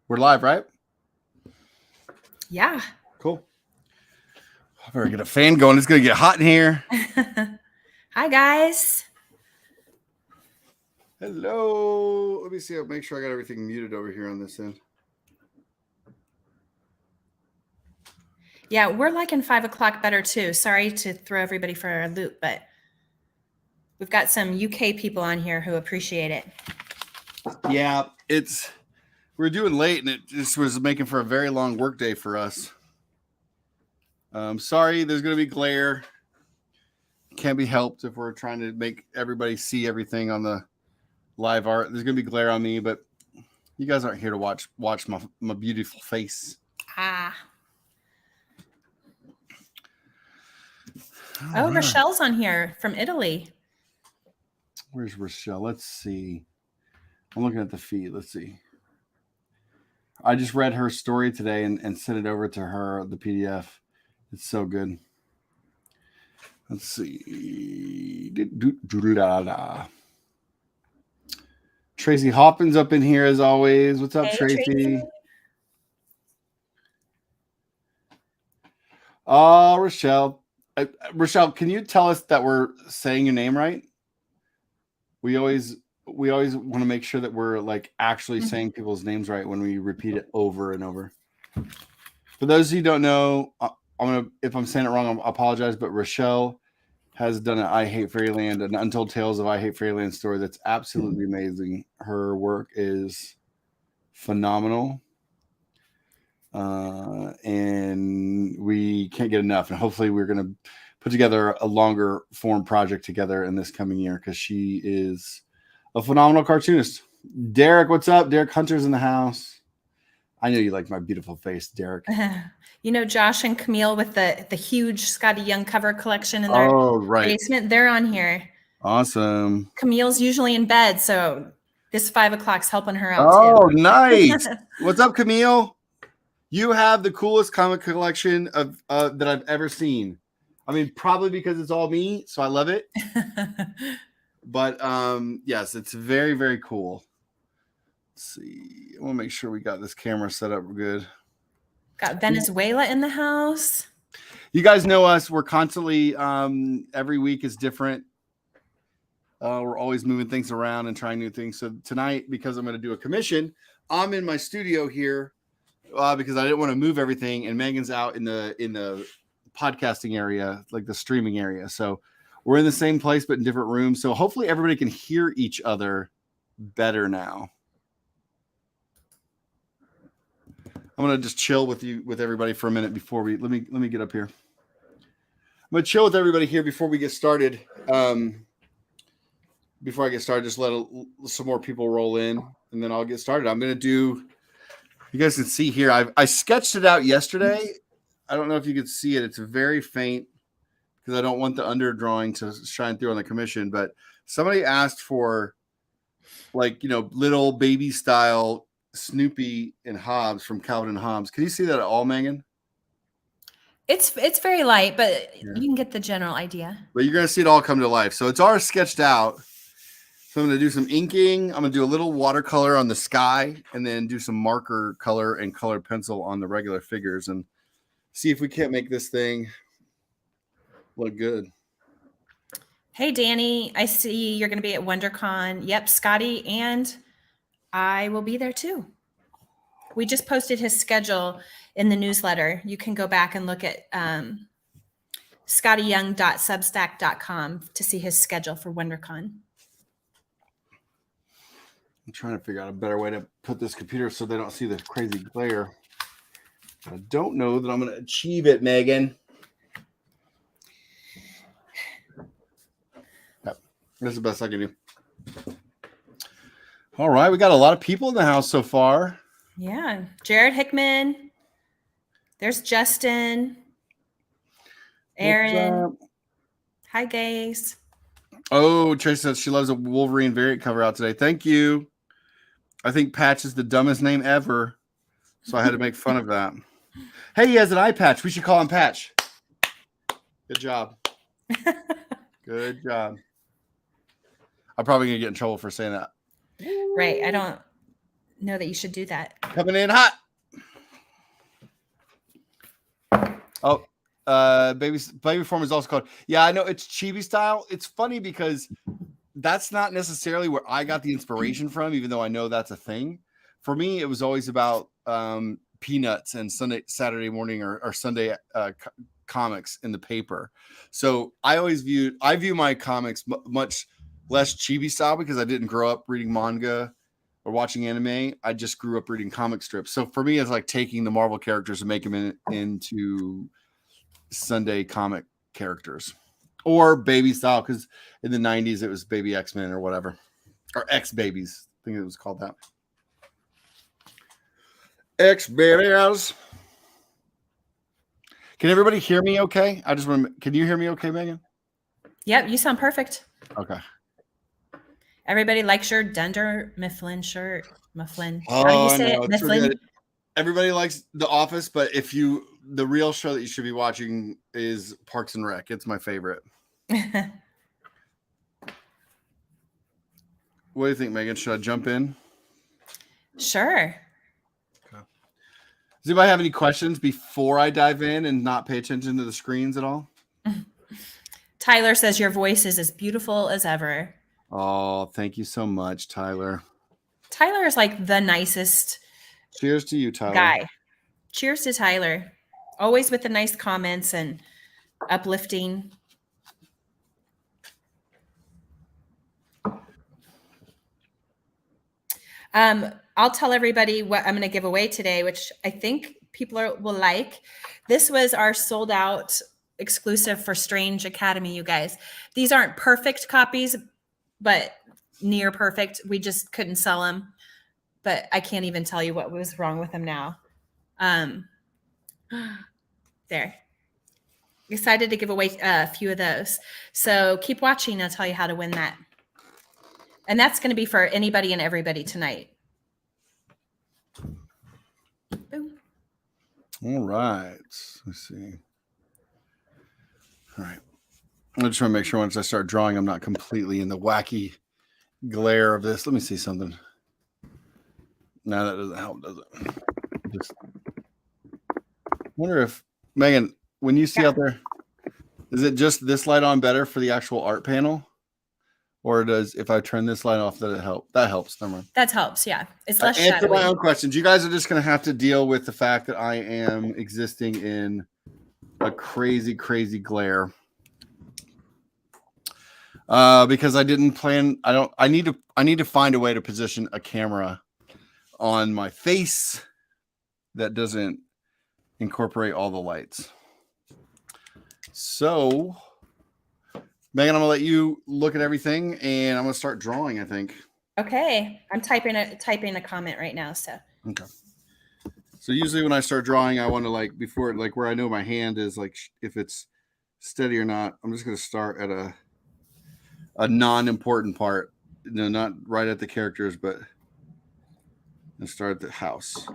We're live, right? Yeah. Cool. I better get a fan going. It's going to get hot in here. Hi, guys. Hello. Let me see. I'll make sure I got everything muted over here on this end. Yeah, we're liking 5 o'clock better too. Sorry to throw everybody for a loop, but we've got some UK people on here who appreciate it. Yeah, we're doing late, and it just was making for a very long work day for us. Sorry, there's going to be glare. Can't be helped if we're trying to make everybody see everything on the live art. There's going to be glare on me, but you guys aren't here to watch my beautiful face. Oh, Rochelle's on here from Italy. Where's Rochelle? Let's see. I'm looking at the feed. Let's see. I just read her story today and sent it over to her, the PDF. It's so good. Let's see. Tracy Hoppin's up in here as always. What's up, hey, Tracy? Oh, Rochelle. Rochelle, can you tell us that we're saying your name right? We always want to make sure that we're like actually saying people's names right when we repeat it over and over. For those of you who don't know, if I'm saying it wrong, I apologize, but Rochelle has done an I Hate Fairyland, an Untold Tales of I Hate Fairyland story that's absolutely amazing. Her work is phenomenal. And we can't get enough. And hopefully we're going to put together a longer form project together in this coming year because she is a phenomenal cartoonist. Derek, what's up? Derek Hunter's in the house. I know you like my beautiful face, Derek. You know, Josh and Camille with the huge Skottie Young cover collection in their basement. They're on here. Awesome. Camille's usually in bed, so this 5 o'clock's helping her out too. Oh, nice. What's up, Camille? You have the coolest comic collection of that I've ever seen. I mean, probably because it's all me, so I love it. But yes, it's very, very cool. Let's see. I want to make sure we got this camera set up good. Got Venezuela in the house. You guys know us. We're constantly, every week is different. We're always moving things around and trying new things. So tonight, because I'm going to do a commission, I'm in my studio here because I didn't want to move everything. And Megan's out in the podcasting area, like the streaming area. So we're in the same place, but in different rooms. So hopefully everybody can hear each other better now. I'm gonna just chill with everybody for a minute before we let me get up here. I'm gonna chill with everybody here before we get started. Before I get started, just let some more people roll in, and then I'll get started. I'm gonna do. You guys can see here. I sketched it out yesterday. I don't know if you can see it. It's very faint because I don't want the underdrawing to shine through on the commission. But somebody asked for, like, little baby style Snoopy and Hobbes from Calvin and Hobbes. Can you see that at all, Megan? It's very light, but yeah. You can get the general idea. But you're going to see it all come to life. So it's already sketched out. So I'm going to do some inking. I'm going to do a little watercolor on the sky and then do some marker color and colored pencil on the regular figures and see if we can't make this thing look good. Hey, Danny, I see you're going to be at WonderCon. Yep, Skottie and I will be there too. We just posted his schedule in the newsletter. You can go back and look at scottieyoung.substack.com to see his schedule for WonderCon. I'm trying to figure out a better way to put this computer so they don't see the crazy glare. I don't know that I'm going to achieve it, Megan. Yep, that's the best I can do. All right, we got a lot of people in the house so far. Yeah, Jared Hickman. There's Justin. Aaron. Hi, guys. Oh, Tracy says she loves a Wolverine variant cover out today. Thank you. I think Patch is the dumbest name ever, so I had to make fun of that. Hey, he has an eye patch. We should call him Patch. Good job. Good job. I'm probably going to get in trouble for saying that. Right. I don't know that you should do that. Coming in hot. Oh, baby form is also called. Yeah, I know it's chibi style. It's funny because that's not necessarily where I got the inspiration from, even though I know that's a thing. For me, it was always about peanuts and Saturday morning or Sunday comics in the paper. So I view my comics much less chibi style because I didn't grow up reading manga or watching anime. I just grew up reading comic strips. So for me, it's like taking the Marvel characters and making them into Sunday comic characters, or baby style, because in the 90s it was Baby X-Men or whatever, or X-Babies. I think it was called that. X-Babies. Can everybody hear me okay? I just want to, can you hear me okay, Megan? Yep, you sound perfect. Okay. Everybody likes your Dunder Mifflin shirt. Mifflin. Oh, How do you say I know. it? It's Mifflin? really, everybody likes The Office, but the real show that you should be watching is Parks and Rec. It's my favorite. What do you think, Megan? Should I jump in? Sure. Okay. Does anybody have any questions before I dive in and not pay attention to the screens at all? Tyler says your voice is as beautiful as ever. Oh, thank you so much, Tyler. Tyler is like the nicest. Cheers to you, Tyler. Guy. Cheers to Tyler. Always with the nice comments and uplifting. I'll tell everybody what I'm going to give away today, which I think people will like. This was our sold out exclusive for Strange Academy, you guys. These aren't perfect copies, but near perfect. We just couldn't sell them, but I can't even tell you what was wrong with them now. There. Excited to give away a few of those. So keep watching. I'll tell you how to win that. And that's going to be for anybody and everybody tonight. Boom. All right. Let's see. All right. I just want to make sure once I start drawing, I'm not completely in the wacky glare of this. Let me see something. No, that doesn't help, does it? Just wonder if, Megan, when you see out there, is it just this light on better for the actual art panel? Or does, if I turn this light off, does it help? That helps. Never mind. That helps. Yeah. It's less Answer shadowy. my own questions. You guys are just going to have to deal with the fact that I am existing in a crazy, crazy glare. Because I didn't plan. I need to find a way to position a camera on my face that doesn't incorporate all the lights. So, Megan, I'm gonna let you look at everything, and I'm gonna start drawing, I think. Okay, I'm typing a comment right now. So okay. So usually when I start drawing, I want to like before like where I know my hand is like if it's steady or not. I'm just gonna start at a non-important part. No, not right at the characters, but let's start at the house.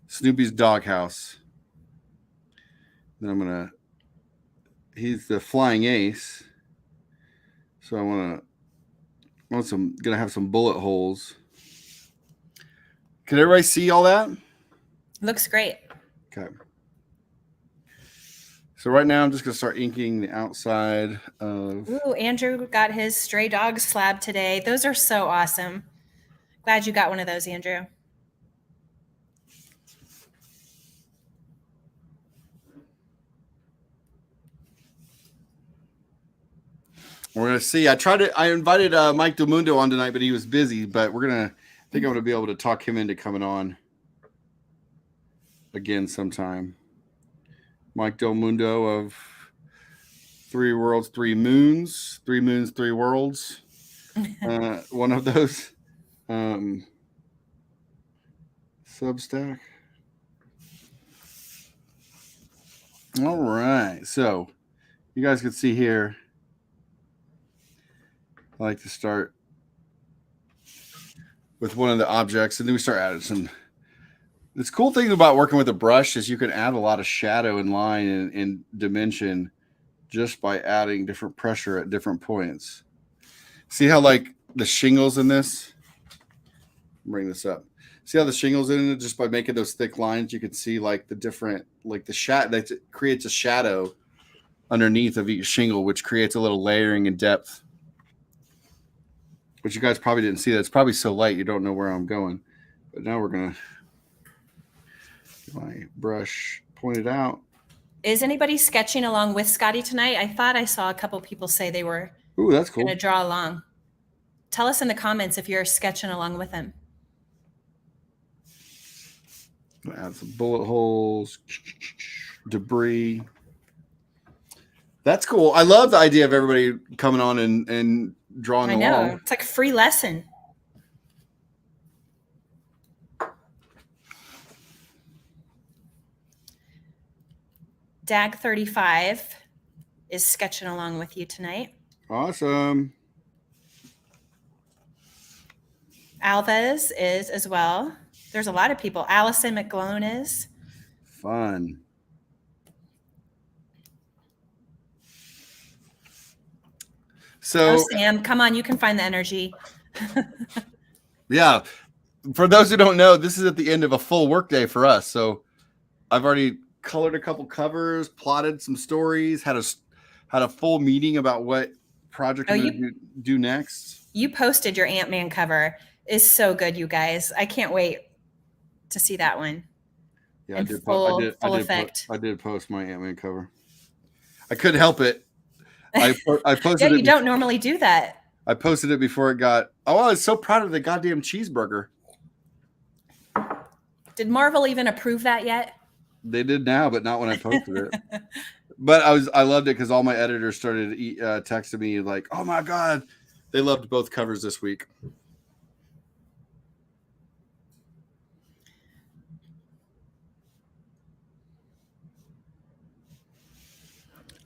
Snoopy's doghouse. Then I'm gonna. He's the flying ace, so I gonna have some bullet holes. Can everybody see all that? looks great. Okay. So right now I'm just gonna start inking the outside of. Ooh, Andrew got his stray dog slab today. Those are so awesome. Glad you got one of those, Andrew. We're gonna see. I invited Mike Del Mundo on tonight, but he was busy. But I think I'm gonna be able to talk him into coming on again sometime. Mike Del Mundo of 3 Worlds, 3 Moons, 3 Moons, 3 Worlds. One of those. Substack. All right. So you guys can see here. I like to start with one of the objects, and then we start adding some. This cool thing about working with a brush is you can add a lot of shadow and line and dimension just by adding different pressure at different points. See how like the shingles in this bring this up. See how the shingles in it? Just by making those thick lines, you can see like the different, like the that creates a shadow underneath of each shingle, which creates a little layering and depth. Which you guys probably didn't see that. It's probably so light you don't know where I'm going. But now we're gonna get my brush pointed out. Is anybody sketching along with Skottie tonight? I thought I saw a couple people say they were that's cool. going to draw along. Tell us in the comments if you're sketching along with him. Add some bullet holes, debris. That's cool. I love the idea of everybody coming on and drawing I know. along. It's like a free lesson. Dag 35 is sketching along with you tonight. Awesome. Alves is as well. There's a lot of people. Allison McGlone is. Fun. So, Sam, come on, you can find the energy. Yeah. For those who don't know, this is at the end of a full workday for us. So I've already colored a couple covers, plotted some stories, had a full meeting about what project I'm going to do next. You posted your Ant-Man cover. It's so good, you guys. I can't wait to see that one. Yeah, I did post my Ant-Man cover. I couldn't help it. I posted yeah, it. You don't normally do that. I posted it before it got. Oh, I was so proud of the goddamn cheeseburger. Did Marvel even approve that yet? They did now, but not when I posted it. But I loved it because all my editors started texting me like, "Oh my god, they loved both covers this week."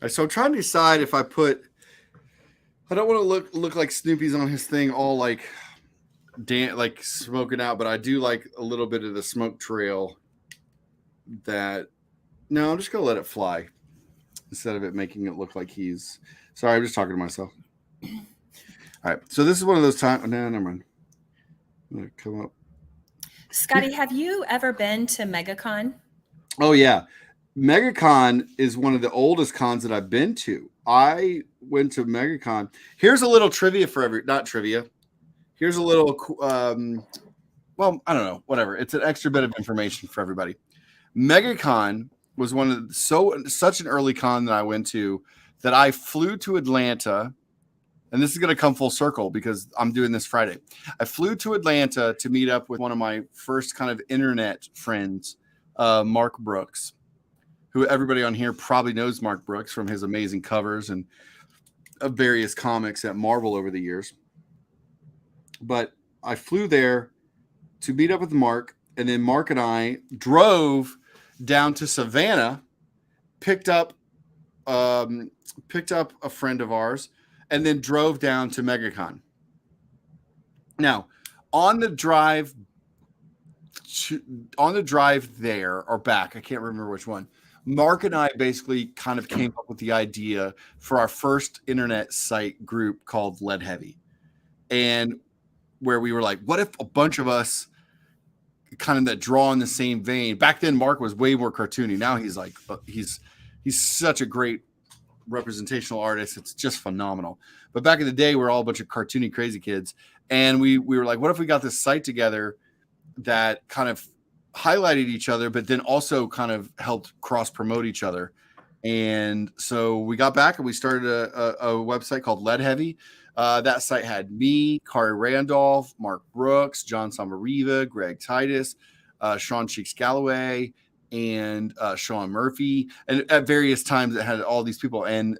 So I'm trying to decide if I put. I don't want to look like Snoopy's on his thing, all like smoking out, but I do like a little bit of the smoke trail. No, I'm just gonna let it fly instead of it making it look like he's. Sorry, I'm just talking to myself. All right, so this is one of those times. No, never mind. I'm gonna come up. Skottie, have you ever been to MegaCon? Oh yeah. MegaCon is one of the oldest cons that I've been to. I went to MegaCon. Here's a little trivia for not trivia. Here's a little, well, I don't know, whatever. It's an extra bit of information for everybody. MegaCon was such an early con that I went to that I flew to Atlanta, and this is going to come full circle because I'm doing this Friday. I flew to Atlanta to meet up with one of my first kind of internet friends, Mark Brooks, who everybody on here probably knows Mark Brooks from his amazing covers and of various comics at Marvel over the years. But I flew there to meet up with Mark, and then Mark and I drove down to Savannah, picked up a friend of ours, and then drove down to MegaCon. Now, on the drive there or back, I can't remember which one, Mark and I basically kind of came up with the idea for our first internet site group called Lead Heavy. And where we were like, what if a bunch of us kind of that draw in the same vein? Back then, Mark was way more cartoony. Now he's like, he's such a great representational artist. It's just phenomenal. But back in the day, we're all a bunch of cartoony, crazy kids. And we were like, what if we got this site together that kind of highlighted each other, but then also kind of helped cross promote each other. And so we got back and we started a website called Lead Heavy. That site had me, Kari Randolph, Mark Brooks, John Samariva, Greg Titus, Sean Cheeks Galloway, and Sean Murphy. And at various times it had all these people. And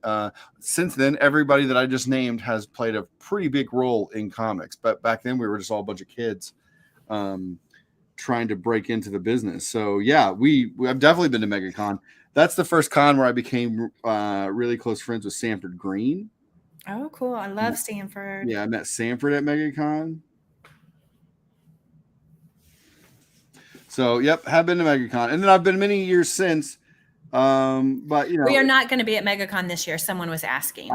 since then, everybody that I just named has played a pretty big role in comics. But back then we were just all a bunch of kids trying to break into the business. So yeah, I've definitely been to MegaCon. That's the first con where I became really close friends with Sanford Green. Oh, cool. I love Sanford. Yeah, I met Sanford at MegaCon. So, yep, have been to MegaCon. And then I've been many years since. But, you know. We are not going to be at MegaCon this year. Someone was asking.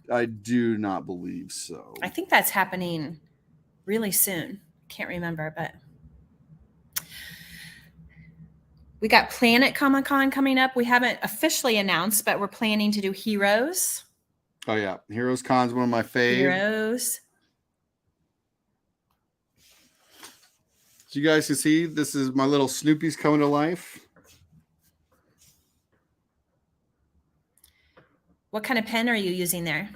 I do not believe so. I think that's happening really soon. can't remember, but we got Planet Comic-Con coming up. We haven't officially announced, but we're planning to do Heroes. Oh yeah, Heroes Con's one of my faves. Heroes. So you guys can see, this is my little Snoopy's coming to life. What kind of pen are you using there?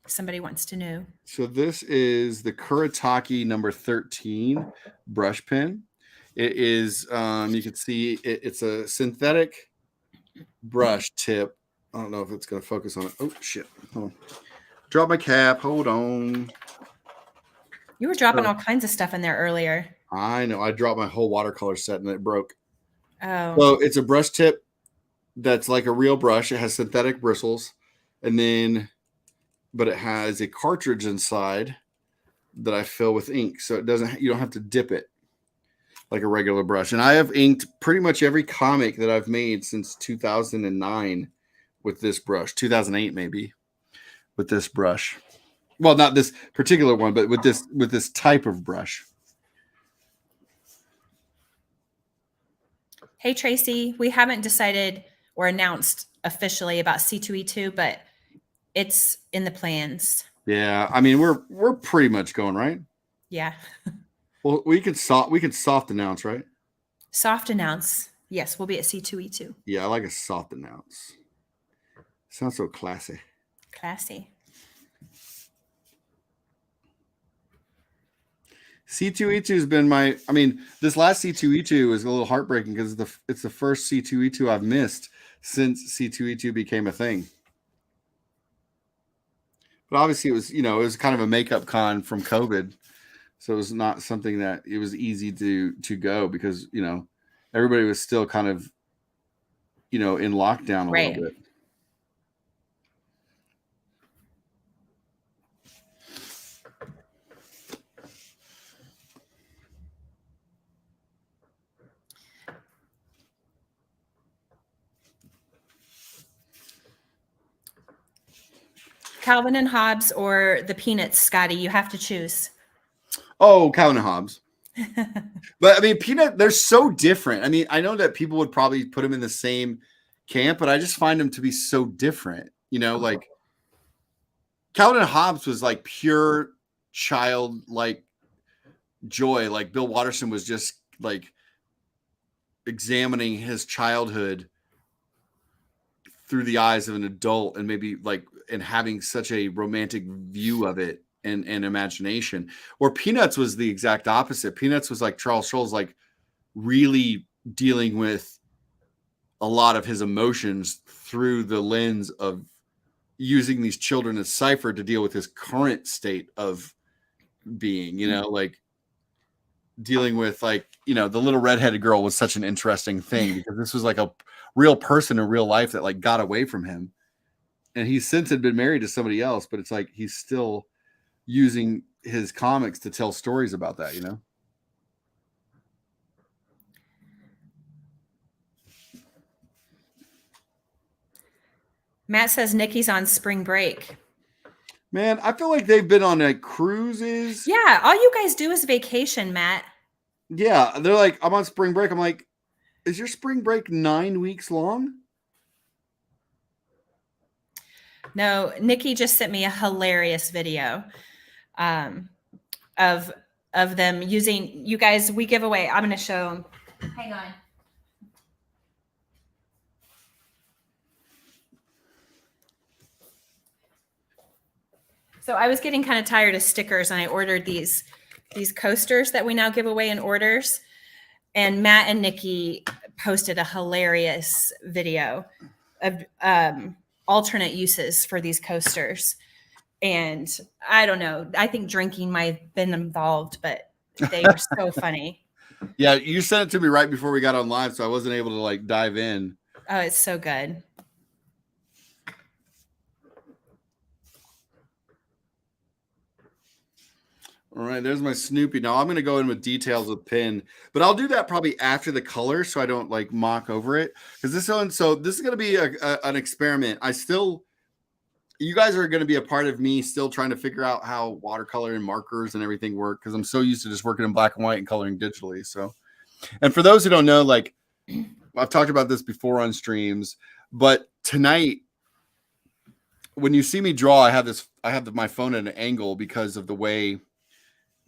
Somebody wants to know. So this is the Kuretake number 13 brush pen. It is, you can see it's a synthetic brush tip. I don't know if it's going to focus on it. Oh, shit. Hold on. Drop my cap. Hold on. You were dropping all kinds of stuff in there earlier. I know. I dropped my whole watercolor set and it broke. Oh. So it's a brush tip that's like a real brush. It has synthetic bristles. And then, but it has a cartridge inside that I fill with ink. So it doesn't, you don't have to dip it like a regular brush. And I have inked pretty much every comic that I've made since 2009 with this brush, 2008 maybe, with this brush. Well, not this particular one, but with this type of brush. Hey, Tracy, we haven't decided or announced officially about C2E2, but it's in the plans. Yeah, I mean we're pretty much going, right? Yeah. Well, we could soft announce, right? Soft announce. Yes, we'll be at C2E2. Yeah, I like a soft announce. Sounds so classy. Classy. C2E2 has been this last C2E2 is a little heartbreaking because it's the first C2E2 I've missed since C2E2 became a thing. But obviously it was kind of a makeup con from COVID. So it was not something that it was easy to go because, everybody was still kind of, in lockdown a little bit. Calvin and Hobbes or the Peanuts, Skottie, you have to choose. Oh, Calvin and Hobbes. But Peanut, they're so different. I know that people would probably put them in the same camp, but I just find them to be so different. Like Calvin and Hobbes was like pure childlike joy. Like Bill Watterson was just like examining his childhood through the eyes of an adult and maybe and having such a romantic view of it and imagination. Or Peanuts was the exact opposite. Peanuts was like Charles Schulz, like really dealing with a lot of his emotions through the lens of using these children as cipher to deal with his current state of being, like dealing with the little redheaded girl was such an interesting thing because this was like a real person in real life that like got away from him. And he since had been married to somebody else, but it's like he's still using his comics to tell stories about that, Matt says Nikki's on spring break. Man, I feel like they've been on like cruises. Yeah, all you guys do is vacation, Matt. Yeah, they're like, I'm on spring break. I'm like, is your spring break 9 weeks long? No, Nikki just sent me a hilarious video of them using, you guys, we give away. I'm going to show them. Hang on. So I was getting kind of tired of stickers and I ordered these coasters that we now give away in orders. And Matt and Nikki posted a hilarious video of alternate uses for these coasters. And I don't know, I think drinking might have been involved, but they were so funny. Yeah, you sent it to me right before we got on live, so I wasn't able to like dive in. Oh, it's so good. All right, there's my Snoopy. Now I'm going to go in with details with pen, but I'll do that probably after the color so I don't like mock over it. Because this is going to be an experiment. you guys are going to be a part of me still trying to figure out how watercolor and markers and everything work, because I'm so used to just working in black and white and coloring digitally. So, and for those who don't know, like I've talked about this before on streams, but tonight when you see me draw, I have my phone at an angle because of the way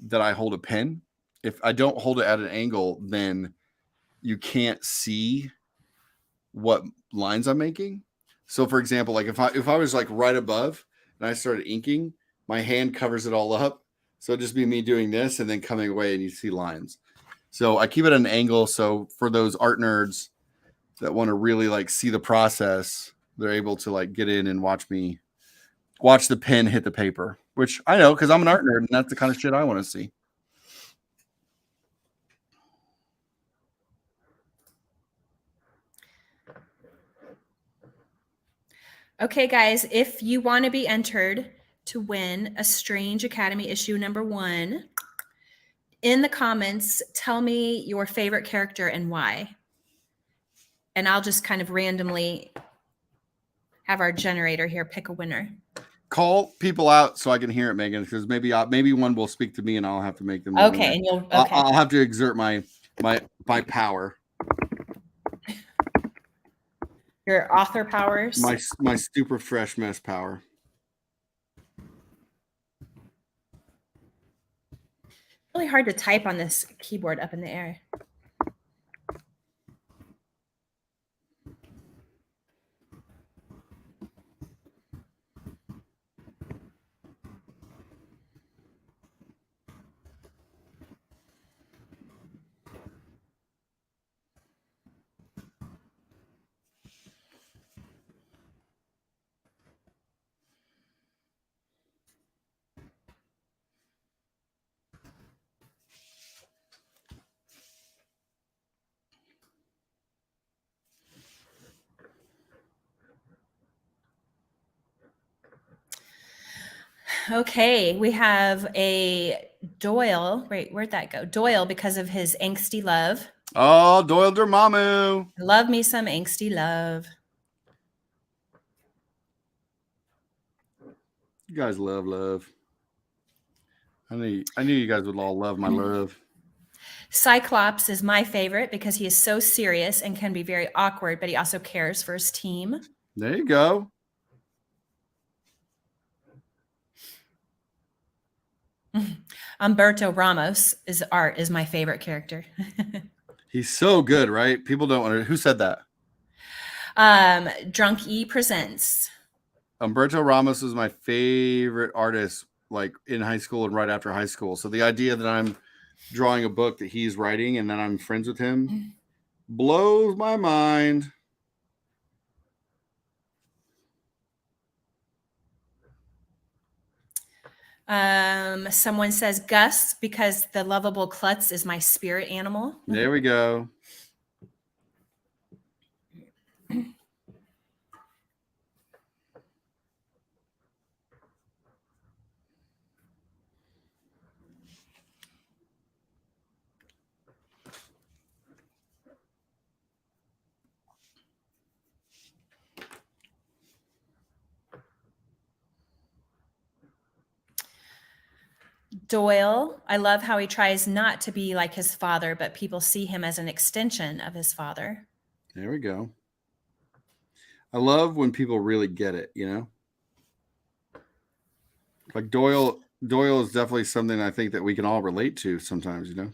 that I hold a pen. If I don't hold it at an angle, then you can't see what lines I'm making. So for example, like if I was like right above and I started inking, my hand covers it all up. So it'd just be me doing this and then coming away and you see lines. So I keep it at an angle. So for those art nerds that want to really like see the process, they're able to like get in and watch the pen hit the paper, which I know because I'm an art nerd and that's the kind of shit I want to see. Okay, guys, if you want to be entered to win a Strange Academy issue #1, in the comments, tell me your favorite character and why. And I'll just kind of randomly have our generator here pick a winner. Call people out so I can hear it, Megan, because maybe one will speak to me and I'll have to make them. Okay, and you'll okay. I'll have to exert my power. Your author powers. My super fresh mess power. Really hard to type on this keyboard up in the air. Okay, we have a Doyle. Wait, where'd that go? Doyle, because of his angsty love. Oh, Doyle Dormammu. Love me some angsty love. You guys love. I knew you guys would all love my love. Cyclops is my favorite because he is so serious and can be very awkward, but he also cares for his team. There you go. Humberto Ramos is my favorite character. He's so good, right? People don't want to. Who said that? Drunk E presents. Humberto Ramos is my favorite artist, like in high school and right after high school. So the idea that I'm drawing a book that he's writing and then I'm friends with him blows my mind. Someone says Gus because the lovable klutz is my spirit animal. There we go. Doyle, I love how he tries not to be like his father, but people see him as an extension of his father. There we go. I love when people really get it, you know? Like Doyle is definitely something I think that we can all relate to sometimes, you know?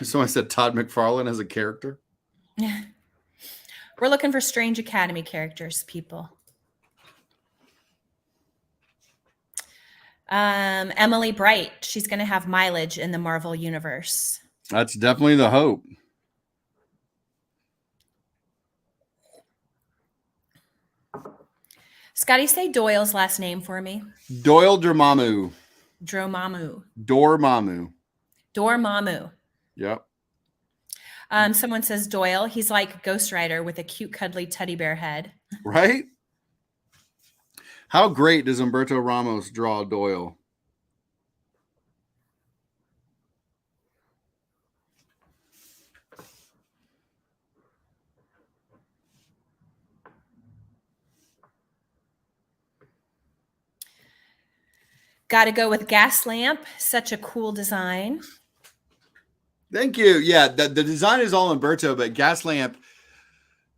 Someone said Todd McFarlane as a character. We're looking for Strange Academy characters, people. Emily Bright, she's going to have mileage in the Marvel universe. That's definitely the hope. Skottie, say Doyle's last name for me. Doyle Dormammu. Dormammu. Yep. Someone says Doyle. He's like Ghost Rider with a cute, cuddly teddy bear head. Right? How great does Humberto Ramos draw Doyle? Got to go with gas lamp. Such a cool design. Thank you. Yeah, the design is all Umberto, but Gaslamp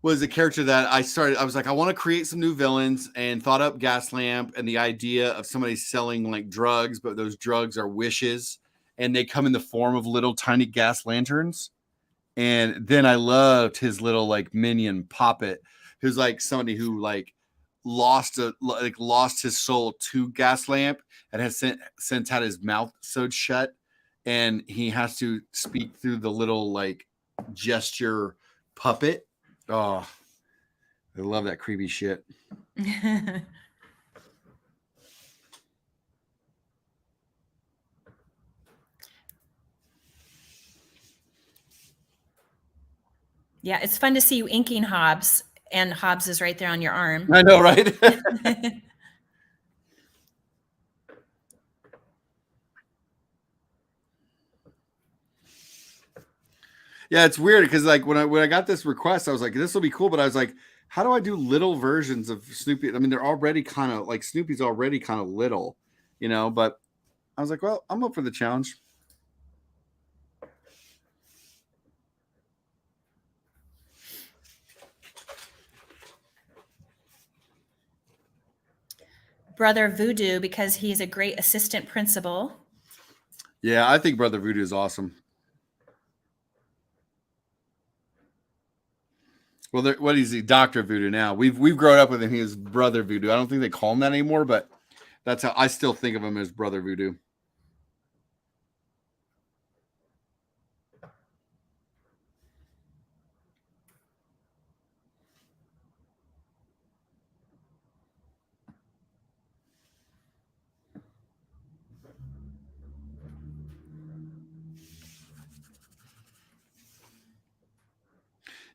was a character that I was like, I want to create some new villains, and thought up Gaslamp and the idea of somebody selling like drugs, but those drugs are wishes, and they come in the form of little tiny gas lanterns. And then I loved his little like minion Poppet, who's like somebody who like lost his soul to Gaslamp and has since had his mouth sewed shut, and he has to speak through the little like gesture puppet. Oh, I love that creepy shit. Yeah, it's fun to see you inking Hobbes, and Hobbes is right there on your arm. I know, right? Yeah, it's weird because like when I got this request, I was like, this will be cool, but I was like, how do I do little versions of Snoopy? I mean, they're already kind of like Snoopy's already kind of little, but I was like, well, I'm up for the challenge. Brother Voodoo, because he's a great assistant principal. Yeah, I think Brother Voodoo is awesome. Well, what is he? Dr. Voodoo now. We've grown up with him. He is Brother Voodoo. I don't think they call him that anymore, but that's how I still think of him, as Brother Voodoo.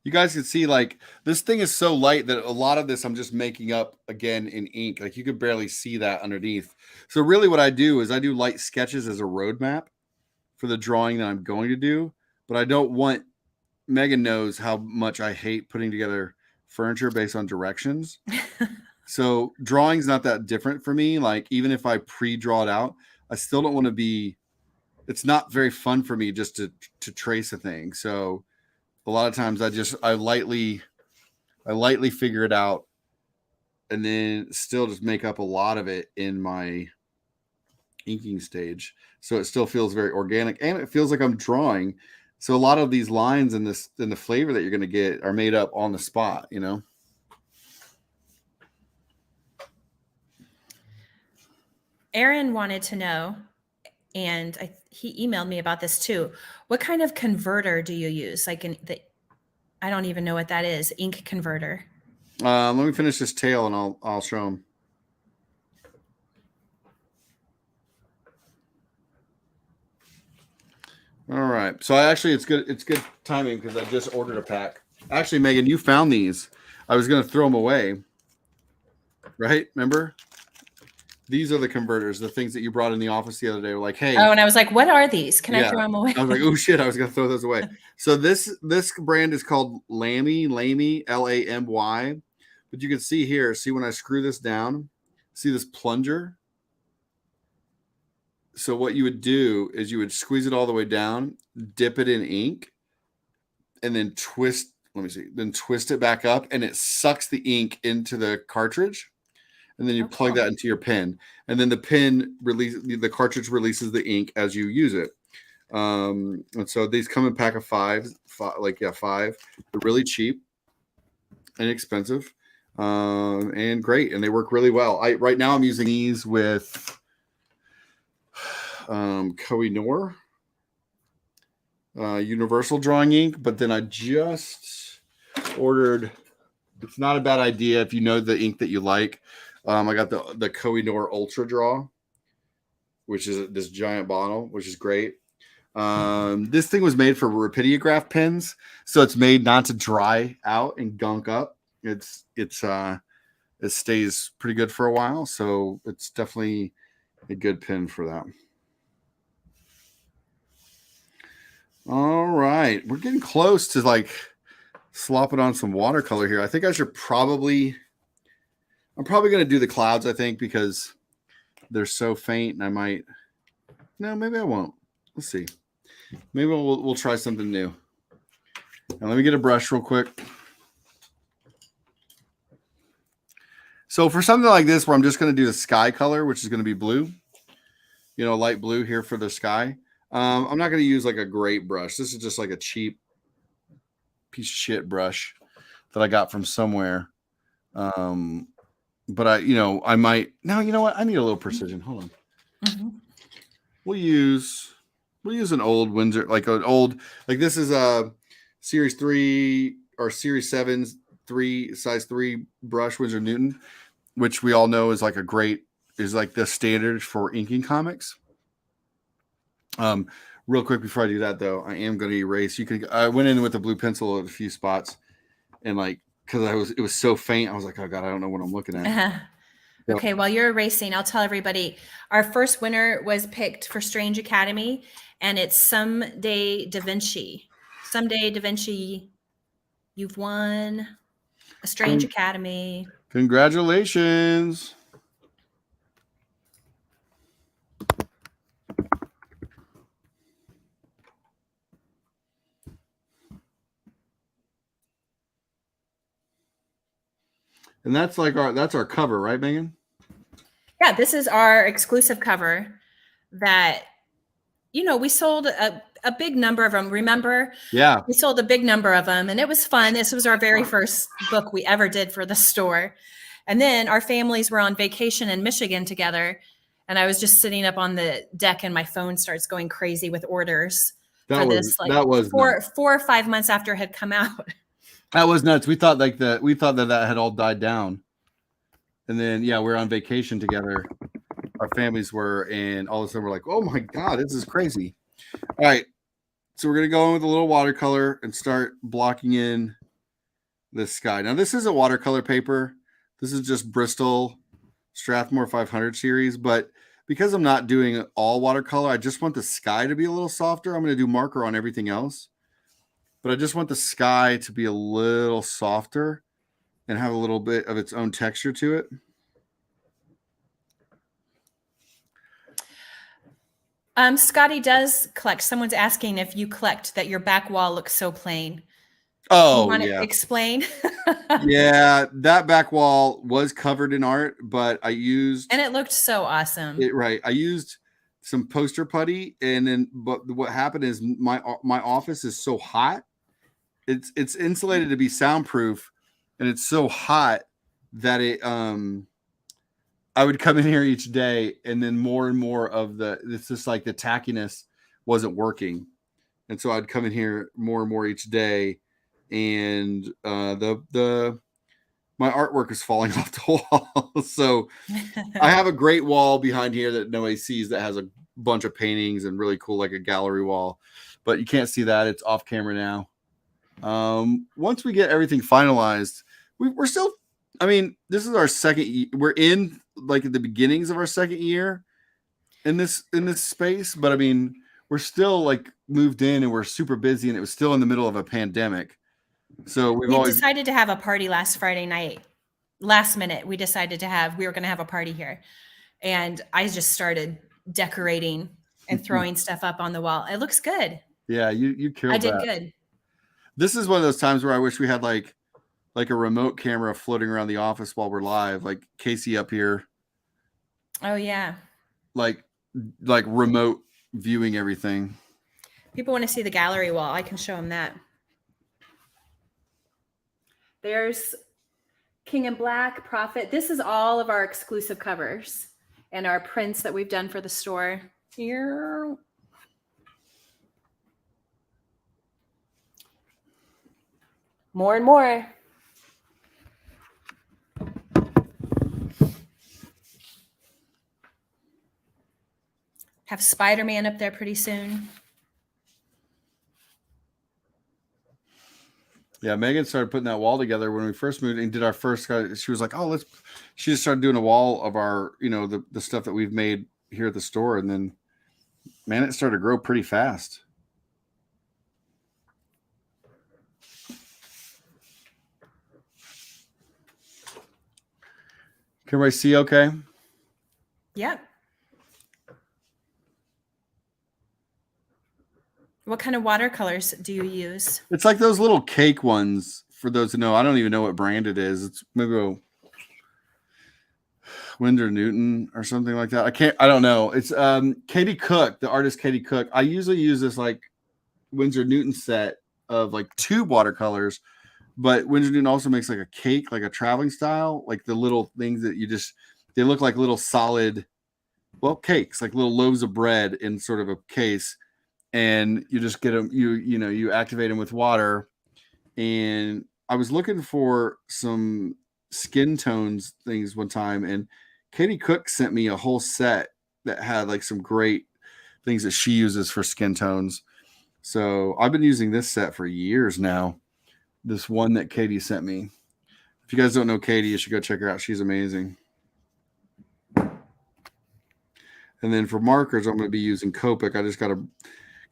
You guys can see like this thing is so light that a lot of this I'm just making up again in ink. Like you could barely see that underneath. So really what I do is I do light sketches as a roadmap for the drawing that I'm going to do. But I don't want, Megan knows how much I hate putting together furniture based on directions. So drawing's not that different for me. Like even if I pre-draw it out, I still don't want to be, it's not very fun for me just to trace a thing. So a lot of times I lightly figure it out and then still just make up a lot of it in my inking stage. So it still feels very organic and it feels like I'm drawing. So a lot of these lines and the flavor that you're going to get are made up on the spot, Aaron wanted to know, and he emailed me about this too. What kind of converter do you use? Like I don't even know what that is. Ink converter. Let me finish this tail and I'll show them. All right. So it's good timing because I just ordered a pack. Actually, Megan, you found these. I was going to throw them away. Right? Remember? These are the converters, the things that you brought in the office the other day. Were like, hey. Oh, and I was like, what are these? Can I throw them away? I was like, oh shit, I was gonna throw those away. So this brand is called Lamy, Lamy. But you can see here, see when I screw this down, see this plunger? So what you would do is you would squeeze it all the way down, dip it in ink, and then twist it back up, and it sucks the ink into the cartridge. And then you plug that into your pen, and then the cartridge releases the ink as you use it. And so these come in a pack of five. They're really cheap, inexpensive, and great, and they work really well. Right now I'm using these with Koh-i-Noor Universal Drawing Ink, but then I just ordered. It's not a bad idea if you know the ink that you like. I got the Koh-i-Noor Ultra Draw, which is this giant bottle, which is great. This thing was made for Rapidograph pens, so it's made not to dry out and gunk up. It stays pretty good for a while, so it's definitely a good pen for that. All right, we're getting close to like slopping on some watercolor here. I think I'm probably going to do the clouds, I think, because they're so faint, and I might. No, maybe I won't. Let's see. Maybe we'll try something new. And let me get a brush real quick. So for something like this, where I'm just going to do the sky color, which is going to be blue, light blue here for the sky. I'm not going to use like a great brush. This is just like a cheap piece of shit brush that I got from somewhere. But I might. Now, you know what? I need a little precision. Hold on. Mm-hmm. We'll use an old Windsor, like this is a Series 3 or Series 7's size 3 brush, Winsor Newton, which we all know is like the standard for inking comics. Real quick before I do that though, I am going to erase. I went in with a blue pencil at a few spots, and like because it was so faint, I was like, oh god, I don't know what I'm looking at. Uh-huh. Okay, while you're erasing, I'll tell everybody our first winner was picked for Strange Academy, and it's Someday Da Vinci. Someday Da Vinci, you've won a Strange Academy. Congratulations. And that's our cover, right, Megan? Yeah, this is our exclusive cover that, we sold a big number of them. Remember? Yeah. We sold a big number of them, and it was fun. This was our very first book we ever did for the store. And then our families were on vacation in Michigan together, and I was just sitting up on the deck, and my phone starts going crazy with orders for this. Like that was 4 or 5 months after it had come out. That was nuts. We thought that had all died down, and then we're on vacation together. Our families were, and all of a sudden we're like, oh my god, this is crazy. All right, so we're gonna go in with a little watercolor and start blocking in the sky. Now this isn't watercolor paper. This is just Bristol Strathmore 500 series, but because I'm not doing all watercolor, I just want the sky to be a little softer. I'm going to do marker on everything else, but I just want the sky to be a little softer and have a little bit of its own texture to it. Skottie does collect. Someone's asking if you collect that your back wall looks so plain. Oh, you want to explain? Yeah, that back wall was covered in art, but I used... And it looked so awesome. Right. I used some poster putty, but what happened is my office is so hot. It's insulated to be soundproof, and it's so hot that I would come in here each day, and then more and more of it's just like the tackiness wasn't working. And so I'd come in here more and more each day, and my artwork is falling off the wall. So I have a great wall behind here that nobody sees that has a bunch of paintings and really cool, like a gallery wall, but you can't see that. It's off camera now. Once we get everything finalized, we're still, this is our second year. We're in like at the beginnings of our second year in this space, but we're still like moved in and we're super busy, and it was still in the middle of a pandemic. So we decided to have a party last Friday night. Last minute, we decided we were going to have a party here. And I just started decorating and throwing stuff up on the wall. It looks good. Yeah, you killed that. I did good. This is one of those times where I wish we had like a remote camera floating around the office while we're live, like Casey up here. Oh yeah. Like remote viewing everything. People want to see the gallery wall. I can show them that. There's King in Black, Prophet. This is all of our exclusive covers and our prints that we've done for the store. Here. More and more. Have Spider-Man up there pretty soon. Yeah, Megan started putting that wall together when we first moved and did our first. She was like, "Oh, she just started doing a wall of our, the stuff that we've made here at the store, and then, man, it started to grow pretty fast." Can everybody see? Okay. Yep. What kind of watercolors do you use? It's like those little cake ones. For those who know, I don't even know what brand it is. It's maybe a Winder Newton or something like that. I don't know. It's Katie Cook, the artist Katie Cook. I usually use this like Winsor Newton set of like tube watercolors, but Winsor Newton also makes like a cake, like a traveling style, like the little things that they look like little solid, well, cakes, like little loaves of bread in sort of a case. And you just get them, you activate them with water. And I was looking for some skin tones things one time, and Katie Cook sent me a whole set that had like some great things that she uses for skin tones. So I've been using this set for years now. This one that Katie sent me. If you guys don't know Katie, you should go check her out. She's amazing. And then for markers, I'm going to be using Copic. I just got a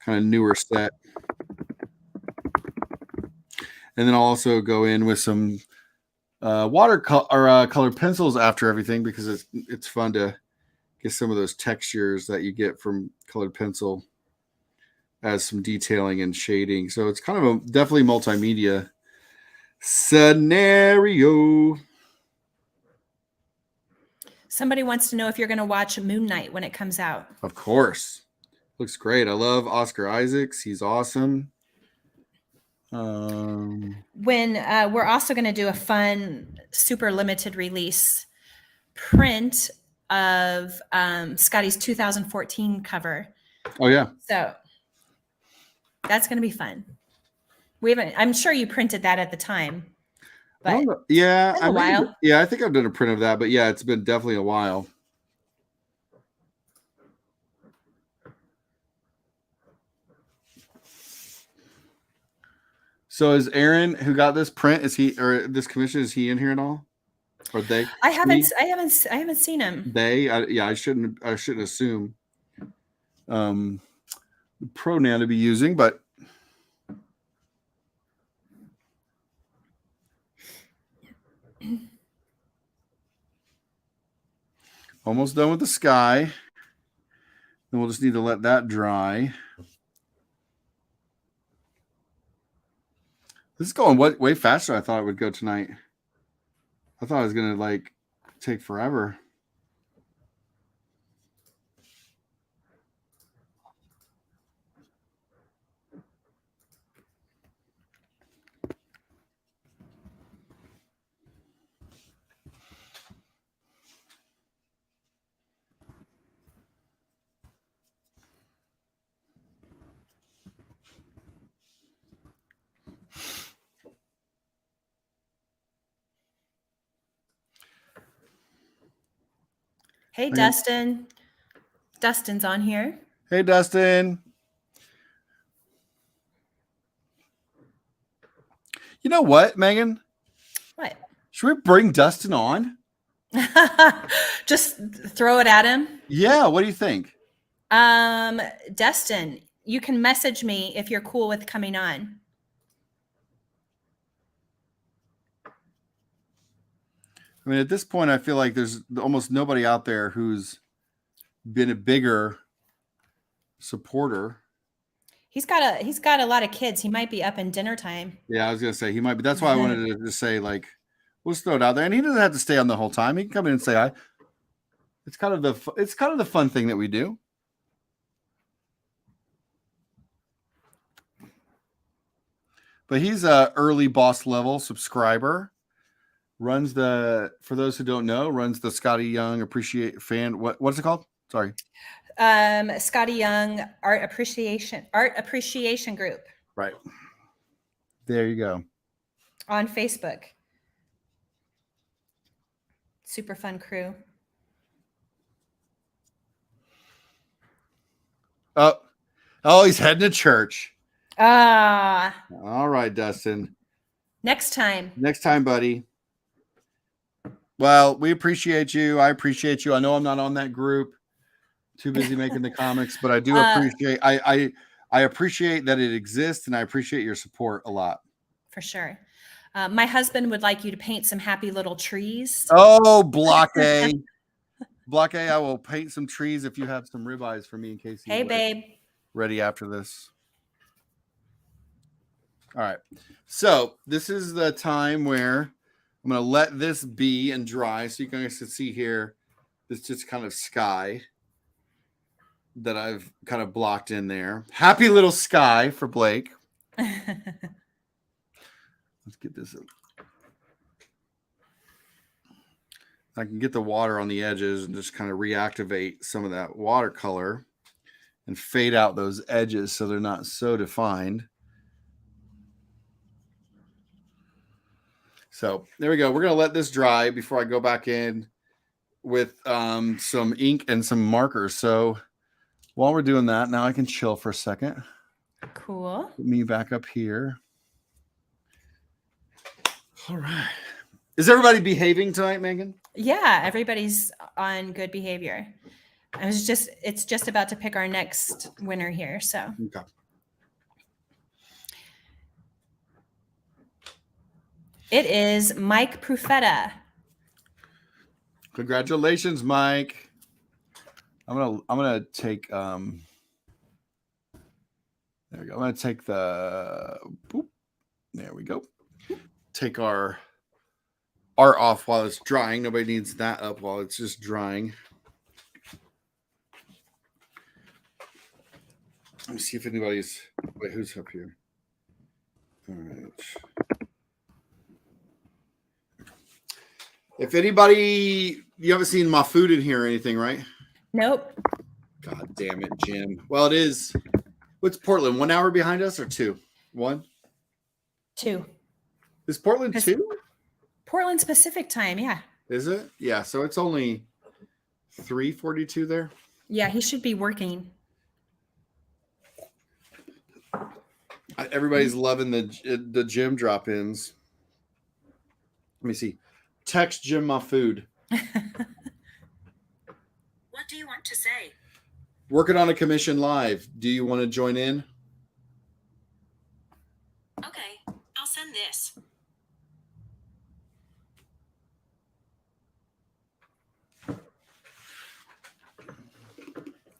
kind of newer set. And then I'll also go in with some colored pencils after everything, because it's fun to get some of those textures that you get from colored pencil as some detailing and shading. So it's kind of a definitely multimedia scenario. Somebody wants to know if you're going to watch Moon Knight when it comes out. Of course. Looks great. I love Oscar Isaacs. He's awesome. When we're also going to do a fun, super limited release print of Skottie's 2014 cover. Oh yeah. So that's going to be fun. I'm sure you printed that at the time. But yeah, a while. Yeah, I think I've done a print of that, but yeah, it's been definitely a while. So is Aaron, who got this print, this commission, is he in here at all? Or they? I haven't seen him. I shouldn't assume the pronoun to be using, but almost done with the sky. Then we'll just need to let that dry. This is going way faster than I thought it would go tonight. I thought it was going to take forever. Hey, Dustin. Dustin's on here. Hey, Dustin. You know what, Megan? What? Should we bring Dustin on? Just throw it at him? Yeah, what do you think? Dustin, you can message me if you're cool with coming on. I mean, at this point, I feel like there's almost nobody out there who's been a bigger supporter. He's got a lot of kids. He might be up in dinner time. Yeah, I was gonna say he might be. That's why I wanted to just say, we'll just throw it out there, and he doesn't have to stay on the whole time. He can come in and say hi. It's kind of the fun thing that we do. But he's a early boss level subscriber. For those who don't know, runs the Skottie Young what's it called? Sorry. Skottie Young Art Appreciation Group. Right. There you go. On Facebook. Super fun crew. Oh, he's heading to church. All right, Dustin. Next time, buddy. Well, we appreciate you. I appreciate you. I know I'm not on that group. Too busy making the comics, but I do appreciate. I appreciate that it exists, and I appreciate your support a lot. For sure. My husband would like you to paint some happy little trees. Oh, Block A. Block A, I will paint some trees if you have some ribeyes for me in case. Hey, babe. Ready after this. All right. So this is the time where I'm going to let this be and dry. So you guys can see here, this just kind of sky that I've kind of blocked in there. Happy little sky for Blake. Let's get this in. I can get the water on the edges and just kind of reactivate some of that watercolor and fade out those edges so they're not so defined. So there we go. We're going to let this dry before I go back in with some ink and some markers. So while we're doing that, now I can chill for a second. Cool. Put me back up here. All right. Is everybody behaving tonight, Megan? Yeah, everybody's on good behavior. It's just about to pick our next winner here. So Okay. it is Mike Profeta. Congratulations, Mike. I'm gonna take there we go. I'm gonna take the boop. There we go. Take our art off while it's drying. Nobody needs that up while it's just drying. Let me see if anybody's who's up here. All right. If anybody, you haven't seen my food in here or anything, right? Nope. God damn it, Jim. Well, it is. What's Portland? 1 hour behind us or 2? 1? 2. Is Portland 2? Portland's Pacific time. Yeah. Is it? Yeah. So it's only 3:42 there. Yeah, he should be working. Everybody's loving the gym drop-ins. Let me see. Text Jim my food. What do you want to say? Working on a commission live. Do you want to join in? Okay, I'll send this.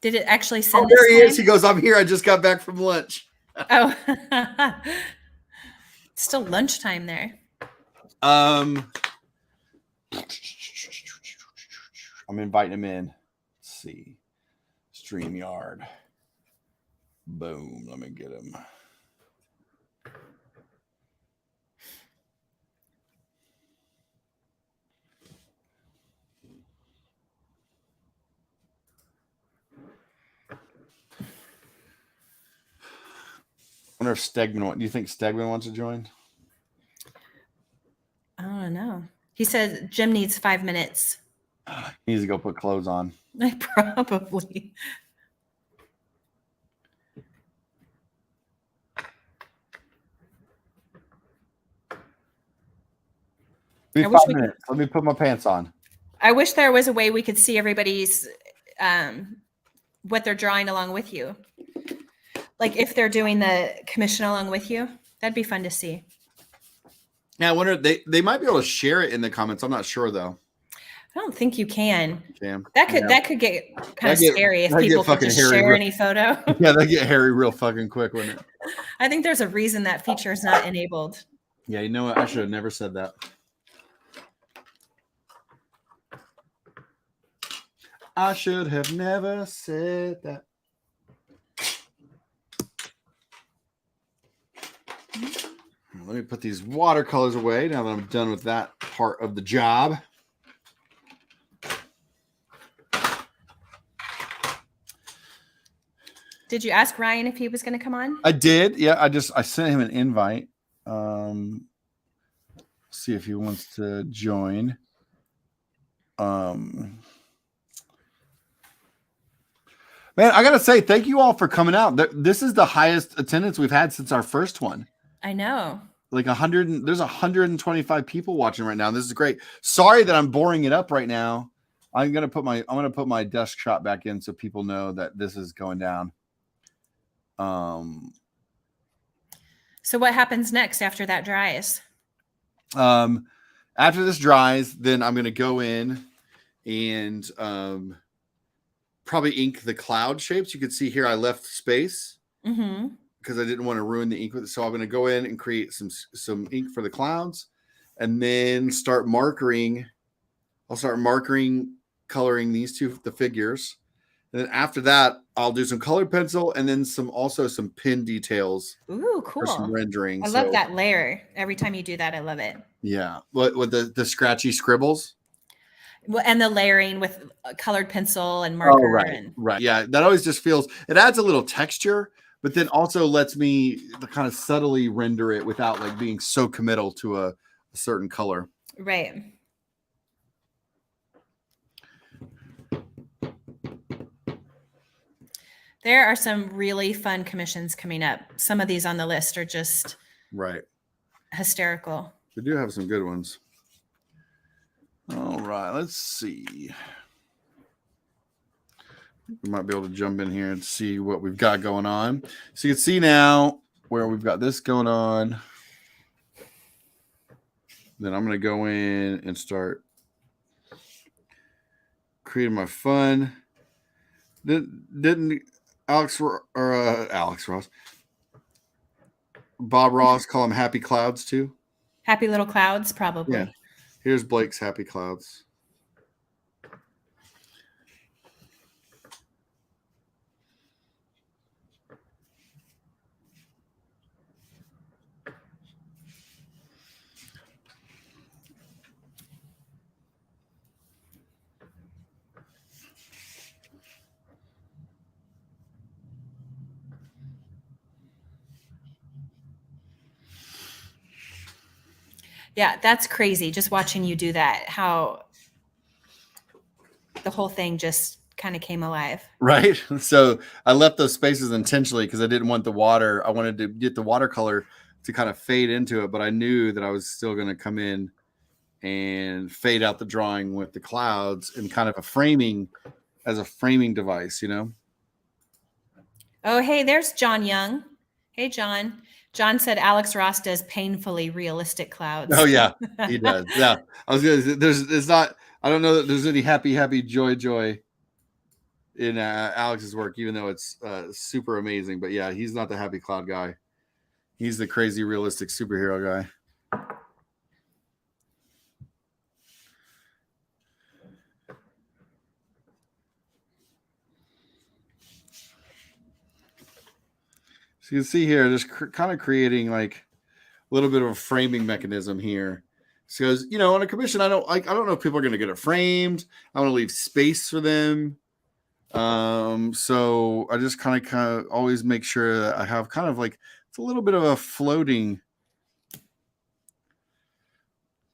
Did it actually send? Oh, there he this is. He goes, I'm here. I just got back from lunch. Oh, it's still lunchtime there. I'm inviting him in. Let's see. StreamYard. Boom. Let me get him. I wonder if Stegman. Do you think Stegman wants to join? I don't know. He says Jim needs 5 minutes. He needs to go put clothes on. Probably. Give me 5 minutes. Let me put my pants on. I wish there was a way we could see everybody's what they're drawing along with you. Like if they're doing the commission along with you, that'd be fun to see. Yeah, I wonder they might be able to share it in the comments. I'm not sure though. I don't think you can. Damn. That could get kind of scary if people could just share any photo. Yeah, they get hairy real fucking quick, wouldn't it? I think there's a reason that feature is not enabled. Yeah, you know what? I should have never said that. I should have never said that. Let me put these watercolors away now that I'm done with that part of the job. Did you ask Ryan if he was going to come on? I did. Yeah, I sent him an invite. See if he wants to join. Man, I gotta say, thank you all for coming out. This is the highest attendance we've had since our first one. I know. Like 100. There's 125 people watching right now. This is great. Sorry that I'm boring it up right now. I'm gonna put my desktop back in so people know that this is going down. So what happens next after that dries? After this dries, then I'm gonna go in and probably ink the cloud shapes. You can see here I left space. Mm-hmm. because I didn't want to ruin the ink with it. So I'm going to go in and create some ink for the clouds, and then start markering. I'll start coloring the figures. And then after that, I'll do some colored pencil and then some pin details. Ooh, For some cool. rendering. I love that layer. Every time you do that, I love it. Yeah. What the scratchy scribbles? Well, and the layering with colored pencil and marker. Right. Yeah. That always just feels, it adds a little texture, but then also lets me kind of subtly render it without like being so committal to a certain color. Right. There are some really fun commissions coming up. Some of these on the list are just hysterical. We do have some good ones. All right, let's see. We might be able to jump in here and see what we've got going on. So you can see now where we've got this going on. Then I'm going to go in and start creating my fun. Didn't Alex Ross, Bob Ross call them happy clouds too? Happy little clouds, probably. Yeah. Here's Blake's happy clouds. Yeah, that's crazy. Just watching you do that, how the whole thing just kind of came alive. Right. So I left those spaces intentionally because I didn't want the water. I wanted to get the watercolor to kind of fade into it, but I knew that I was still going to come in and fade out the drawing with the clouds and kind of a framing device, you know? Oh, hey, there's John Young. Hey, John. John said Alex Ross does painfully realistic clouds. Oh yeah, he does. Yeah, I was gonna. It's not. I don't know that there's any happy, joy in Alex's work, even though it's super amazing. But yeah, he's not the happy cloud guy. He's the crazy realistic superhero guy. So you can see here, just kind of creating like a little bit of a framing mechanism here. Because, you know, on a commission, I don't know if people are going to get it framed. I want to leave space for them. So I just kind of always make sure that I have kind of like, it's a little bit of a floating.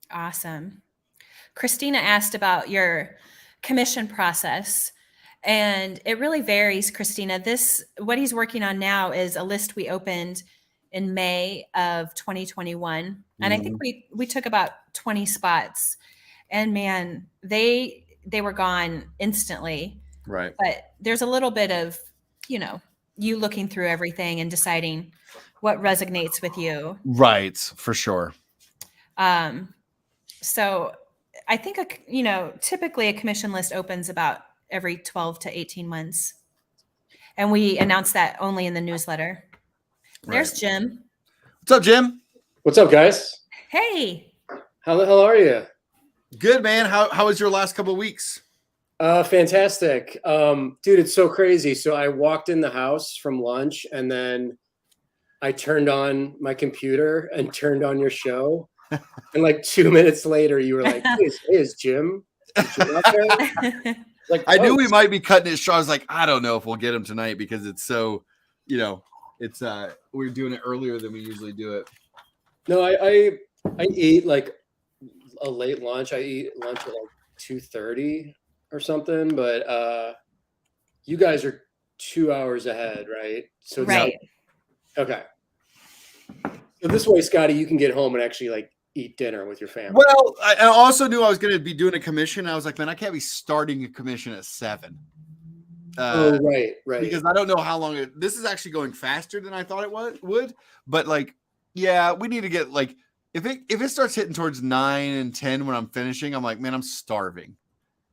Awesome. Christina asked about your commission process. And it really varies, Christina. What he's working on now is a list we opened in May of 2021. And I think we took about 20 spots. And man, they were gone instantly. Right. But there's a little bit of, you know, you looking through everything and deciding what resonates with you. Right, for sure. So I think, you know, typically a commission list opens about every 12 to 18 months. And we announce that only in the newsletter. Right. There's Jim. What's up, Jim? What's up, guys? Hey. How the hell are you? Good, man. How was your last couple of weeks? Fantastic. Dude, it's so crazy. So I walked in the house from lunch and then I turned on my computer and turned on your show. And like 2 minutes later, you were like, hey, is Jim out there? Like, I knew we might be cutting it short. I was like, I don't know if we'll get him tonight because it's so, you know, it's we're doing it earlier than we usually do it. No, I eat like a late lunch. I eat lunch at like 2:30 or something. But you guys are 2 hours ahead, right? So right. Okay. So this way, Skottie, you can get home and actually like eat dinner with your family. Well, I also knew I was going to be doing a commission. I was like, man, I can't be starting a commission at 7. Right. Because I don't know how long this is actually going faster than I thought it would. But like, yeah, we need to get like, if it starts hitting towards 9 and 10 when I'm finishing, I'm like, man, I'm starving.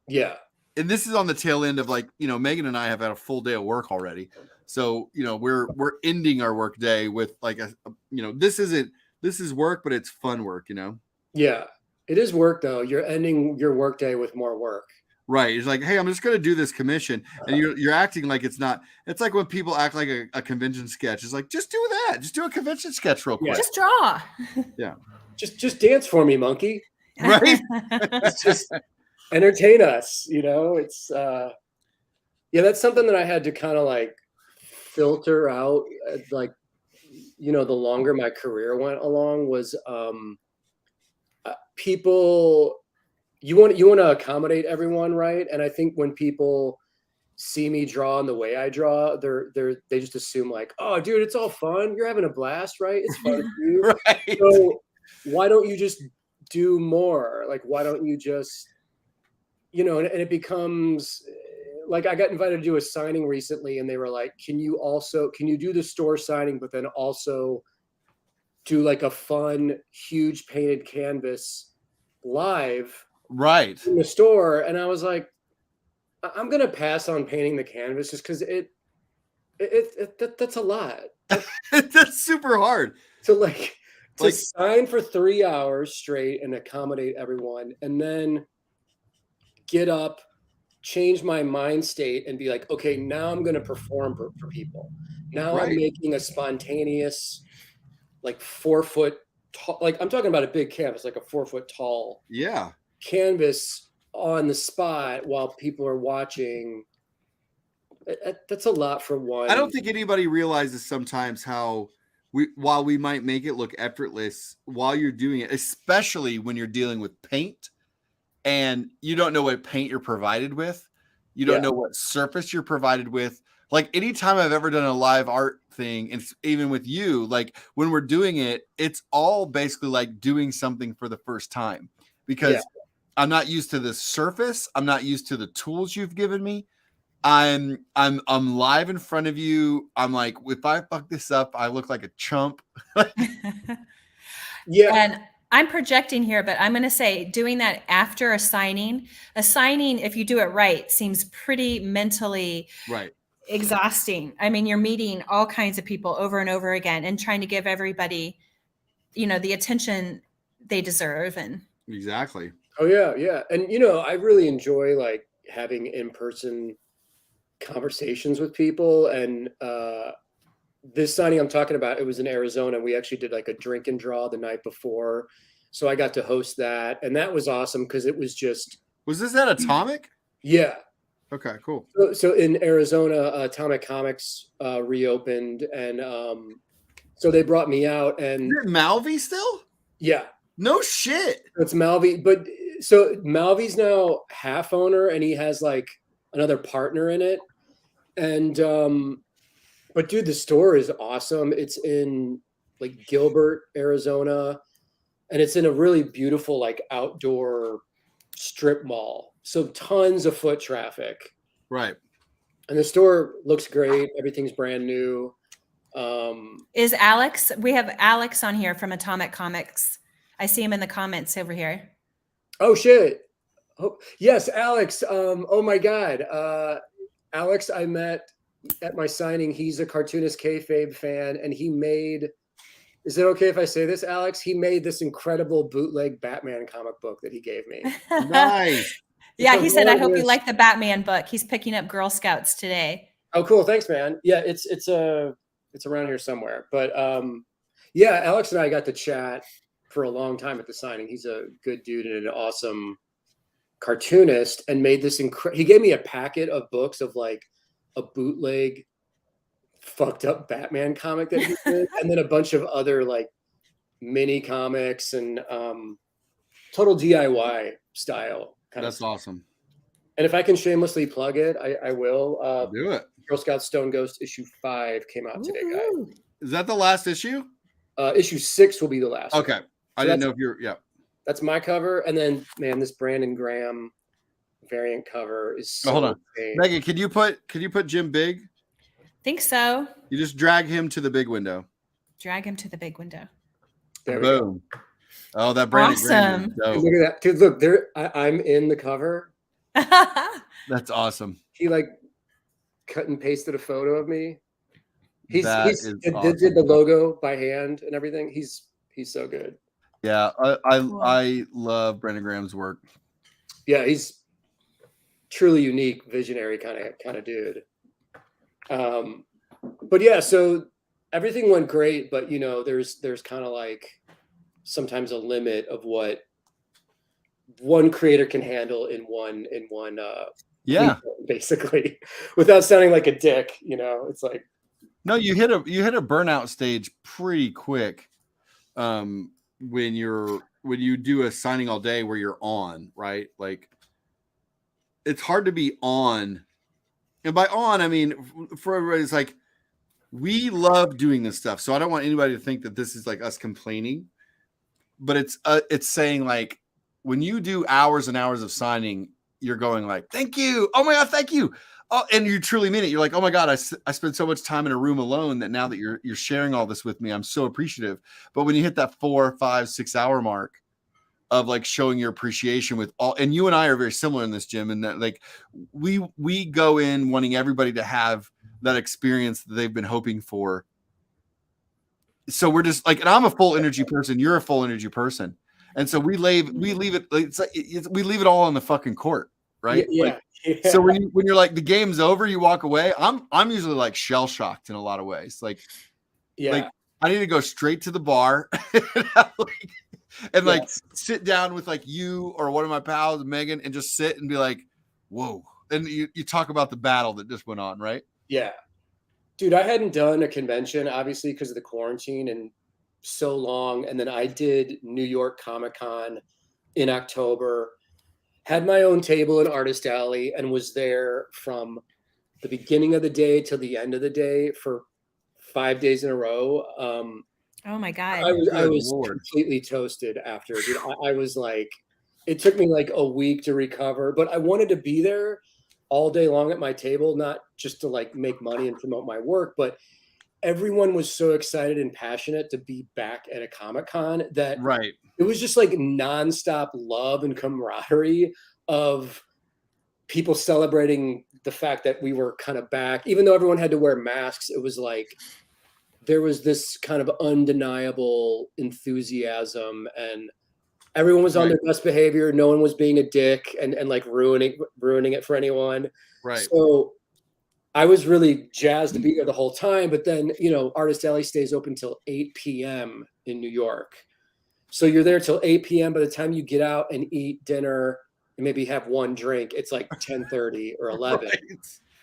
Yeah. And this is on the tail end of like, you know, Megan and I have had a full day of work already. So, we're ending our work day with like this is work, but it's fun work, Yeah, it is work though. You're ending your workday with more work. Right. It's like, hey, I'm just going to do this commission. And you're acting like it's not. It's like when people act like a convention sketch. It's like, just do that. Just do a convention sketch real quick. Just draw. Yeah. Just dance for me, monkey. Right. It's just entertain us. It's that's something that I had to kind of like filter out. Like, the longer my career went along was people. You want to accommodate everyone, right? And I think when people see me draw in the way I draw, they just assume like, oh, dude, it's all fun. You're having a blast, right? It's fun for you. Right. So why don't you just do more? Like, why don't you just, and it becomes like I got invited to do a signing recently, and they were like, can you do the store signing, but then also do like a fun, huge painted canvas live? Right. In the store, and I was like, I'm gonna pass on painting the canvas just because that's a lot. That's super hard. To sign for 3 hours straight and accommodate everyone, and then get up, change my mind state, and be like, okay, now I'm gonna perform for people. Now Right. I'm making a spontaneous, like 4 foot tall, like I'm talking about a big canvas, like a 4 foot tall. Yeah. Canvas on the spot while people are watching. That's a lot for one. I don't think anybody realizes sometimes how while we might make it look effortless while you're doing it, especially when you're dealing with paint and you don't know what paint you're provided with. You don't know what surface you're provided with. Like anytime I've ever done a live art thing, and even with you, like when we're doing it, it's all basically like doing something for the first time because I'm not used to this surface. I'm not used to the tools you've given me. I'm live in front of you. I'm like, if I fuck this up, I look like a chump. Yeah. And I'm projecting here, but I'm going to say doing that after a signing, if you do it right, seems pretty mentally Right. exhausting. I mean, you're meeting all kinds of people over and over again and trying to give everybody, the attention they deserve. And Exactly. Oh yeah. And I really enjoy like having in-person conversations with people. And this signing I'm talking about, it was in Arizona. We actually did like a drink and draw the night before. So I got to host that. And that was awesome because it was just. Was this at Atomic? Yeah. Okay, cool. So in Arizona, Atomic Comics reopened. And so they brought me out. And Is it Malvi still? yeah. No shit. It's Malvi. But so Malvi's now half owner and he has like another partner in it. And but dude, the store is awesome. It's in like Gilbert, Arizona, and it's in a really beautiful like outdoor strip mall. So tons of foot traffic. Right. And the store looks great. Everything's brand new. is Alex? We have Alex on here from Atomic Comics. I see him in the comments over here. Oh shit. Oh, yes, Alex. Oh my God. Alex, I met at my signing. He's a cartoonist kayfabe fan, and he made. Is it okay if I say this, Alex? He made this incredible bootleg Batman comic book that he gave me. Nice. Yeah, he said, "I hope you like the Batman book." He's picking up Girl Scouts today. Oh, cool! Thanks, man. Yeah, it's around here somewhere. But yeah, Alex and I got to chat for a long time at the signing. He's a good dude and an awesome cartoonist, and made this he gave me a packet of books of like a bootleg fucked up Batman comic that he did, and then a bunch of other like mini comics and total DIY style kind That's of stuff. awesome. And if I can shamelessly plug it, I will. Do it. Girl Scout Stone Ghost issue 5 came out today, guys. Woo-hoo. Is that the last issue? Issue 6 will be the last. Okay. one. I didn't know if you're That's my cover, and then man, this Brandon Graham variant cover is so hold on. insane. Megan, could you put Jim big? Think so. You just drag him to the big window. Drag him to the big window. There we go. Boom. Oh, that Brandon Graham is Awesome. dope. Look at that, dude! Look, there I'm in the cover. That's awesome. He like cut and pasted a photo of me. He's did awesome. the logo by hand and everything. He's so good. Yeah, Cool. I love Brandon Graham's work. Yeah, he's truly unique, visionary kind of dude. But yeah, so everything went great, but you know, there's kind of like sometimes a limit of what one creator can handle in one Yeah. basically, without sounding like a dick. You know, it's like, No, you hit a burnout stage pretty quick. When you do a signing all day where you're on, right? Like it's hard to be on. And by on, I mean for everybody, it's like we love doing this stuff. So I don't want anybody to think that this is like us complaining, but it's saying like when you do hours and hours of signing, you're going like, thank you. Oh my God, thank you. Oh, and you truly mean it. You're like, oh my God, I spent so much time in a room alone that now that you're sharing all this with me, I'm so appreciative. But when you hit that 4, 5, 6 hour mark of like showing your appreciation with all, and you and I are very similar in this, Jim, and that like we go in wanting everybody to have that experience that they've been hoping for. So we're just like, and I'm a full energy person. You're a full energy person. And so we leave it. It's like, we leave it all on the fucking court. Right. yeah. Like, so when you're like the game's over, you walk away. I'm usually like shell shocked in a lot of ways. Like I need to go straight to the bar and like sit down with like you or one of my pals, Megan, and just sit and be like, whoa. And you talk about the battle that just went on, right? Yeah. Dude, I hadn't done a convention obviously because of the quarantine and so long. And then I did New York Comic-Con in October. Had my own table in Artist Alley and was there from the beginning of the day till the end of the day for 5 days in a row. Oh my God. I was completely toasted after. Dude, I was like, it took me like a week to recover, but I wanted to be there all day long at my table, not just to like make money and promote my work, but everyone was so excited and passionate to be back at a Comic-Con that right. It was just like nonstop love and camaraderie of people celebrating the fact that we were kind of back. Even though everyone had to wear masks, it was like there was this kind of undeniable enthusiasm and everyone was on their best behavior. No one was being a dick and like ruining it for anyone. Right. So I was really jazzed to be there the whole time. But then, you know, Artist Alley stays open till 8 p.m. in New York. So you're there till 8 p.m. By the time you get out and eat dinner and maybe have one drink, it's like 10:30 or 11. Right.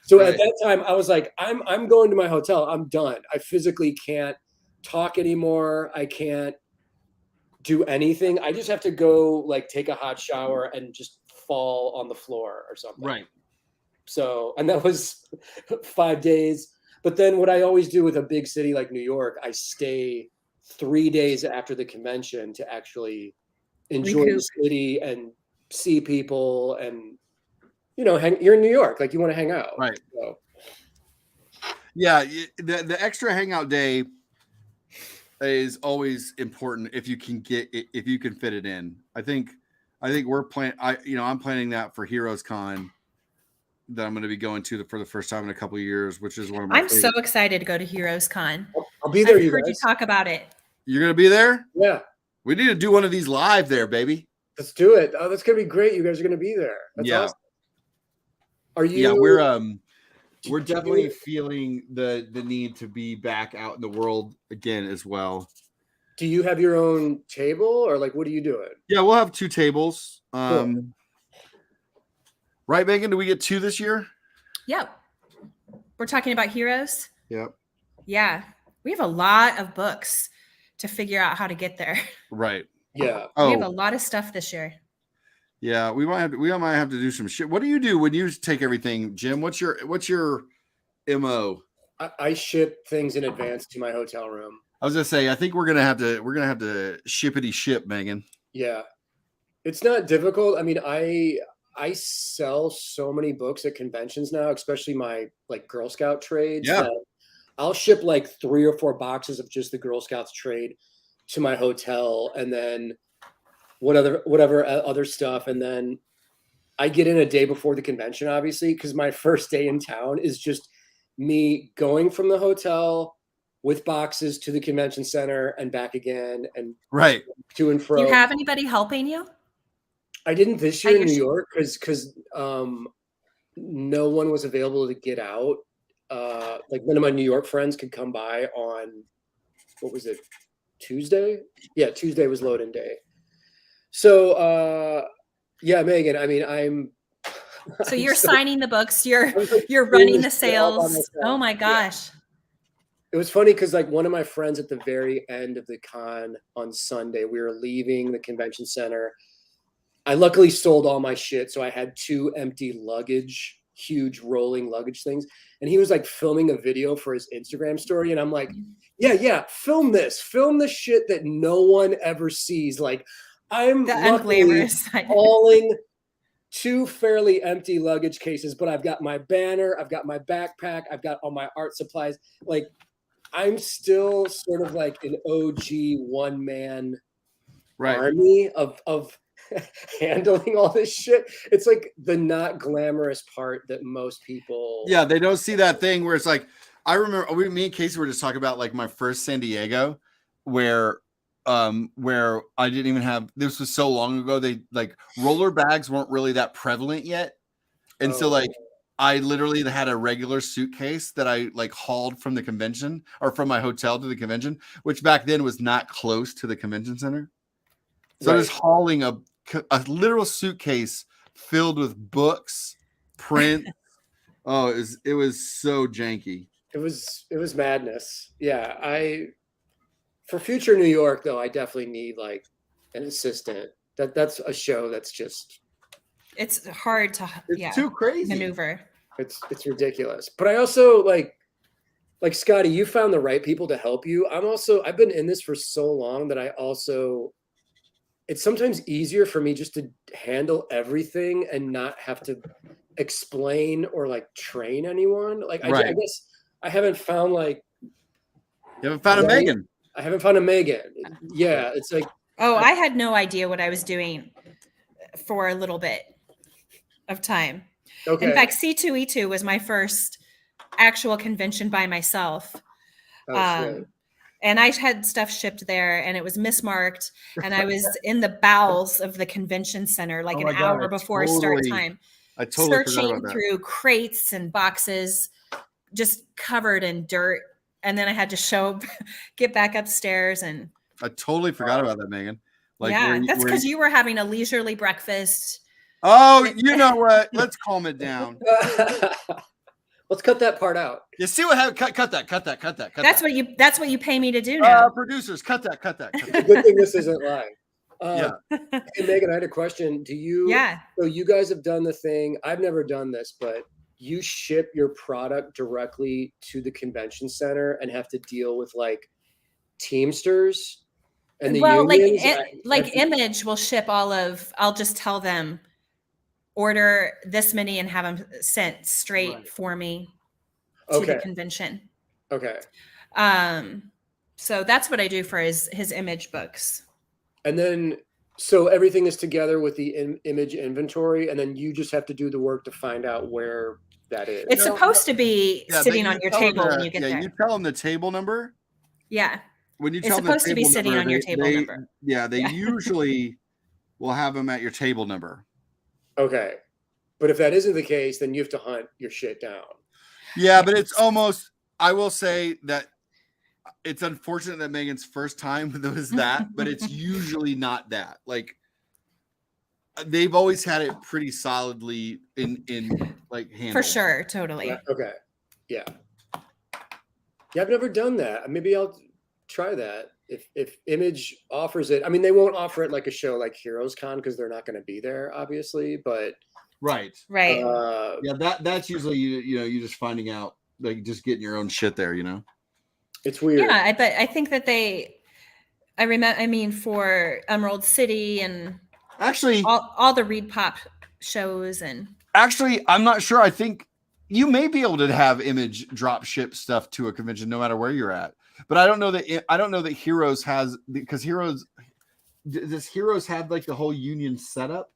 So at that time, I was like, I'm going to my hotel. I'm done. I physically can't talk anymore. I can't do anything. I just have to go like take a hot shower and just fall on the floor or something. Right. So, and that was 5 days. But then what I always do with a big city like New York, I stay 3 days after the convention to actually enjoy the city and see people and, you know, you're in New York, like you want to hang out. Right. So. Yeah. The extra hangout day is always important if you can fit it in. I think we're planning, I'm planning that for Heroes Con that I'm going to be going to for the first time in a couple of years, which is one of my I'm so excited to go to Heroes Con. I'll be there. I've heard you talk about it. You're going to be there? Yeah. We need to do one of these live there, baby. Let's do it. Oh, that's going to be great. You guys are going to be there. That's awesome. Are you? Yeah, we're definitely feeling the need to be back out in the world again as well. Do you have your own table or like what are you doing? Yeah, we'll have 2 tables. Cool. Right, Megan? Do we get 2 this year? Yep. We're talking about Heroes? Yep. Yeah. We have a lot of books to figure out how to get there. Right. Yeah. We have a lot of stuff this year. Yeah, we might have to do some shit. What do you do when you take everything, Jim? What's your MO? I ship things in advance to my hotel room. I was gonna say, I think we're gonna have to shippity ship, Megan. Yeah, it's not difficult. I mean, I sell so many books at conventions now, especially my like Girl Scout trades. Yeah, I'll ship like 3 or 4 boxes of just the Girl Scouts trade to my hotel, and then whatever other stuff, and then I get in a day before the convention, obviously, because my first day in town is just me going from the hotel with boxes to the convention center and back again and Right. to and Do fro. you have anybody helping you? I didn't this year At in your New sh- York because no one was available to get out. Like none of my New York friends could come by on, what was it, Tuesday? Yeah, Tuesday was load-in day. So yeah, Megan, I mean, So I'm you're so- signing the books. You're I was, like, you're doing running the this shit all by sales. myself. Oh my Yeah. gosh. It was funny because like one of my friends at the very end of the con on Sunday, we were leaving the convention center. I luckily sold all my shit, so I had 2 empty luggage, huge rolling luggage things. And he was like filming a video for his Instagram story, and I'm like, yeah, film this shit that no one ever sees. Like, I'm The luckily unglamorous side. hauling 2 fairly empty luggage cases, but I've got my banner, I've got my backpack, I've got all my art supplies. Like, I'm still sort of like an OG one-man Right. army of handling all this shit. It's like the not glamorous part that most people. Yeah, they don't see that thing where it's like, I remember me and Casey were just talking about like my first San Diego, where I didn't even have, this was so long ago, they like roller bags weren't really that prevalent yet. And so like I literally had a regular suitcase that I like hauled from the convention or from my hotel to the convention, which back then was not close to the convention center. So I was hauling a literal suitcase filled with books, print. Oh, it was so janky. It was madness. Yeah, for future New York though, I definitely need like an assistant. That's a show that's just It's hard to It's too crazy. maneuver. it's ridiculous. But I also like Skottie, you found the right people to help you. I've been in this for so long that it's sometimes easier for me just to handle everything and not have to explain or like train anyone. Like I guess I haven't found like You haven't found a Megan. I haven't found a Megan. Yeah, it's like Oh, I had no idea what I was doing for a little bit of time. okay. In fact, C2E2 was my first actual convention by myself. Shit. And I had stuff shipped there and it was mismarked. And I was in the bowels of the convention center like an hour before start time. I totally forgot Searching about that. through crates and boxes, just covered in dirt. And then I had to get back upstairs. And I totally forgot about that, Megan. Like, yeah, that's because you were having a leisurely breakfast. Oh, you know what? Let's calm it down. Let's cut that part out. You see what happened? Cut that. That's what you pay me to do now. Producers, cut that. Good thing this isn't live. Yeah. Hey Megan, I had a question. Yeah. So you guys have done the thing. I've never done this, but you ship your product directly to the convention center and have to deal with like Teamsters and the unions. Image will ship I'll just tell them order this many and have them sent straight for me to the convention. Okay. So that's what I do for his image books. And then, so everything is together with the image inventory, and then you just have to do the work to find out where that is. It's supposed to be sitting on your table when you get there. You tell them the table number. Yeah. When you It's tell them the supposed to be table sitting number, on your table number. Yeah, they usually will have them at your table number. Okay. But if that isn't the case, then you have to hunt your shit down. Yeah, but it's almost, I will say that it's unfortunate that Megan's first time was that, but it's usually not that. Like, they've always had it pretty solidly in like handle. For sure, totally. Okay. Yeah. Yeah, I've never done that. Maybe I'll try that. If Image offers it. I mean, they won't offer it like a show like Heroes Con because they're not going to be there, obviously, but Right. Yeah, that's usually you just finding out, like, just getting your own shit there, It's weird. Yeah, but I think that for Emerald City and actually all the Reed Pop shows and actually, I'm not sure. I think you may be able to have Image drop ship stuff to a convention no matter where you're at. But I don't know that Heroes has, because does Heroes have like the whole union setup?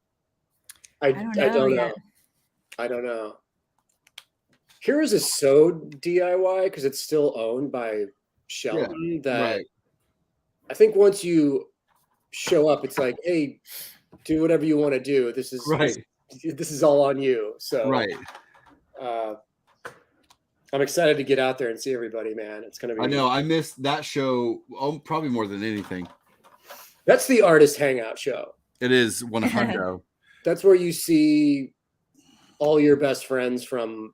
I don't know. I don't know. Heroes is so DIY because it's still owned by Shelton that Right. I think once you show up, it's like, hey, do whatever you want to do. This is this is all on you. So Right. I'm excited to get out there and see everybody, man. It's gonna be. I know. I missed that show probably more than anything. That's the artist hangout show. It is 100. That's where you see all your best friends from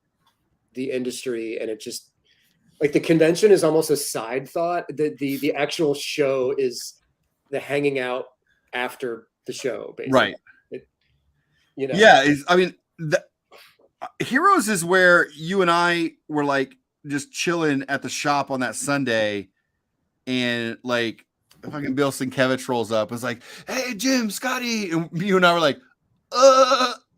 the industry, and it just like the convention is almost a side thought. The actual show is the hanging out after the show, basically. Right. You know. Yeah. I mean, Heroes is where you and I were like just chilling at the shop on that Sunday, and like fucking Bill Sienkiewicz rolls up. It's like, hey, Jim, Skottie, and you and I were like,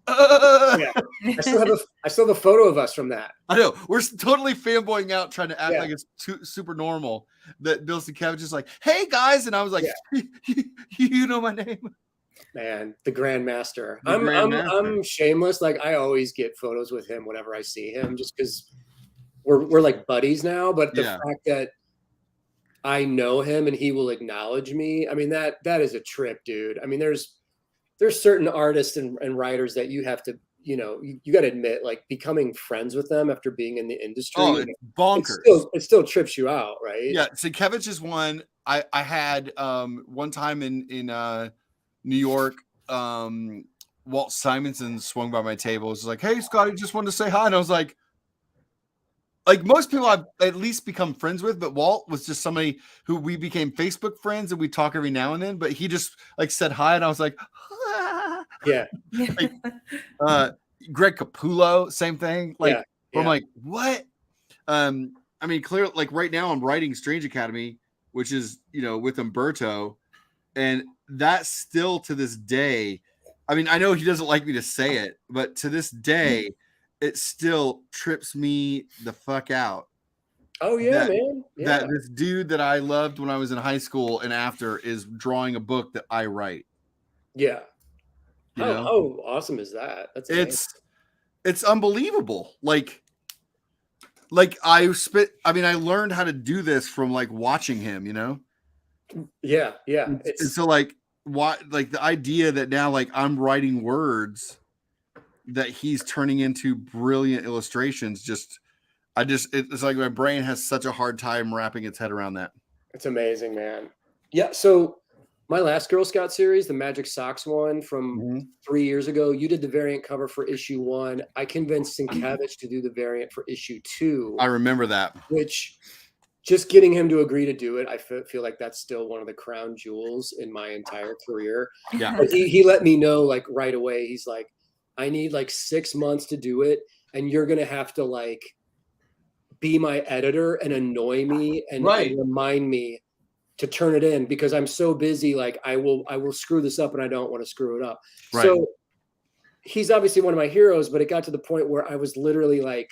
Yeah. I still have a photo of us from that. I know we're totally fanboying out, trying to act Yeah. like it's super normal. That Bill Sienkiewicz is like, "Hey guys," and I was like, "You know my name, Man, the Grandmaster. The Grandmaster. I'm shameless. Like I always get photos with him whenever I see him, just because we're like buddies now. But the Yeah. fact that I know him and he will acknowledge me, I mean that is a trip, dude. I mean, there's certain artists and writers that you have to, you know, you got to admit, like becoming friends with them after being in the industry. Oh, it's bonkers." It still trips you out, right? Yeah, Sienkiewicz is one. I had one time in New York, Walt Simonson swung by my table. It was like, "Hey, Skottie, just wanted to say hi," and I was like most people I've at least become friends with, but Walt was just somebody who we became Facebook friends and we talk every now and then. But he just like said hi, and I was like, Yeah. Greg Capullo, same thing. Like, Yeah. I'm like, what? I mean, clearly, like right now, I'm writing Strange Academy, which is with Umberto, and that's still to this day. I mean, I know he doesn't like me to say it, but to this day, it still trips me the fuck out. Oh yeah, man. Yeah. That this dude that I loved when I was in high school and after is drawing a book that I write. Yeah. You How know? awesome is that? That's amazing. It's unbelievable. Like I learned how to do this from like watching him, Yeah. And so like the idea that now like I'm writing words that he's turning into brilliant illustrations, it's like my brain has such a hard time wrapping its head around that. It's amazing, man. Yeah. So my last Girl Scout series, the Magic Socks one from 3 years ago, you did the variant cover for issue 1. I convinced Sienkiewicz to do the variant for issue 2. I remember that. Which just getting him to agree to do it, I feel like that's still one of the crown jewels in my entire career. Yeah. But he let me know like right away. He's like, I need like 6 months to do it, and you're gonna have to like be my editor and annoy me and remind me to turn it in because I'm so busy. Like I will screw this up and I don't want to screw it up. Right. So he's obviously one of my heroes, but it got to the point where I was literally like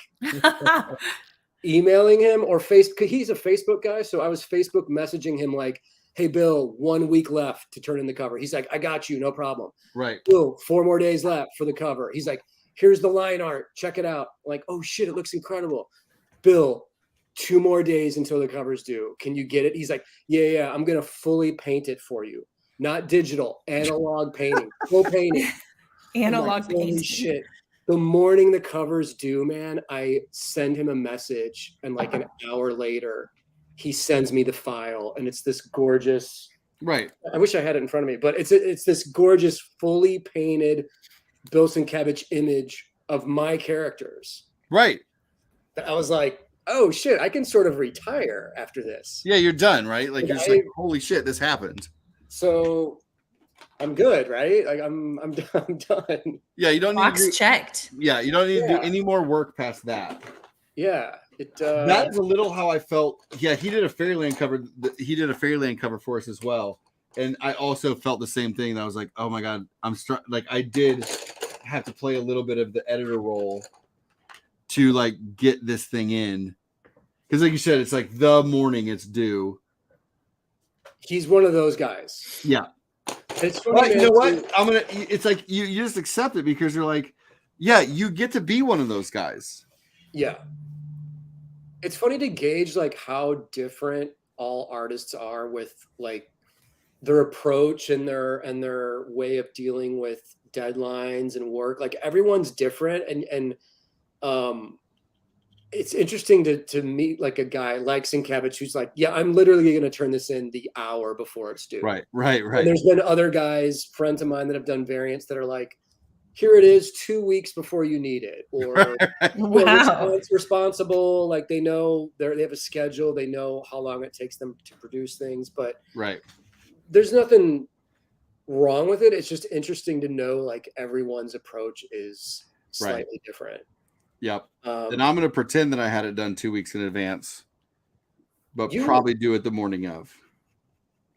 emailing him or he's a Facebook guy. So I was Facebook messaging him like, hey, Bill, 1 week left to turn in the cover. He's like, I got you. No problem. Right. Bill, 4 more days left for the cover. He's like, here's the line art. Check it out. I'm like, oh shit, it looks incredible. Bill, 2 more days until the cover's due. Can you get it? He's like, yeah. I'm going to fully paint it for you. Not digital, analog painting, full painting. Analog Holy painting. shit. The morning the cover's due, man, I send him a message, and like an hour later, he sends me the file, and it's this gorgeous. Right. I wish I had it in front of me, but it's this gorgeous, fully painted Bill Sienkiewicz image of my characters. Right. I was like, oh shit, I can sort of retire after this. Yeah, you're done, right? Like you're just like, holy shit, this happened. So I'm good, right? Like I'm done. Yeah, you don't need Box checked. Yeah, you don't need to do any more work past that. Yeah. That's a little how I felt. Yeah, he did a Fairyland cover. He did a Fairyland cover for us as well, and I also felt the same thing. I was like, oh my god, like I did have to play a little bit of the editor role to like get this thing in, because like you said, it's like the morning it's due. He's one of those guys. Yeah. It's funny, But you know what? It's like you just accept it because you're like, yeah, you get to be one of those guys. Yeah. It's funny to gauge like how different all artists are with like their approach and their way of dealing with deadlines and work. Like everyone's different, and um it's interesting to meet like a guy like Sienkiewicz who's like, yeah, I'm literally going to turn this in the hour before it's due. Right. And there's been other guys, friends of mine, that have done variants that are like, here it is 2 weeks before you need it, or Wow. responsible. Like they know they have a schedule. They know how long it takes them to produce things, but Right. there's nothing wrong with it. It's just interesting to know like everyone's approach is slightly different. Yep. And I'm going to pretend that I had it done 2 weeks in advance, but You- probably do it the morning of.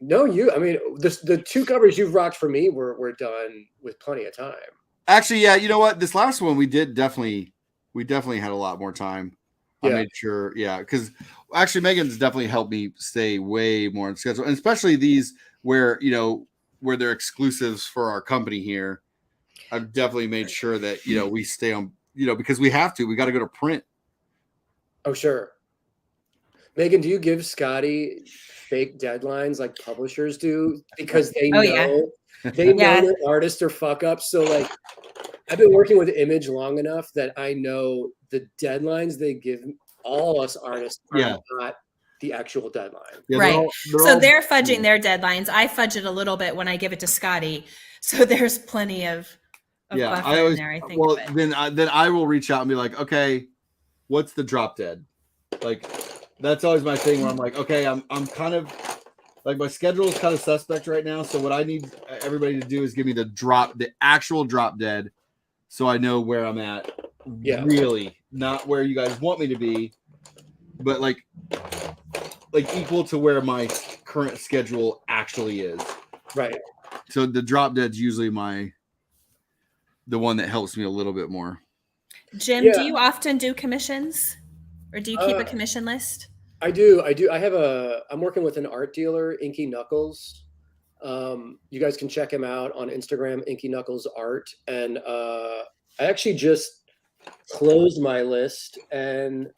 No, I mean, the 2 covers you've rocked for me were done with plenty of time. Actually, yeah, you know what? This last one we definitely had a lot more time. I made sure, because actually Megan's definitely helped me stay way more on schedule, and especially these where they're exclusives for our company here. I've definitely made sure that we stay on, because we got to go to print. Oh, sure. Megan, do you give Skottie fake deadlines like publishers do because they know that artists are fuck ups? So like, I've been working with Image long enough that I know the deadlines they give all us artists are not the actual deadline. Yeah, Right. They're fudging their deadlines. I fudge it a little bit when I give it to Skottie. So there's plenty of buffer in there, I think. Well, then I will reach out and be like, okay, what's the drop dead? Like, that's always my thing where I'm like, okay, I'm kind of like, my schedule is kind of suspect right now. So what I need everybody to do is give me the actual drop dead, so I know where I'm at. Yeah. Really, not where you guys want me to be, but like equal to where my current schedule actually is. Right. So the drop dead's usually the one that helps me a little bit more. Jim, do you often do commissions, or do you keep a commission list? I do. I'm working with an art dealer, Inky Knuckles. You guys can check him out on Instagram, Inky Knuckles Art. And I actually just closed my list. And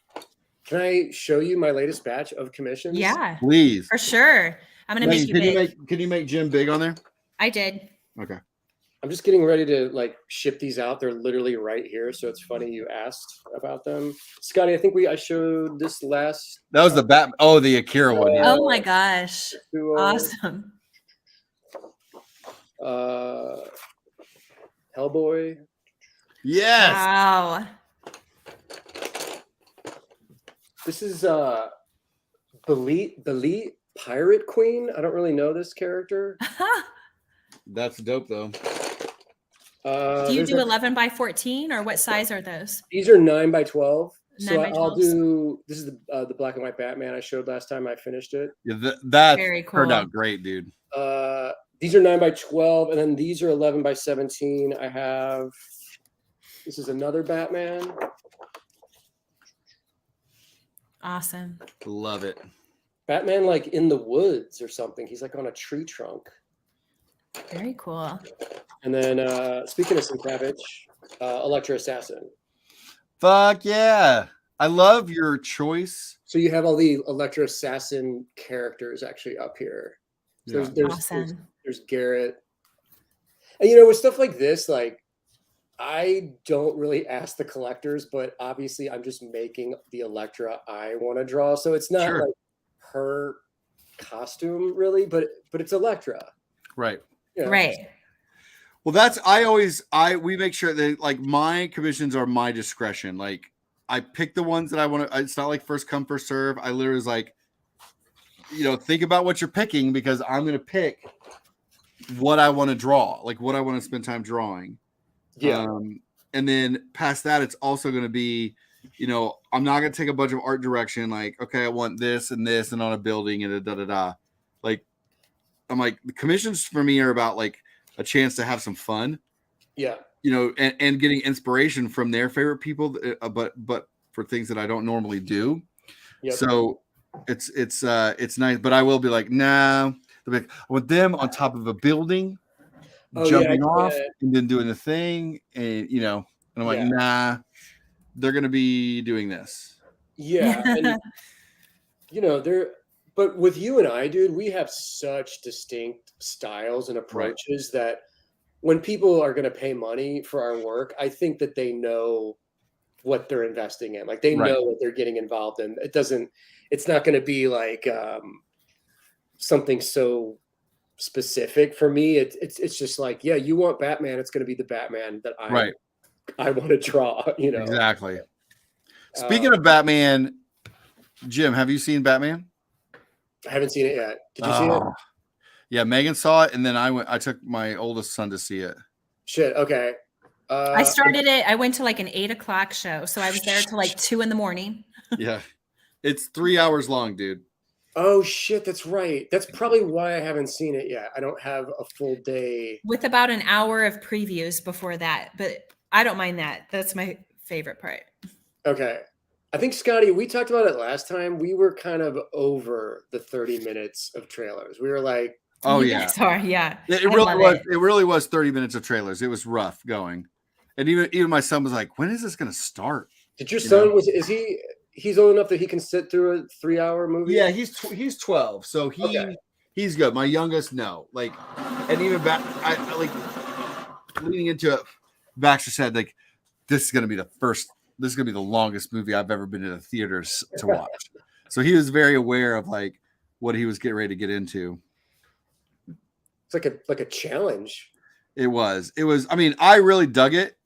can I show you my latest batch of commissions? Yeah, please, for sure. I'm gonna make you big. Can you make Jim big on there? I did. Okay. I'm just getting ready to like ship these out. They're literally right here. So it's funny you asked about them. Skottie, I think I showed this last. That was the Akira one. Yeah. Oh my gosh. Awesome. Hellboy. Yes. Wow. This is Belit Pirate Queen. I don't really know this character. That's dope though. Do you do 11 by 14, or what size are those? These are 9 by 12. 9 by 12. I'll do. This is the black and white Batman I showed last time I finished it. Yeah, that very cool. Turned out great, dude. These are 9 by 12, and then these are 11 by 17. I have. This is another Batman. Awesome. Love it. Batman, like in the woods or something. He's like on a tree trunk. Very cool. And then speaking of Sienkiewicz, Electra Assassin. Fuck yeah. I love your choice. So you have all the Electra Assassin characters actually up here. So there's Garrett. And with stuff like this, like I don't really ask the collectors, but obviously I'm just making the Electra I want to draw. So it's not like her costume really, but it's Electra. Right. Yeah. Right. Well, we make sure that like my commissions are my discretion. Like I pick the ones that I want to. It's not like first come first serve. I literally was like, think about what you're picking, because I'm going to pick what I want to draw, like what I want to spend time drawing. Yeah. And then past that, it's also going to be, I'm not going to take a bunch of art direction. Like, okay, I want this and this and on a building and da. Like, I'm like, the commissions for me are about like a chance to have some fun. Yeah. And getting inspiration from their favorite people, but for things that I don't normally do. Yep. So it's nice, but I will be like, nah, I want them on top of a building, jumping off and then doing the thing. And, and I'm like, nah, they're going to be doing this. Yeah, and but with you and I, dude, we have such distinct styles and approaches that when people are going to pay money for our work, I think that they know what they're investing in. Like they know what they're getting involved in. It's not going to be like something so specific for me. It's just like, yeah, you want Batman, it's going to be the Batman that I want to draw, Exactly. Speaking of Batman, Jim, have you seen Batman? I haven't seen it yet. Did you see it? Yeah, Megan saw it, and then I took my oldest son to see it. Shit. Okay. I started it. I went to like an 8:00 show, so I was there till like 2 a.m. Yeah, it's 3 hours long, dude. Oh shit, that's right. That's probably why I haven't seen it yet. I don't have a full day. With about an hour of previews before that, but I don't mind that. That's my favorite part. Okay. I think, Skottie, we talked about it last time. We were kind of over the 30 minutes of trailers. We were like, oh, you yeah. guys are, yeah. It really was. It really was 30 minutes of trailers. It was rough going. And even my son was like, when is this going to start? Did your son, he's old enough that he can sit through a 3-hour movie? Yeah, he's 12. So he's good. My youngest, no. Like, and even back, I like leading into it, Baxter said, like, this is going to be the longest movie I've ever been in the theaters to watch. So he was very aware of like what he was getting ready to get into. It's like a challenge. It was. I mean, I really dug it.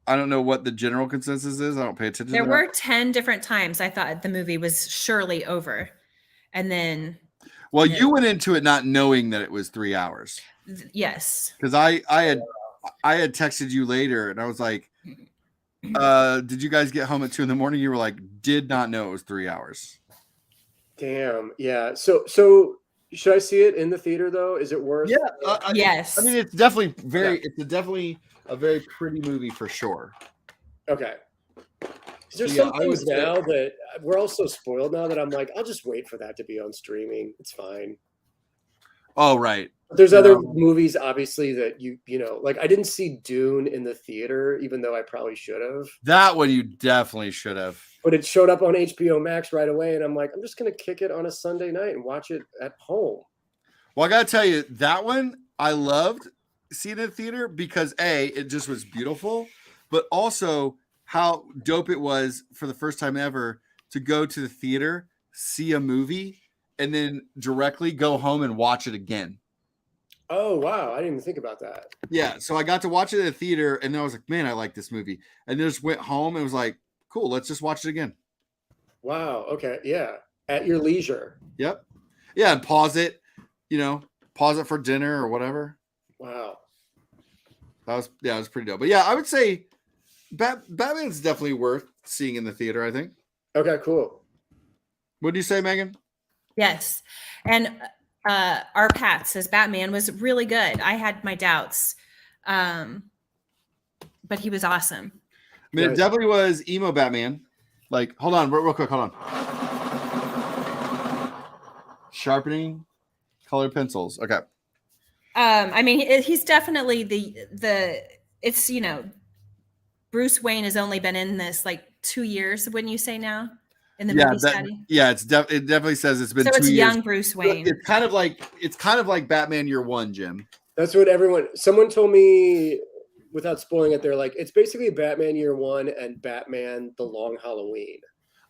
I don't know what the general consensus is. I don't pay attention. There were 10 different times I thought the movie was surely over. And then. Well, you went into it not knowing that it was 3 hours. Yes. Because I had texted you later and I was like, did you guys get home at 2 a.m? You were like, did not know it was 3 hours. Damn. Yeah. So should I see it in the theater though? Is it worth? Yeah. Yes. I mean, it's definitely definitely a very pretty movie for sure. Okay. There's some things now that we're all so spoiled now that I'm like, I'll just wait for that to be on streaming. It's fine. Oh, right. But there's other movies, obviously, that you know, like I didn't see Dune in the theater, even though I probably should have. That one you definitely should have. But it showed up on HBO Max right away, and I'm like, I'm just gonna kick it on a Sunday night and watch it at home. Well, I gotta tell you, that one I loved seeing in the theater because it just was beautiful, but also how dope it was for the first time ever to go to the theater, see a movie, and then directly go home and watch it again. Oh, wow. I didn't even think about that. Yeah. So I got to watch it in the theater and then I was like, man, I like this movie. And then just went home and was like, cool, let's just watch it again. Wow. Okay. Yeah. At your leisure. Yep. Yeah. And pause it for dinner or whatever. Wow. It was pretty dope. But yeah, I would say Batman's definitely worth seeing in the theater, I think. Okay, cool. What do you say, Megan? Yes. And our Pat says Batman was really good. I had my doubts. But he was awesome. I mean, it definitely was emo Batman. Like, hold on, real quick, hold on. Sharpening colored pencils. Okay. I mean, he's definitely it's, Bruce Wayne has only been in this like 2 years, wouldn't you say now? In the movie study? Yeah, it definitely says it's been 2 years. So it's young Bruce Wayne. It's kind of like Batman Year One, Jim. That's what someone told me without spoiling it. They're like, it's basically Batman Year One and Batman The Long Halloween.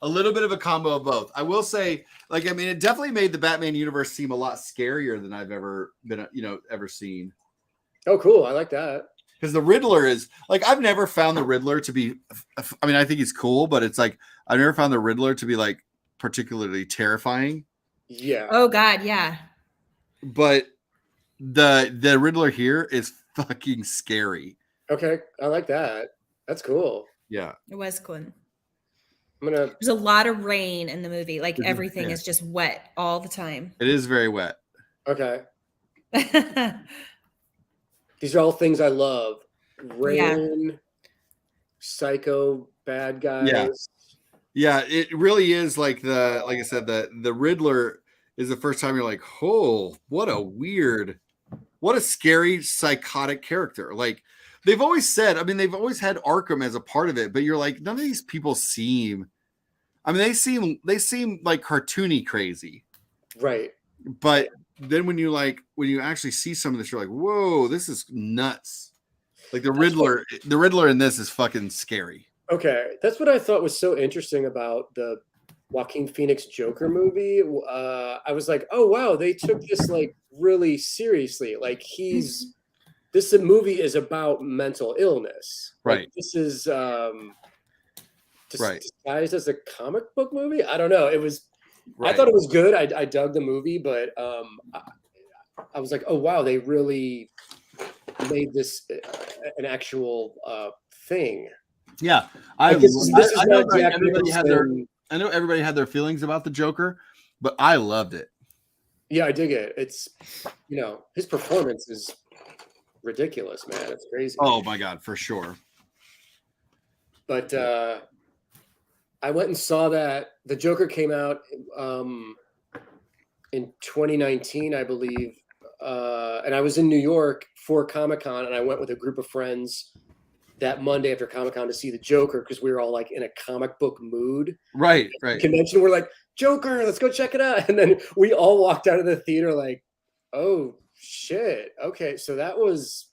A little bit of a combo of both. I will say, it definitely made the Batman universe seem a lot scarier than I've ever been, ever seen. Oh, cool. I like that. Because the Riddler is I've never found the Riddler to be, I think he's cool, but it's like, I've never found the Riddler to be particularly terrifying. Yeah. Oh God. Yeah. But the Riddler here is fucking scary. Okay. I like that. That's cool. Yeah. It was cool. There's a lot of rain in the movie. Like everything is just wet all the time. It is very wet. Okay. These are all things I love. Rain, psycho, bad guys. Yeah, it really is like I said, the Riddler is the first time you're like, oh, what a scary, psychotic character. Like they've always said, I mean, they've always had Arkham as a part of it, but you're like, none of these people seem, I mean, they seem like cartoony crazy. Right. But then when you actually see some of this, you're like, whoa, this is nuts. Like the Riddler in this is fucking scary. Okay. That's what I thought was so interesting about the Joaquin Phoenix Joker movie. I was like, oh wow, they took this like really seriously. Like this movie is about mental illness. Right. Like, this is Right. disguised as a comic book movie. I don't know. It was. Right. I thought it was good. I dug the movie, but I was like, oh wow, they really made this an actual thing. Yeah, Like, this is not Jack I know everybody had their feelings about the Joker, but I loved it. Yeah, I dig it. It's, his performance is ridiculous, man. It's crazy. Oh my god, for sure. But I went and saw that the Joker came out in 2019, I believe, and I was in New York for Comic-Con, and I went with a group of friends that Monday after Comic-Con to see the Joker because we were all like in a comic book mood. Right. Convention, we're like, Joker, let's go check it out. And then we all walked out of the theater like, oh shit. Okay, so that was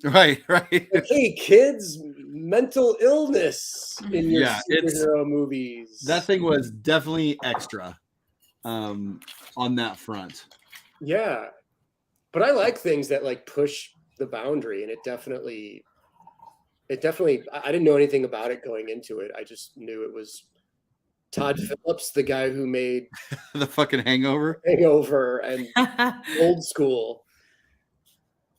right. like, hey, kids, mental illness in your superhero movies. That thing was definitely extra on that front. Yeah. But I like things that like push the boundary, and it definitely I didn't know anything about it going into it. I just knew it was Todd Phillips, the guy who made the fucking Hangover and Old School.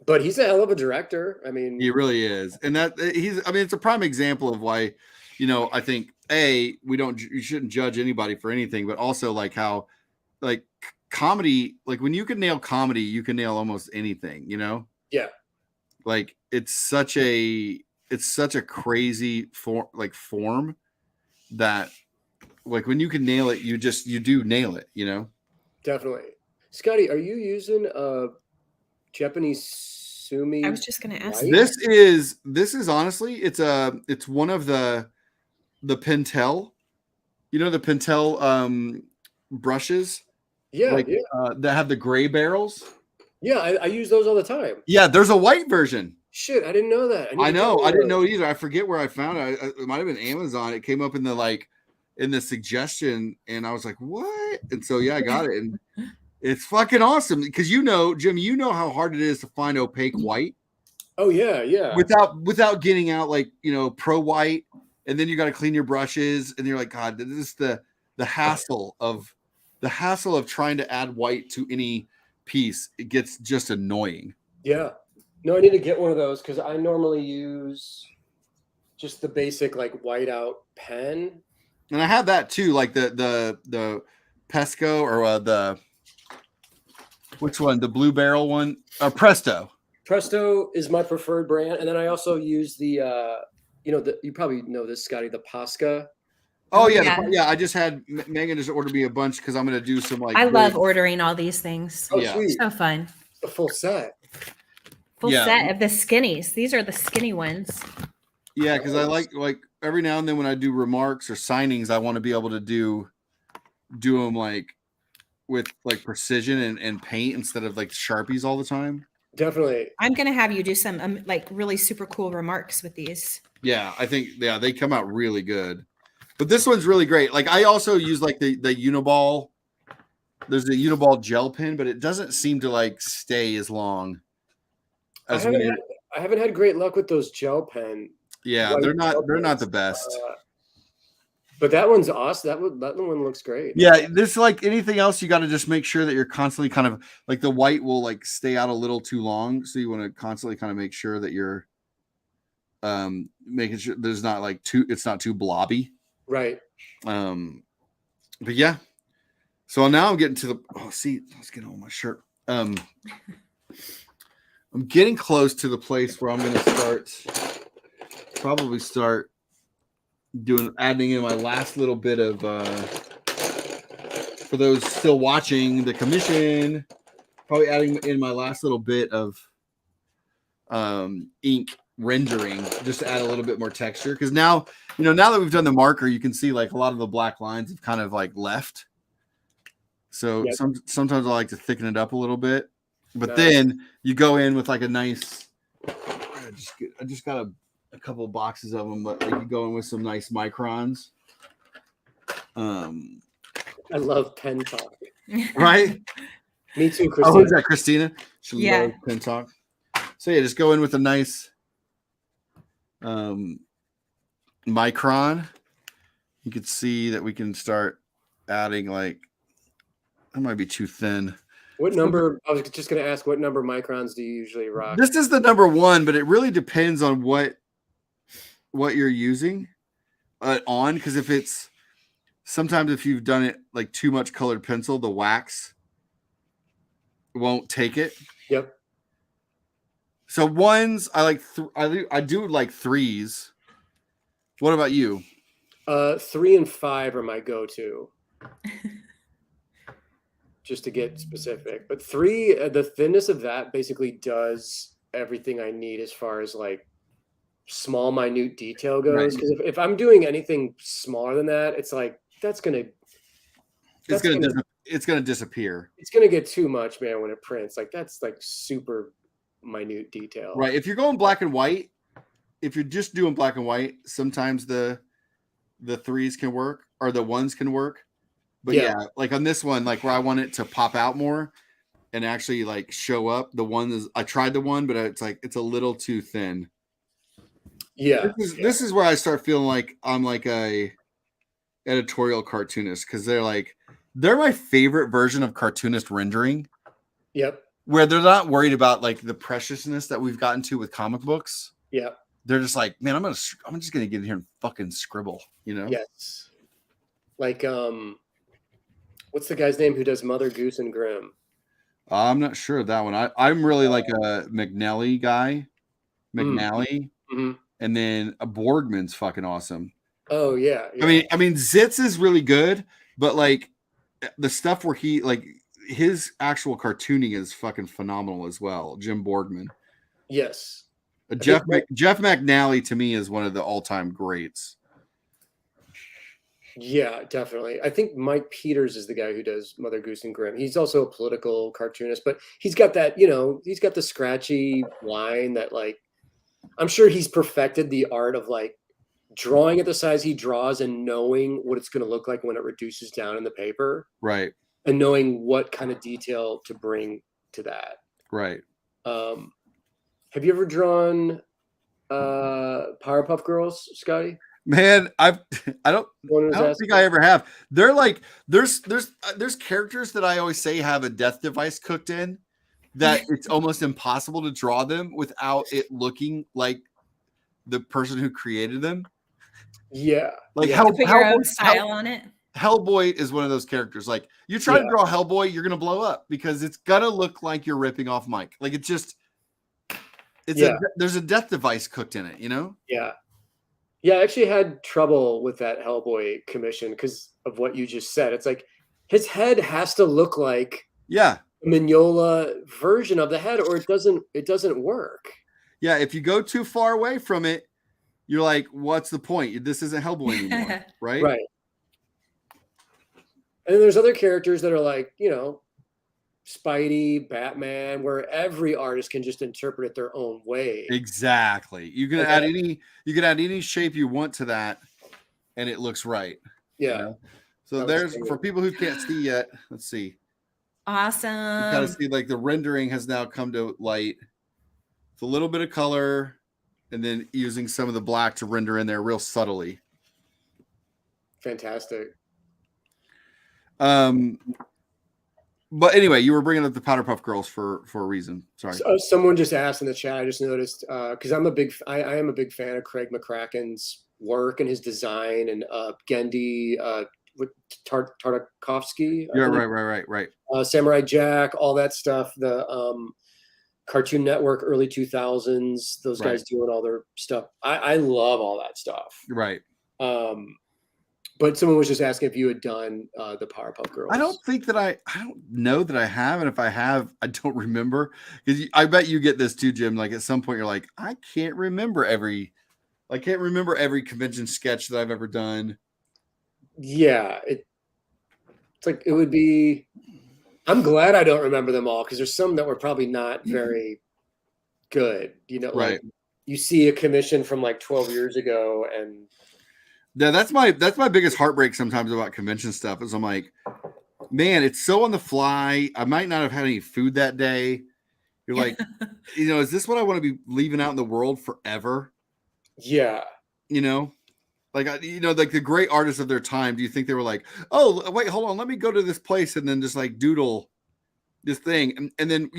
But he's a hell of a director. I mean, he really is. And it's a prime example of why, I think you shouldn't judge anybody for anything, but also like how like comedy, like when you can nail comedy, you can nail almost anything, Yeah. Like it's such a crazy form that like when you can nail it, you do nail it, Definitely. Skottie, are you using Japanese sumi? I was just going to ask. This is honestly, it's one of the Pentel, the Pentel brushes. Yeah, that have the gray barrels. Yeah, I use those all the time. Yeah, there's a white version. Shit, I didn't know that. I know. I didn't know either. I forget where I found it. It might have been Amazon. It came up in the suggestion, and I was like, "What?" And so I got it, and it's fucking awesome because Jim, how hard it is to find opaque white. Oh yeah. Without getting out pro white, and then you got to clean your brushes, and you're like, God, this is the hassle of trying to add white to any piece. It gets just annoying. Yeah. No, I need to get one of those because I normally use just the basic like whiteout pen. And I have that too, like the Pesco or which one? The Blue Barrel one? Presto. Presto is my preferred brand, and then I also use the you probably know this, Skottie, the Posca. Oh yeah. I just had Megan just ordered me a bunch because I'm gonna do some I love ordering all these things. Oh, yeah. Sweet. So fun. A full set. Full set of the skinnies. These are the skinny ones. Yeah, because I like every now and then when I do remarks or signings, I want to be able to do them like with like precision and paint instead of like Sharpies all the time. Definitely. I'm gonna have you do some like really super cool remarks with these. Yeah, I think they come out really good. But this one's really great. Like I also use like the Uniball. There's a Uniball gel pen, but it doesn't seem to like stay as long as I haven't had great luck with those gel pen. Yeah, they're not the best. But that one's awesome. That one looks great. Yeah, this like anything else, you got to just make sure that you're constantly kind of like the white will like stay out a little too long, so you want to constantly kind of make sure that you're making sure there's not like it's not too blobby. Right. But yeah. So now I'm getting to the let's get on my shirt. I'm getting close to the place where I'm going to start adding in my last little bit of for those still watching the commission, probably adding in my last little bit of ink rendering just to add a little bit more texture. Because now, now that we've done the marker, you can see like a lot of the black lines have kind of like left. So Yep. sometimes I like to thicken it up a little bit, but Nice. then you go in with like a nice. I just got a couple of boxes of them, but like you go in with some nice microns. I love pen talk. Right? Me too, Oh, Christina. who's that, Christina? She Yeah. loves pen talk. So yeah, just go in with a nice micron. You can see that we can start adding like that might be too thin. What number? I was just going to ask, what number microns do you usually rock? This is the number 1, but it really depends on what you're using on. Because sometimes if you've done it like too much colored pencil, the wax won't take it. Yep. So ones I like. I do like 3s. What about you? 3 and 5 are my go-to. Just to get specific, but 3, the thinness of that basically does everything I need as far as like small, minute detail goes. Because if I'm doing anything smaller than that, it's like it's gonna disappear. It's gonna get too much, man, when it prints. Like that's like super minute detail. Right. If you're going black and white, if you're just doing black and white, sometimes the 3s can work or the 1s can work. But yeah, like on this one, like where I want it to pop out more and actually like show up, the one is I tried the 1, but it's a little too thin. Yeah. This is where I start feeling like I'm like a editorial cartoonist, because they're my favorite version of cartoonist rendering. Yep. Where they're not worried about like the preciousness that we've gotten to with comic books. Yep. They're just like, man, I'm just gonna get in here and fucking scribble, Yes. Like what's the guy's name who does Mother Goose and Grimm? I'm not sure of that one. I'm really like a McNally guy. McNally. Mm-hmm. And then a Borgman's fucking awesome. Oh yeah. I mean Zitz is really good, but like the stuff where he like his actual cartooning is fucking phenomenal as well. Jim Borgman. Yes. Jeff McNally to me is one of the all-time greats. Yeah, definitely. I think Mike Peters is the guy who does Mother Goose and Grimm. He's also a political cartoonist, but he's got that, he's got the scratchy line that like, I'm sure he's perfected the art of like drawing at the size he draws and knowing what it's going to look like when it reduces down in the paper. Right. And knowing what kind of detail to bring to that. Right. Have you ever drawn Powerpuff Girls, Skottie? Man, I don't think I ever have. They're like there's characters that I always say have a death device cooked in that it's almost impossible to draw them without it looking like the person who created them. Yeah. Like put your own style on it. Hellboy is one of those characters. Like you try to draw Hellboy, you're gonna blow up because it's gonna look like you're ripping off Mike. Like there's a death device cooked in it, Yeah. Yeah, I actually had trouble with that Hellboy commission because of what you just said. It's like his head has to look like a Mignola version of the head, or it doesn't work. Yeah, if you go too far away from it, you're like, what's the point? This isn't Hellboy anymore, right? Right. And then there's other characters that are like, Spidey, Batman, where every artist can just interpret it their own way. Exactly. You can add any shape you want to that, and it looks right. Yeah. So there's for people who can't see yet. Let's see. Awesome. You kind of see like the rendering has now come to light. It's a little bit of color, and then using some of the black to render in there real subtly. Fantastic. But anyway, you were bringing up the Powerpuff Girls for a reason. Sorry. Someone just asked in the chat. I just noticed because I am a big fan of Craig McCracken's work and his design and Gendy Tartakovsky. Yeah, right. Samurai Jack, all that stuff. The Cartoon Network, early 2000s. Those guys doing all their stuff. I love all that stuff. Right. But But someone was just asking if you had done the Powerpuff Girls. I don't think that I don't know that I have, and if I have, I don't remember, because I bet you get this too, Jim. Like at some point, you're like, I can't remember every convention sketch that I've ever done. Yeah, it's like it would be. I'm glad I don't remember them all because there's some that were probably not very good. Like Right. you see a commission from like 12 years ago, and Yeah, that's my biggest heartbreak sometimes about convention stuff is I'm like, man, it's so on the fly. I might not have had any food that day. You're like, is this what I want to be leaving out in the world forever? yeah, Like like the great artists of their time. Do you think they were like, oh wait, hold on, let me go to this place and then just like doodle this thing, and then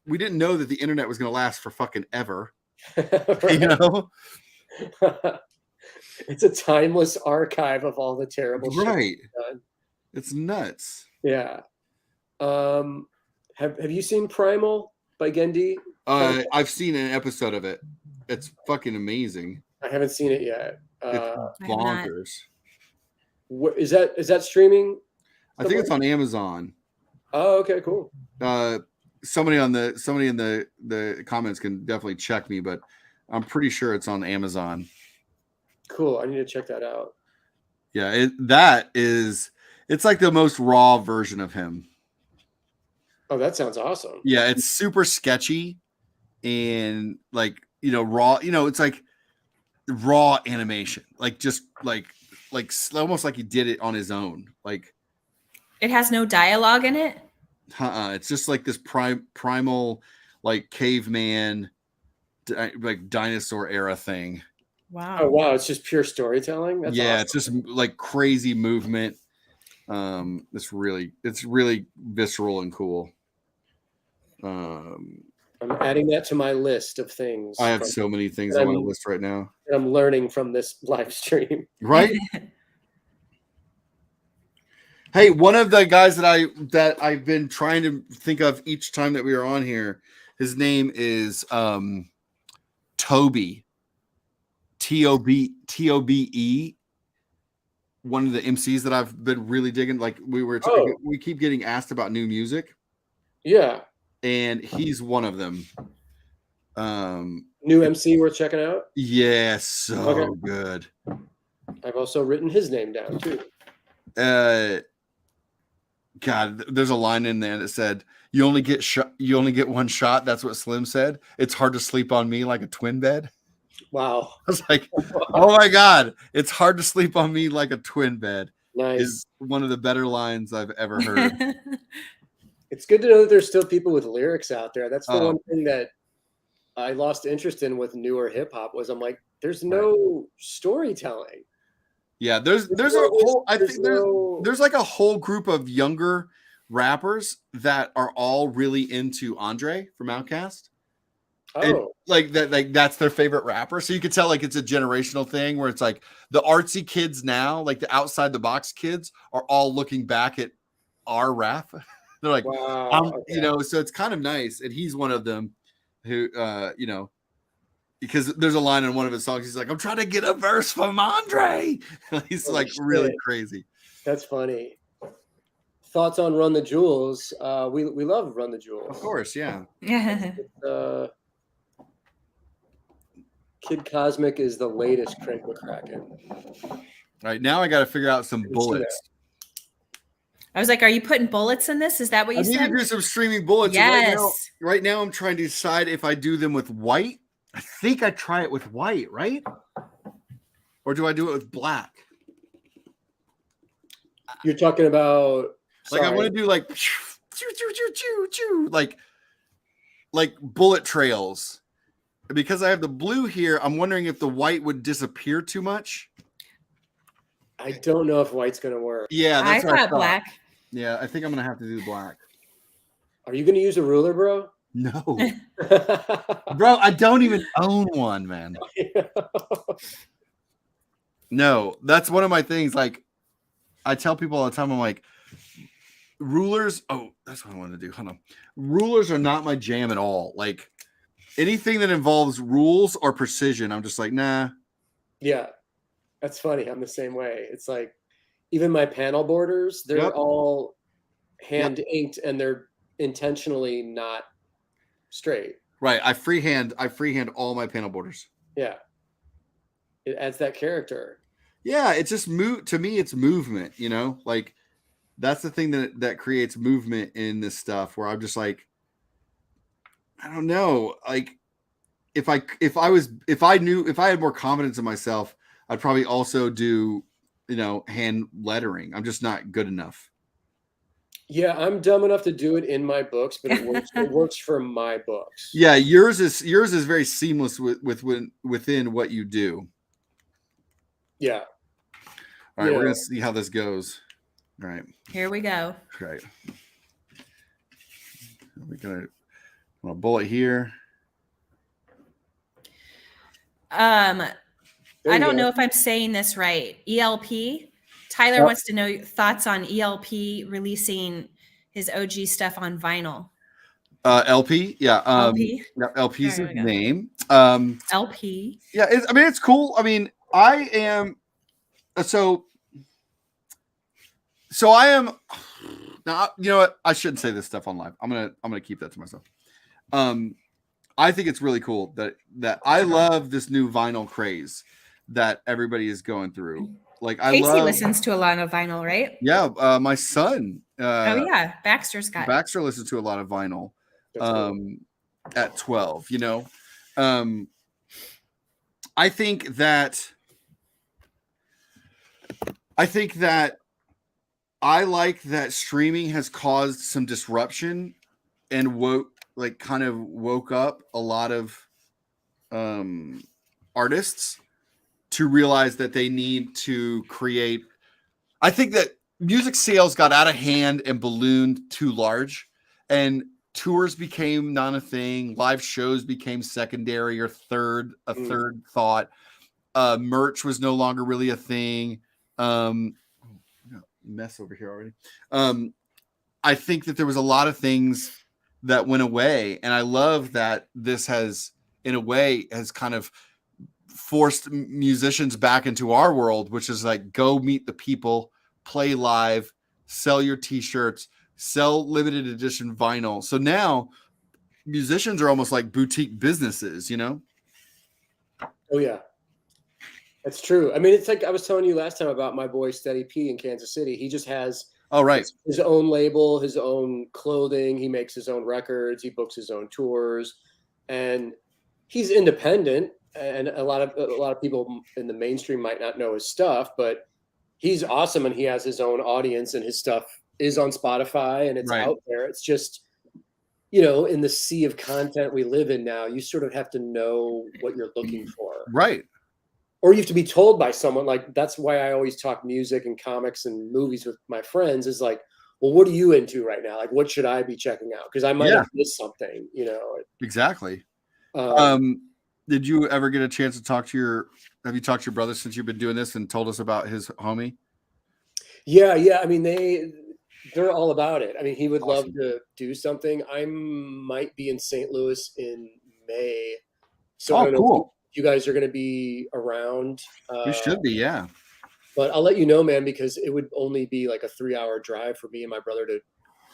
we didn't know that the internet was going to last for fucking ever. It's a timeless archive of all the terrible shit. Right. It's nuts. Yeah. Have you seen Primal by Gendy? I've seen an episode of it. It's fucking amazing. I haven't seen it yet. It's bonkers. Is that streaming? I think it's on Amazon. Oh, okay, cool. Somebody in the comments can definitely check me, but I'm pretty sure it's on Amazon. Cool. I need to check that out. Yeah, it's like the most raw version of him. Oh, that sounds awesome. Yeah, it's super sketchy and like, raw, it's like raw animation. Like just like almost like he did it on his own. Like It has no dialogue in it. It's just like this primal like caveman like dinosaur era thing. Wow. Oh wow, it's just pure storytelling. That's awesome. It's just like crazy movement. It's really visceral and cool. I'm adding that to my list of things. I have so many things on my list right now. That I'm learning from this live stream. Right? Hey, one of the guys that I've been trying to think of each time that we are on here, his name is Toby. Tobe. One of the MCs that I've been really digging. Like we keep getting asked about new music. Yeah. And he's one of them. New MC worth checking out? Yeah, so good. I've also written his name down too. God, there's a line in there that said, you only get one shot. That's what Slim said. It's hard to sleep on me like a twin bed. Wow. I was like, oh my God, it's hard to sleep on me like a twin bed. Nice. Is one of the better lines I've ever heard. It's good to know that there's still people with lyrics out there. That's the one thing that I lost interest in with newer hip hop was I'm like, there's no storytelling. Yeah, there's like a whole group of younger rappers that are all really into Andre from Outkast. Oh, and that's their favorite rapper. So you could tell like it's a generational thing where it's like the artsy kids now, like the outside the box kids, are all looking back at our rap. They're like, wow, so it's kind of nice. And he's one of them who, because there's a line in one of his songs. He's like, I'm trying to get a verse from Andre. He's Holy like shit. really crazy. That's funny. Thoughts on Run the Jewels? We love Run the Jewels. Of course, yeah. Kid Cosmic is the latest Craig McCracken. All right, now I got to figure out some bullets. I was like, are you putting bullets in this? Is that what you said? I need to do some streaming bullets. Yes. Right now, I'm trying to decide if I do them with white. I think I try it with white, right? Or do I do it with black? You're talking about... Like, I want to do like bullet trails. Because I have the blue here, I'm wondering if the white would disappear too much. I don't know if white's going to work. Yeah, that's what I thought. Black. Yeah, I think I'm going to have to do black. Are you going to use a ruler, bro? No. Bro, I don't even own one, man. No, that's one of my things. Like, I tell people all the time, I'm like, rulers. Oh, that's what I wanted to do. Hold on. Rulers are not my jam at all. Like, anything that involves rules or precision, I'm just like, nah. Yeah, that's funny. I'm the same way. It's like even my panel borders, they're Yep. all hand inked and they're intentionally not straight. Right. I freehand all my panel borders. Yeah. It adds that character. Yeah, it's just to me it's movement, you know? Like that's the thing that creates movement in this stuff where I'm just like I don't know, like if I had more confidence in myself, I'd probably also do, you know, hand lettering. I'm just not good enough. Yeah, I'm dumb enough to do it in my books, but it works for my books. Yeah, yours is very seamless within what you do. Yeah. All right, we're gonna see how this goes. All right. Here we go. Right. We're gonna bullet here. I don't know if I'm saying this right. ELP. Tyler wants to know thoughts on ELP releasing his OG stuff on vinyl. LP, yeah. LP? LP's his name. LP. Yeah, it's cool. I mean, I am so I am now. You know what? I shouldn't say this stuff on live. I'm gonna keep that to myself. I think it's really cool that I love this new vinyl craze that everybody is going through. Like Casey listens to a lot of vinyl, right? Yeah, my son. Oh yeah, Baxter listens to a lot of vinyl. At 12, you know. I think that I like that streaming has caused some disruption and kind of woke up a lot of artists to realize that they need to create. I think that music sales got out of hand and ballooned too large, and tours became not a thing. Live shows became secondary or third thought. Merch was no longer really a thing. Mess over here already. I think that there was a lot of things that went away, and I love that this has, in a way, has kind of forced musicians back into our world, which is like go meet the people, play live, sell your t-shirts, sell limited edition vinyl. So now musicians are almost like boutique businesses, you know? Oh yeah. That's true. I mean, it's like I was telling you last time about my boy Steady P in Kansas City. He just has his own label, his own clothing. He makes his own records. He books his own tours, and he's independent. And a lot of people in the mainstream might not know his stuff, but he's awesome, and he has his own audience, and his stuff is on Spotify and it's out there. It's just, you know, in the sea of content we live in now, you sort of have to know what you're looking for. Right. Or you have to be told by someone. Like, that's why I always talk music and comics and movies with my friends, is like, well, what are you into right now? Like, what should I be checking out? Because I might have missed something, you know. Exactly. Did you ever get a chance to talk to have you talked to your brother since you've been doing this and told us about his homie? Yeah. I mean, they're all about it. I mean, he would love to do something. I might be in St. Louis in May. So I don't know cool. if you guys are going to be around. You should be, yeah. But I'll let you know, man, because it would only be like a 3-hour drive for me and my brother to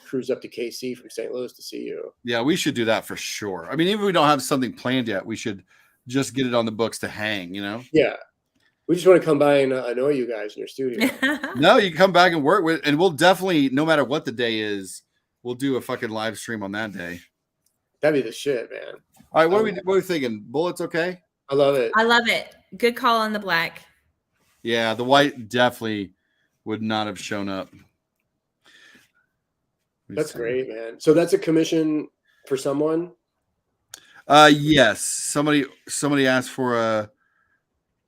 cruise up to KC from St. Louis to see you. Yeah, we should do that for sure. I mean, even if we don't have something planned yet, we should just get it on the books to hang, you know? Yeah. We just want to come by and annoy you guys in your studio. No, you can come back and work with, and we'll definitely, no matter what the day is, we'll do a fucking live stream on that day. That'd be the shit, man. All right, what are we thinking? Bullets okay? I love it. I love it. Good call on the black. Yeah, the white definitely would not have shown up. That's great, man. So that's a commission for someone? Yes. Somebody asked for a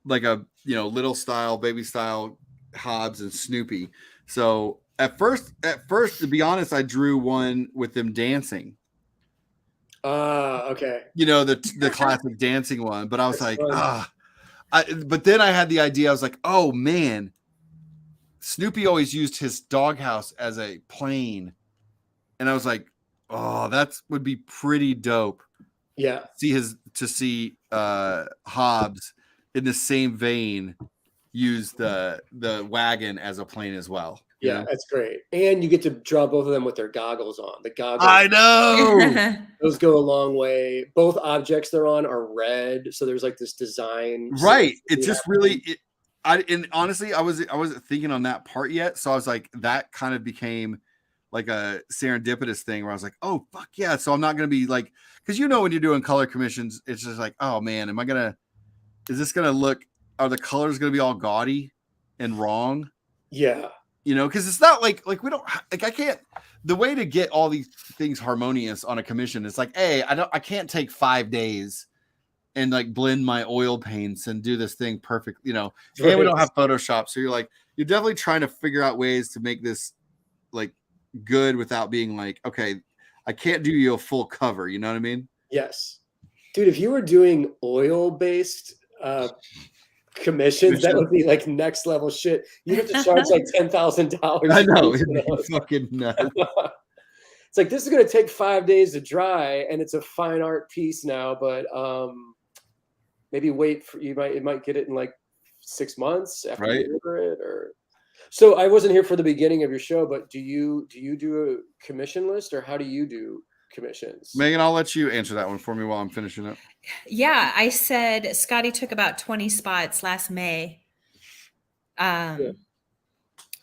little style, baby style Hobbes and Snoopy. So at first, to be honest, I drew one with them dancing. Okay. You know, the classic dancing one, but I was but then I had the idea. I was like, oh man, Snoopy always used his doghouse as a plane. And I was like, oh, that would be pretty dope. Yeah. To see Hobbes in the same vein use the wagon as a plane as well. you Yeah, know? that's great. And you get to draw both of them with their goggles on. The goggles, I know. those go a long way. Both objects they're on are red, so there's like this design. Right. It just really. And honestly, I wasn't thinking on that part yet, so I was like, that kind of became like a serendipitous thing where I was like, oh fuck yeah! So I'm not gonna be like, because when you're doing color commissions, it's just like, oh man, is this gonna look? Are the colors gonna be all gaudy and wrong? Yeah. Because it's not like we don't like, I can't. The way to get all these things harmonious on a commission is like, hey, I can't take 5 days and like blend my oil paints and do this thing perfect, and we don't have Photoshop. So you're definitely trying to figure out ways to make this like good without being like, okay, I can't do you a full cover. You know what I mean? Yes. Dude, if you were doing oil-based commissions, that would be like next level shit. You'd have to charge like $10,000. I know. It'd be fucking nuts. It's like, this is going to take 5 days to dry, and it's a fine art piece now, but maybe wait for it might get it in like 6 months after you deliver it. Or so I wasn't here for the beginning of your show, but do you do a commission list, or how do you do commissions? Megan, I'll let you answer that one for me while I'm finishing up. Yeah, I said Skottie took about 20 spots last May. And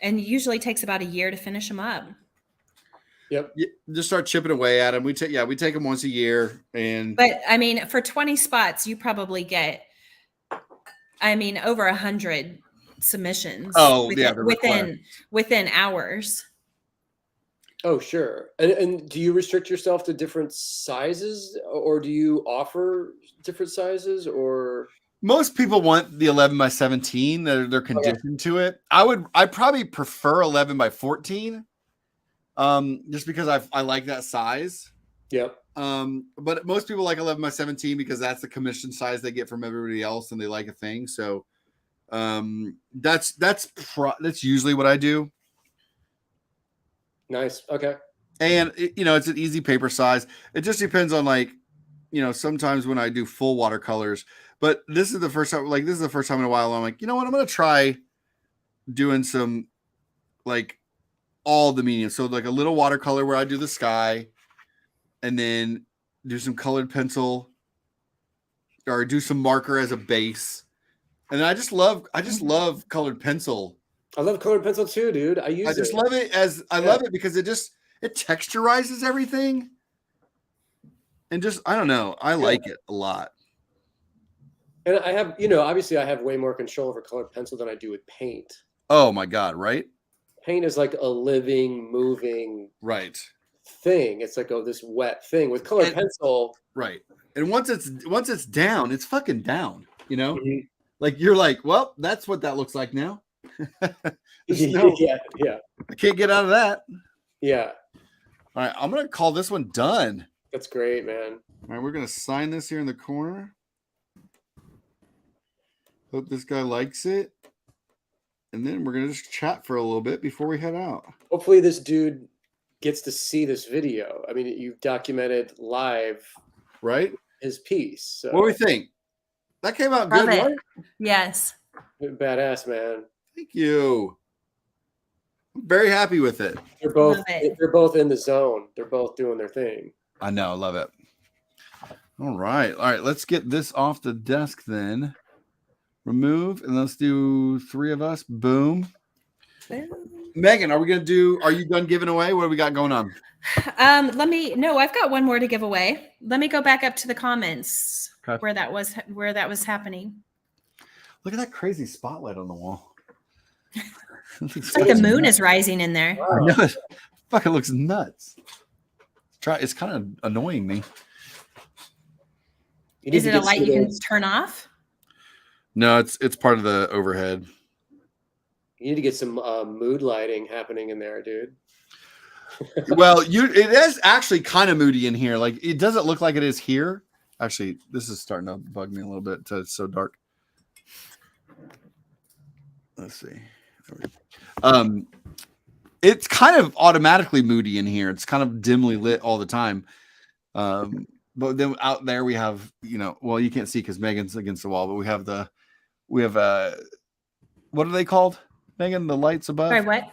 usually takes about a year to finish them up. Yep. Just start chipping away at them. We take them once a year, but I mean, for 20 spots, you probably get, over 100 submissions. Oh, within hours. Oh, sure. And do you restrict yourself to different sizes, or do you offer different sizes, or? Most people want the 11 by 17. They're conditioned to it. I probably prefer 11 by 14. Just because I like that size. Yep. But most people like 11 by 17 because that's the commission size they get from everybody else, and they like a thing. So, that's usually what I do. Nice. Okay. And it's an easy paper size. It just depends on sometimes when I do full watercolors, but this is the first time in a while I'm like, you know what? I'm going to try doing some like all the mediums. So like a little watercolor where I do the sky, and then do some colored pencil, or do some marker as a base. And I just love colored pencil. I love colored pencil too, dude. I just love it love it because it texturizes everything. And just, I don't know. I like it a lot. And I have, obviously I have way more control over colored pencil than I do with paint. Oh my God. Right. Paint is like a living, moving thing. It's like, this wet thing. With colored pencil. Right. And once it's down, it's fucking down, Mm-hmm. Like you're like, well, that's what that looks like now. Yeah. I can't get out of that. Yeah. All right. I'm going to call this one done. That's great, man. All right. We're going to sign this here in the corner. Hope this guy likes it. And then we're going to just chat for a little bit before we head out. Hopefully this dude gets to see this video. I mean, you've documented live his piece. So. What do we think? That came out good, right? Yes. Badass, man. Thank you. I'm very happy with it. They're both in the zone. They're both doing their thing. I know. I love it. All right. Let's get this off the desk then. Remove, and let's do 3 of us. Boom. Megan, are you done giving away? What do we got going on? I've got one more to give away. Let me go back up to the comments where that was happening. Look at that crazy spotlight on the wall. It's like the moon is rising in there. Wow. I know. It fucking looks nuts. It's kind of annoying me. Is it a light you can turn off? No, it's part of the overhead. You need to get some mood lighting happening in there, dude. Well, it is actually kind of moody in here. Like, it doesn't look like it is here. Actually, this is starting to bug me a little bit. It's so dark. Let's see. It's kind of automatically moody in here. It's kind of dimly lit all the time. But then out there we have, you can't see because Megan's against the wall, but we have what are they called, Megan? The lights above. Sorry, what?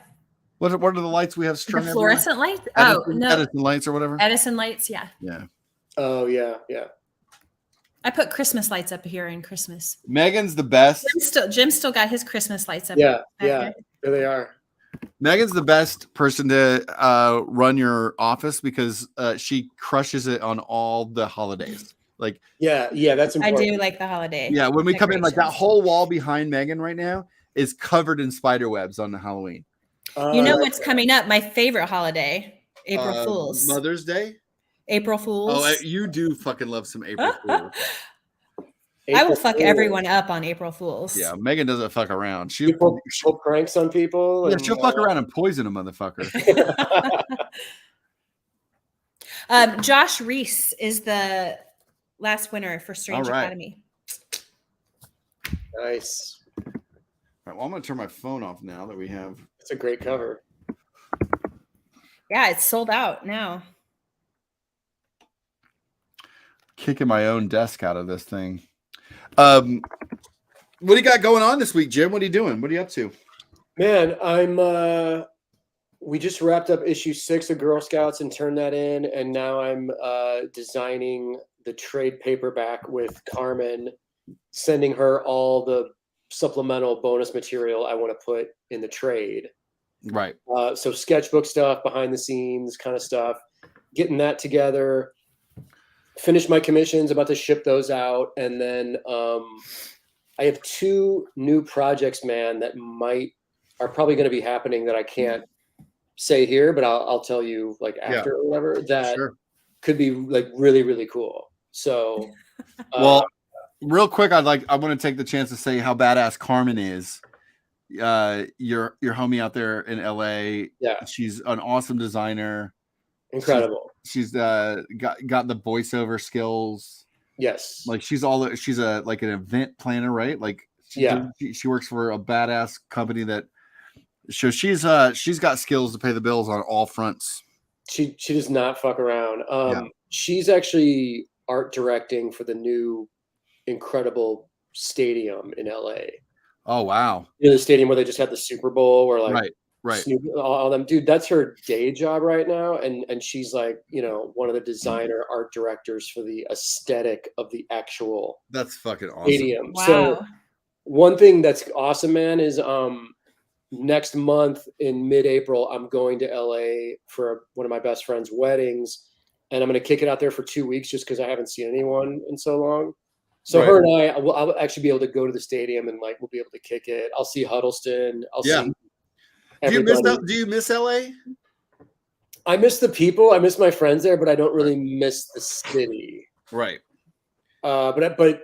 What are the lights we have The strung everywhere? fluorescent lights? Oh, no. Edison lights or whatever. Edison lights, yeah. Yeah. Oh yeah. I put Christmas lights up here in Christmas. Megan's the best. Jim still got his Christmas lights up. Yeah, back yeah. There they are. Megan's the best person to run your office because she crushes it on all the holidays. Like, Yeah, that's I important. do like the holiday. yeah, when we come in, like that decorations. whole wall behind Megan right now is covered in spider webs on the Halloween. You know what's coming up? My favorite holiday, April Uh, Fools. Mother's Day. April Fools. Oh, you do fucking love some April Fools. I will fuck Fool. everyone up on April Fools. Yeah, Megan doesn't fuck around. You pull pranks on people. Yeah, and, she'll fuck around and poison a motherfucker. Josh Reese is the last winner for Strange All right. Academy. Nice. All right, well, I'm gonna turn my phone off now that we have. It's a great cover. Yeah, it's sold out now. Kicking my own desk out of this thing. What do you got going on this week, Jim? What are you doing? What are you up to? Man, we just wrapped up issue 6 of Girl Scouts and turned that in, and now I'm designing the trade paperback with Carmen, sending her all the supplemental bonus material I want to put in the trade. Right. So sketchbook stuff, behind the scenes kind of stuff, getting that together. Finished my commissions, about to ship those out, and then I have 2 new projects, man, that are probably going to be happening that I can't say here, but I'll tell you like after or whatever, that could be like really, really cool. So, well, real quick, I want to take the chance to say how badass Carmen is. Your homie out there in LA. Yeah, she's an awesome designer. Incredible. She's got the voiceover skills. Yes, like she's like an event planner, right? Like she works for a badass company that. So she's got skills to pay the bills on all fronts. She does not fuck around. She's actually art directing for the new incredible stadium in LA. Oh wow! You know, the stadium where they just had the Super Bowl, where like right, Snoopy, all them, dude. That's her day job right now, and she's like, you know, one of the designer art directors for the aesthetic of the actual. That's fucking awesome. Stadium. Wow. So one thing that's awesome, man, is next month in mid-April, I'm going to LA for one of my best friend's weddings, and I'm going to kick it out there for 2 weeks just because I haven't seen anyone in so long. So her and I'll actually be able to go to the stadium and like we'll be able to kick it. I'll see Huddleston. I'll see everybody. Do you miss LA? I miss the people. I miss my friends there, but I don't really miss the city. Right. But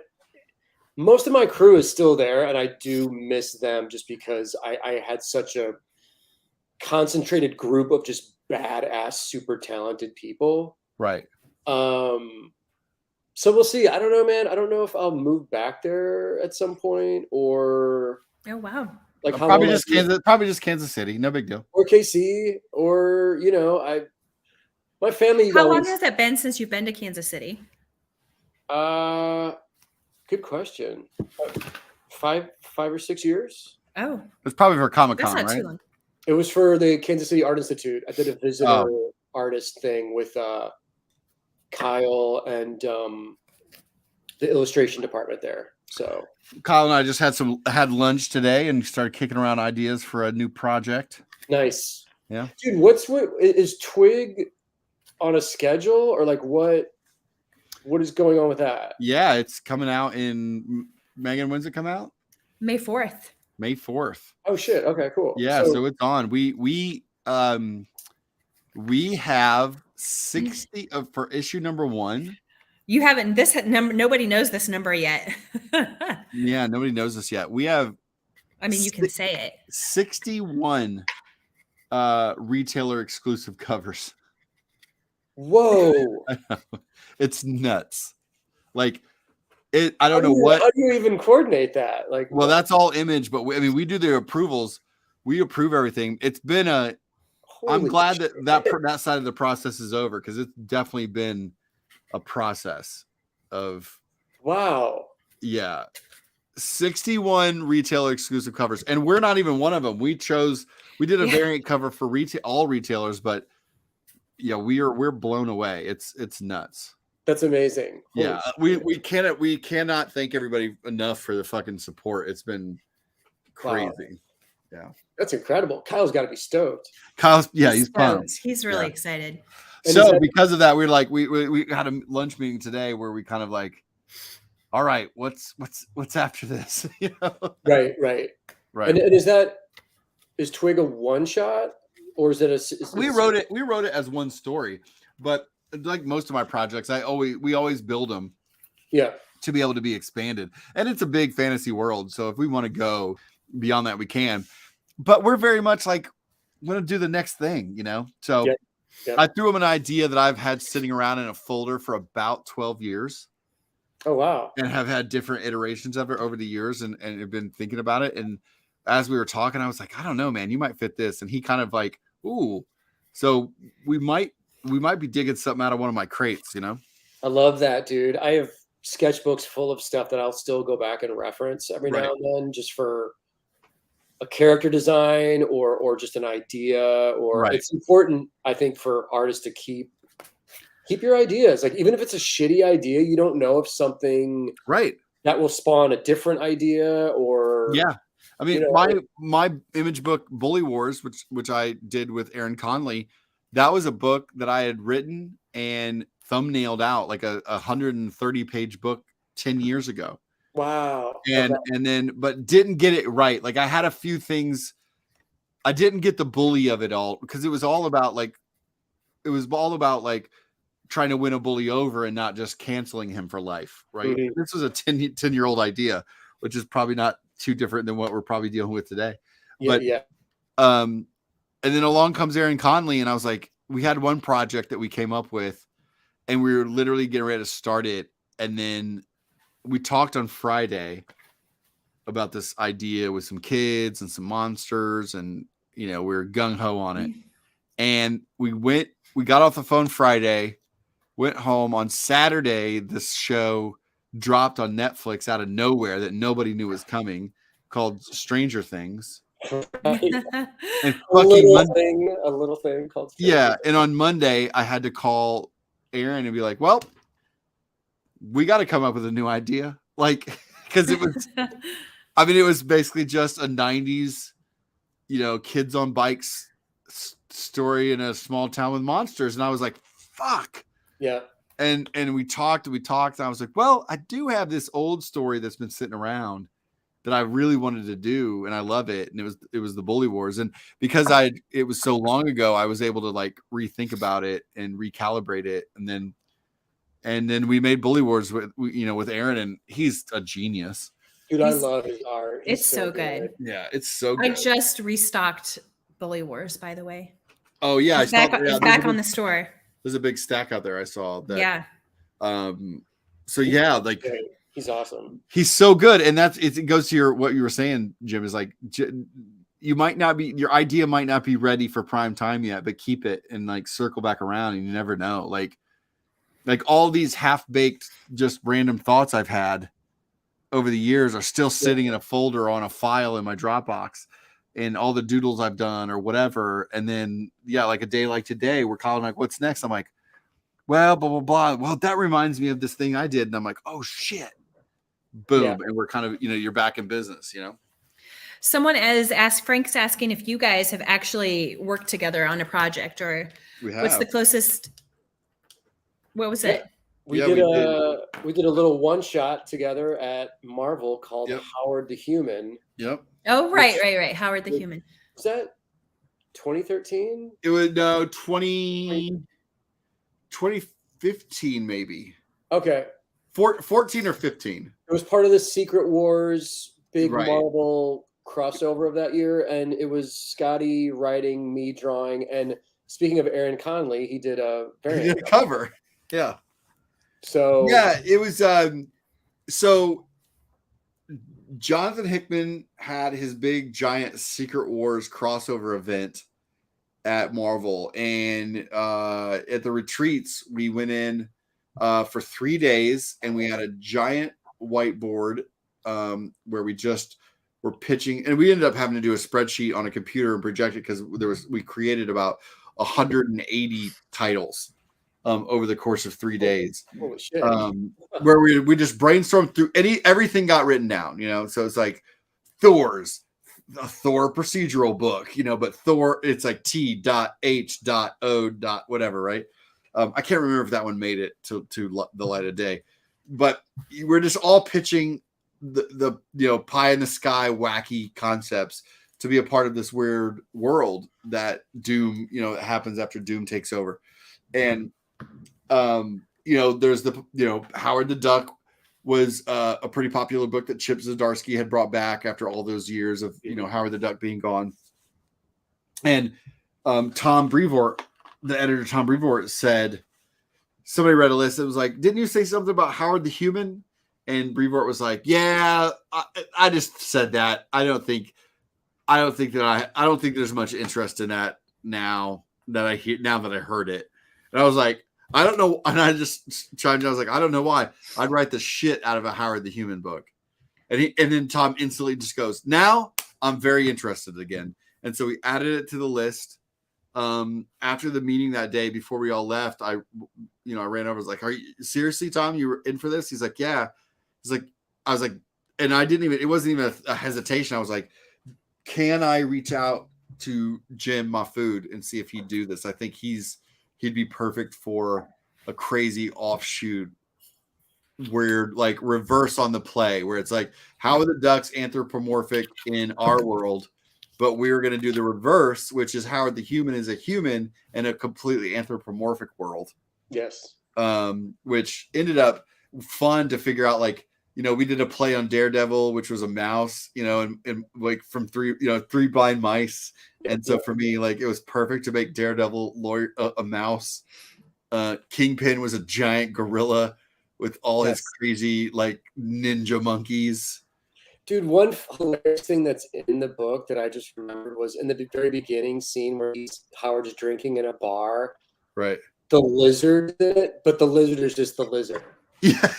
most of my crew is still there, and I do miss them just because I had such a concentrated group of just badass, super talented people. Right. So we'll see. I don't know, man. I don't know if I'll move back there at some point or. Oh wow. Like probably just Kansas City. No big deal. Or KC, or my family. How long has it been since you've been to Kansas City? Good question. 5 or 6 years. Oh, it's probably for Comic-Con, that's not right? too long. It was for the Kansas City Art Institute. I did a visitor artist thing with Kyle and the illustration department there. So Kyle and I just had lunch today and started kicking around ideas for a new project. Nice. Yeah. Dude, is Twig on a schedule or like what is going on with that? Yeah, it's coming out in Megan. When's it come out? May 4th. May 4th. Oh shit. Okay, cool. Yeah, so it's on. We have 60 for issue number 1. You haven't number. Nobody knows this number yet. Yeah, nobody knows this yet. We have. I mean, you can say it. 61 retailer exclusive covers. Whoa. It's nuts. Like it. I don't know what. How do you even coordinate that? Like, well, that's all image, but we do the approvals. We approve everything. It's been I'm glad that side of the process is over because it's definitely been a process of. Wow. Yeah. 61 retailer exclusive covers, and we're not even one of them. We did a variant cover for all retailers, but yeah, we're blown away. It's nuts. That's amazing. Yeah, Holy we shit. cannot thank everybody enough for the fucking support. It's been crazy. Wow. Yeah, That's incredible. Kyle's got to be stoked. Kyle's he's pumped. stoked. He's really Yeah. excited. And So is that- because of that, we're like we had a lunch meeting today where we kind of like, all right, what's after this? You know? Right. Right. And is Twig a one shot, or is it We wrote it as one story, but like most of my projects, we always build them Yeah. to be able to be expanded. And it's a big fantasy world, so if we want to go beyond that, we can. But we're very much like want to do the next thing, you know. So Yeah. I threw him an idea that I've had sitting around in a folder for about 12 years. Oh wow. And have had different iterations of it over the years, and have been thinking about it. And as we were talking, I was like, I don't know, man, you might fit this. And he kind of like, ooh, so we might be digging something out of one of my crates, you know? I love that, dude. I have sketchbooks full of stuff that I'll still go back and reference every Right. now and then, just for a character design or just an idea. Or Right. it's important, I think, for artists to keep your ideas. Like, even if it's a shitty idea, you don't know if something Right. that will spawn a different idea or Yeah. I mean, you know, my image book, Bully Wars, which I did with Aaron Conley, that was a book that I had written and thumbnailed out, like a 130-page book 10 years ago. wow. And then but didn't get it right. Like I had a few things, I didn't get the bully of it all, because it was all about like trying to win a bully over and not just canceling him for life, right? Mhm. This was a 10-year-old idea, which is probably not too different than what we're probably dealing with today. Yeah, But yeah. and then along comes Aaron Conley, and I was like, we had one project that we came up with, and we were literally getting ready to start it, and then we talked on Friday about this idea with some kids and some monsters, and we were gung-ho on it. And we got off the phone Friday, went home. On Saturday, this show dropped on Netflix out of nowhere that nobody knew was coming, called Stranger Things. And a fucking little thing called yeah. And on Monday, I had to call Aaron and be like, well, we got to come up with a new idea. Like, because it was basically just a 90s, kids on bikes story in a small town with monsters. And I was like, fuck. Yeah. And we talked, and I was like, well, I do have this old story that's been sitting around that I really wanted to do, and I love it. And it was the Bully Wars. And because it was so long ago, I was able to like rethink about it and recalibrate it. And then we made Bully Wars with Aaron, and he's a genius. Dude, I love his art. He's It's so good. Yeah, it's so I good. just restocked Bully Wars, by the way. Oh yeah, It's back on the store. There's a big stack out there. I saw that. Yeah. So yeah, like he's awesome. he's so good, and it goes to what you were saying, Jim. Is like your idea might not be ready for prime time yet, but keep it and like circle back around, and you never know. Like all these half-baked, just random thoughts I've had over the years are still sitting in a folder on a file in my Dropbox, and all the doodles I've done or whatever. And then, like a day like today, we're calling like, what's next? I'm like, well, blah, blah, blah. Well, that reminds me of this thing I did. And I'm like, oh shit. Boom. Yeah. And we're kind of, you're back in business, Someone Frank's asking if you guys have actually worked together on a project, or We have. what's the closest? What was it? We Yeah, did we a little one shot together at Marvel called Yep. Howard the Human. Yep. Oh, right. Howard the Human. Was that 2013? It was 2015, maybe. Okay. 14 or 15. It was part of the Secret Wars big Right. Marvel crossover of that year, and it was Skottie writing, me drawing, and speaking of Aaron Conley, he did a He variant did a cover. Yeah. So Yeah, it was so Jonathan Hickman had his big giant Secret Wars crossover event at Marvel, and at the retreats we went in for 3 days, and we had a giant whiteboard where we just were pitching, and we ended up having to do a spreadsheet on a computer and project it because we created about 180 titles over the course of 3 days. Holy shit. Where we just brainstormed through everything got written down, so it's like Thor's a Thor procedural book, but Thor, it's like T.H.O. whatever, right? I can't remember if that one made it to the light of day, but we're just all pitching the pie in the sky wacky concepts to be a part of this weird world that Doom, happens after Doom takes over. And there's the Howard the Duck was a pretty popular book that Chip Zdarsky had brought back after all those years of Howard the Duck being gone. And Tom Brevoort, the editor Tom Brevoort, said, somebody read a list that was like, didn't you say something about Howard the Human? And Brevoort was like, yeah, I just said that. I don't think there's much interest in that now that I heard it. And I was like, I don't know. And I just chimed in. I was like, I don't know why. I'd write the shit out of a Howard the Human book. And then Tom instantly just goes, now I'm very interested again. And so we added it to the list. After the meeting that day, before we all left, I ran over. I was like, are you seriously, Tom? You were in for this? He's like, yeah. He's like, I was like, and it wasn't even a hesitation. I was like, can I reach out to Jim Mahfood and see if he'd do this? I think he'd be perfect for a crazy offshoot where like reverse on the play, where it's like, how are the ducks anthropomorphic in our world? But we were going to do the reverse, which is Howard the Human is a human in a completely anthropomorphic world. Yes. Which ended up fun to figure out. Like, we did a play on Daredevil, which was a mouse, and like from three blind mice. And so for me, like, it was perfect to make Daredevil a mouse. Kingpin was a giant gorilla with all his crazy like ninja monkeys. Dude, one hilarious thing that's in the book that I just remembered was in the very beginning scene where Howard's drinking in a bar. Right. The lizard in it, but the lizard is just the lizard. Yeah.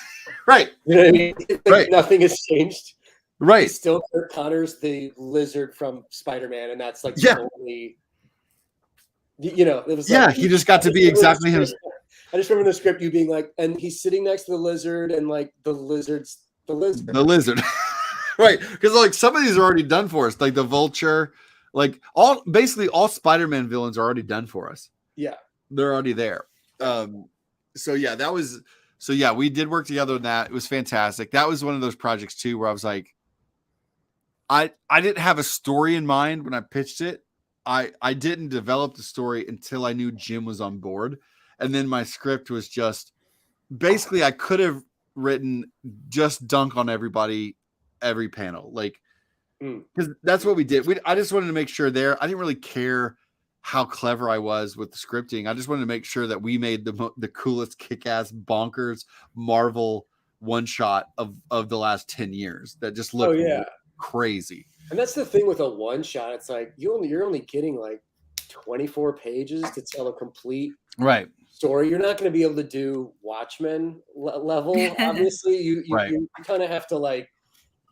Right. You know what I mean? Right. Nothing has changed. Right. It's still Kurt Connor's the lizard from Spider-Man, and that's like the only. It was. Yeah, like, he just got to be exactly him. I just remember the script, you being like, and he's sitting next to the lizard, and like the lizard's the lizard. The lizard. Right, because like some of these are already done for us, like the Vulture, like basically all Spider-Man villains are already done for us. Yeah, they're already there. So we did work together on that. It was fantastic. That was one of those projects too where I was like, I didn't have a story in mind when I pitched it. I didn't develop the story until I knew Jim was on board, and then my script was just basically I could have written just dunk on everybody. Every panel, like, because that's what we did. I just wanted to make sure there. I didn't really care how clever I was with the scripting. I just wanted to make sure that we made the coolest, kick-ass, bonkers Marvel one shot of the last 10 years. That just looked crazy. And that's the thing with a one shot. It's like you're only getting like 24 pages to tell a complete story. You're not going to be able to do Watchmen level. Obviously, you kind of have to like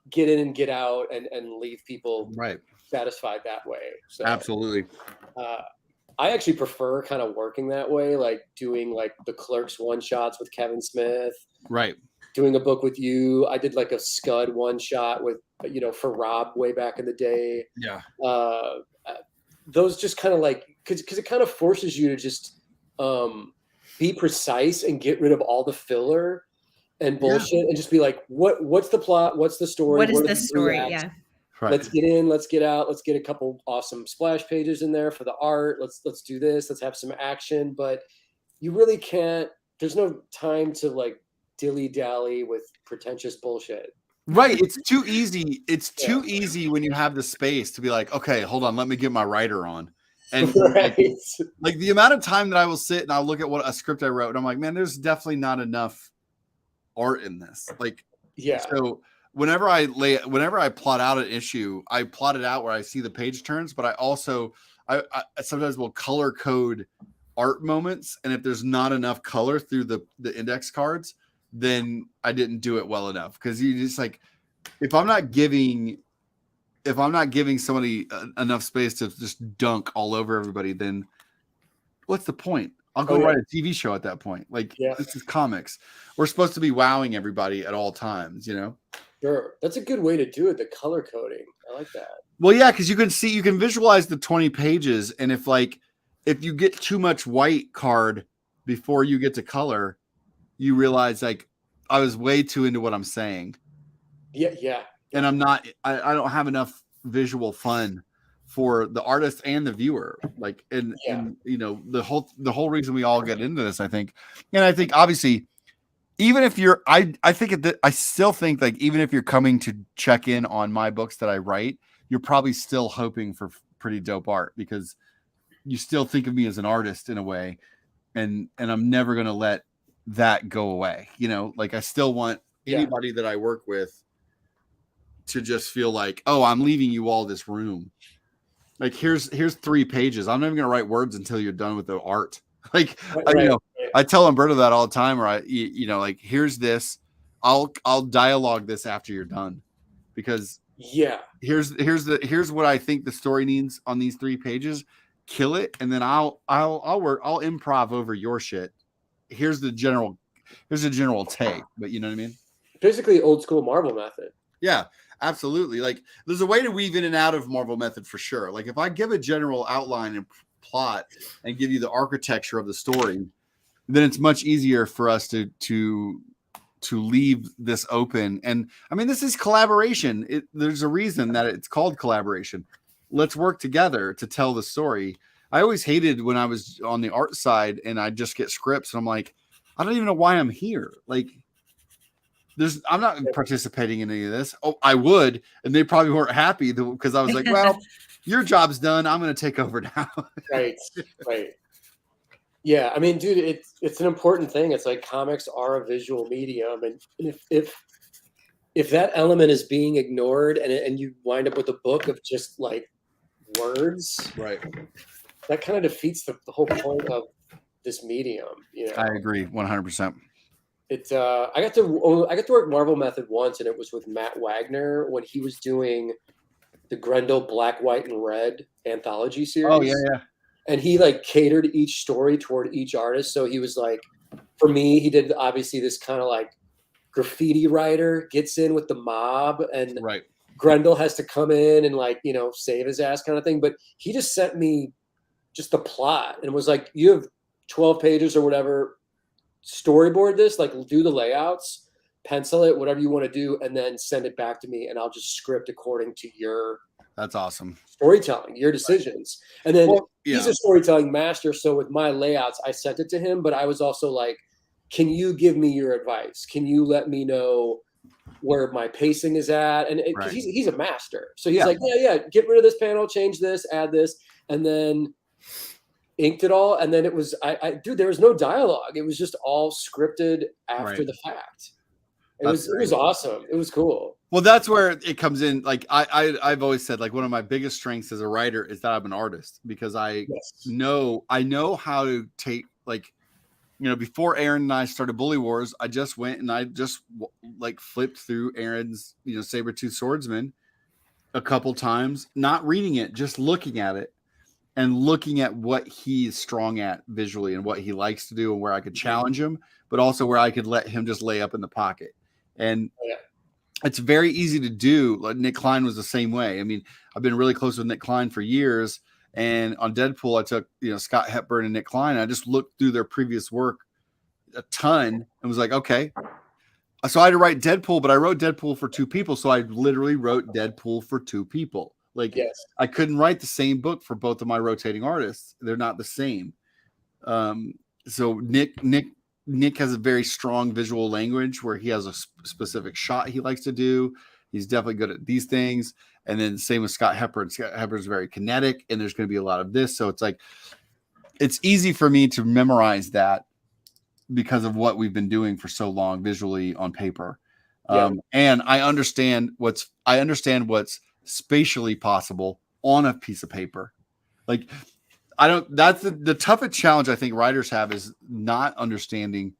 get in and get out and leave people satisfied that way. So absolutely. I actually prefer kind of working that way, like doing like the Clerks one shots with Kevin Smith, doing a book with you. I did like a Scud one shot with for Rob way back in the day. Those just kind of like because it kind of forces you to just be precise and get rid of all the filler and bullshit and just be like, what's the plot? What's the story? What is the story? Yeah. Right. Let's get in, let's get out, let's get a couple awesome splash pages in there for the art. Let's do this. Let's have some action. But you really can't, there's no time to like dilly-dally with pretentious bullshit. Right. It's too easy. It's too easy when you have the space to be like, okay, hold on, let me get my writer on. And like the amount of time that I will sit and I'll look at what a script I wrote and I'm like, man, there's definitely not enough art in this. Like, so whenever I plot out an issue, I plot it out where I see the page turns, but I also I sometimes will color code art moments, and if there's not enough color through the index cards, then I didn't do it well enough, because you just like if I'm not giving somebody enough space to just dunk all over everybody, then what's the point? I'll go write a TV show at that point. Like, this is comics. We're supposed to be wowing everybody at all times, you know? Sure. That's a good way to do it. The color coding. I like that. Well, yeah, because you can visualize the 20 pages. And if you get too much white card before you get to color, you realize like I was way too into what I'm saying. Yeah. And I don't have enough visual fun for the artist and the viewer. Like, and you know, the whole reason we all get into this, I think obviously, even if you're, I still think like, even if you're coming to check in on my books that I write, you're probably still hoping for pretty dope art because you still think of me as an artist in a way. And I'm never going to let that go away. You know, like I still want anybody that I work with to just feel like, oh, I'm leaving you all this room. Like here's 3 pages. I'm not even going to write words until you're done with the art. Like, I tell Umberto that all the time, or you know, like, here's this, I'll dialogue this after you're done, because here's what I think the story needs on these 3 pages. Kill it, and then I'll improv over your shit. Here's the general take, but you know what I mean? Basically, old school Marvel method. Yeah, absolutely. Like, there's a way to weave in and out of Marvel method for sure. Like, if I give a general outline and plot and give you the architecture of the story, then it's much easier for us to leave this open. And I mean, this is collaboration. There's a reason that it's called collaboration. Let's work together to tell the story. I always hated when I was on the art side and I just get scripts and I'm like, I don't even know why I'm here. Like, I'm not participating in any of this. Oh, I would, and they probably weren't happy because I was like, well, your job's done. I'm going to take over now. Right. Yeah, I mean, dude, it's an important thing. It's like comics are a visual medium, and if that element is being ignored, and you wind up with a book of just like words, right? That kind of defeats the whole point of this medium. You know, I agree 100%. I got to work Marvel Method once, and it was with Matt Wagner when he was doing the Grendel Black, White, and Red anthology series. Oh yeah. And he like catered each story toward each artist. So he was like, for me, he did obviously this kind of like graffiti writer gets in with the mob, and Grendel has to come in and like, you know, save his ass kind of thing. But he just sent me just the plot and was like, you have 12 pages or whatever, storyboard this, like do the layouts, pencil it, whatever you want to do, and then send it back to me, and I'll just script according to your That's awesome. Storytelling, your decisions. And then he's a storytelling master. So with my layouts, I sent it to him, but I was also like, can you give me your advice? Can you let me know where my pacing is at? And he's a master. So he's like, get rid of this panel, change this, add this, and then inked it all. And then it was, dude, there was no dialogue. It was just all scripted after the fact. It was awesome. It was cool. Well, that's where it comes in. Like I've always said, like one of my biggest strengths as a writer is that I'm an artist, because I know how to take, like, you know, before Aaron and I started Bully Wars, I just went and I just like flipped through Aaron's, you know, Sabertooth Swordsman a couple times, not reading it, just looking at it and looking at what he's strong at visually and what he likes to do and where I could challenge him, but also where I could let him just lay up in the pocket. And it's very easy to do. Like Nick Klein was the same way. I mean, I've been really close with Nick Klein for years. And on Deadpool, I took, you know, Scott Hepburn and Nick Klein. And I just looked through their previous work a ton and was like, okay. So I had to write Deadpool, but I wrote Deadpool for 2 people. So I literally wrote Deadpool for 2 people. Like, I couldn't write the same book for both of my rotating artists. They're not the same. So Nick has a very strong visual language where he has a specific shot he likes to do. He's definitely good at these things. And then same with Scott Hepburn. Scott Hepburn's very kinetic, and there's going to be a lot of this. So it's like, it's easy for me to memorize that because of what we've been doing for so long visually on paper. And I understand what's spatially possible on a piece of paper. Like, that's the toughest challenge I think writers have, is not understanding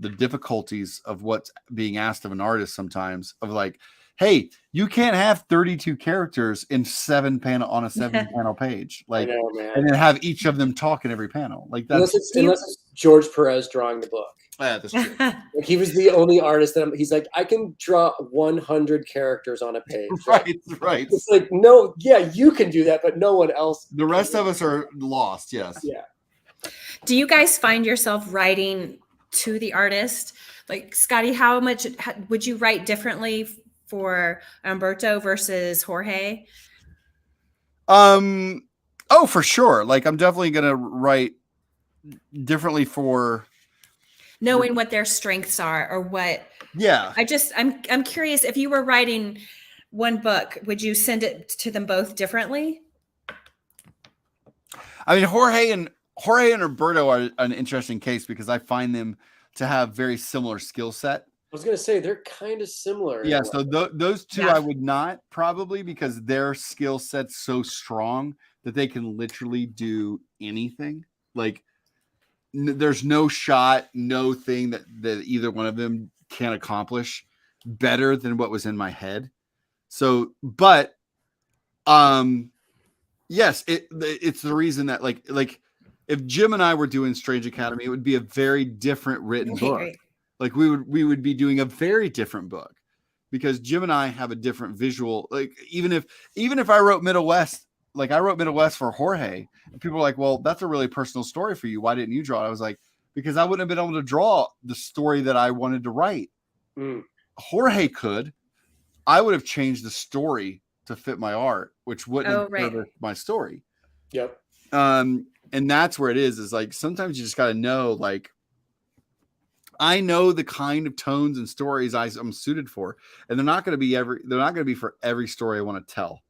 the difficulties of what's being asked of an artist sometimes, of like, hey, you can't have 32 characters in 7 panel page, I like, know, man. and then have each of them talk in every panel. Like Unless that's it's George Perez drawing the book. yeah, that's true. Like, he was the only artist that he's like, I can draw 100 characters on a page. Right. It's like, no, yeah, you can do that, but no one else. The rest of us are lost. Yes. Yeah. Do you guys find yourself writing to the artist? Like, Skottie, how much would you write differently for Umberto versus Jorge? Oh, for sure. Like, I'm definitely gonna write differently for Knowing what their strengths are, or what. Yeah. I'm curious, if you were writing one book, would you send it to them both differently? I mean, Jorge and Umberto are an interesting case because I find them to have very similar skill set. I was gonna say they're kind of similar. Yeah, so those two Yeah. I would not, probably, because their skill set's so strong that they can literally do anything. Like, there's no shot, no thing that either one of them can accomplish better than what was in my head. So, but yes, it's the reason that like if Jim and I were doing Strange Academy, it would be a very different written Okay, book. great. Like we would be doing a very different book because Jim and I have a different visual. Like even if I wrote Middle West, like I wrote Middle West for Jorge, and people were like, "Well, that's a really personal story for you. Why didn't you draw it?" I was like, "Because I wouldn't have been able to draw the story that I wanted to write. Jorge could. I would have changed the story to fit my art, which wouldn't have furthered my story." Yep. And that's where it is like sometimes you just got to know, like, I know the kind of tones and stories I'm suited for, and they're not going to be for every story I want to tell.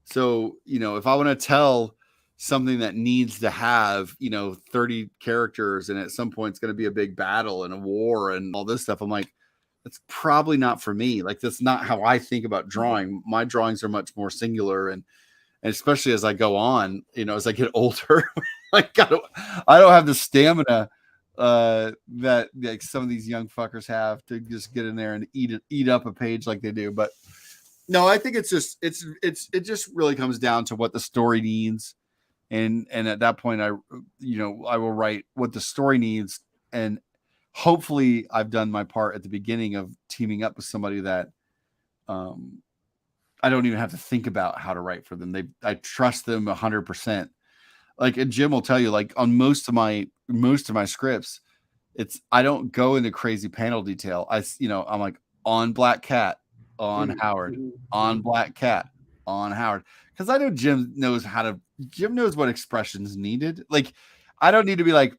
So, if I want to tell something that needs to have, 30 characters, and at some point it's going to be a big battle and a war and all this stuff, I'm like, that's probably not for me. Like, that's not how I think about drawing. My drawings are much more singular, and especially as I go on, as I get older, I don't have the stamina that like some of these young fuckers have to just get in there and eat up a page like they do. But no, I think it just really comes down to what the story needs, and at that point I will write what the story needs, and hopefully I've done my part at the beginning of teaming up with somebody that I don't even have to think about how to write for them. I trust them 100%. Like, and Jim will tell you, like, on most of my scripts, I don't go into crazy panel detail. I'm like, on Black Cat, on Howard, on Black Cat, on Howard, because I know Jim knows what expressions needed. Like, I don't need to be like,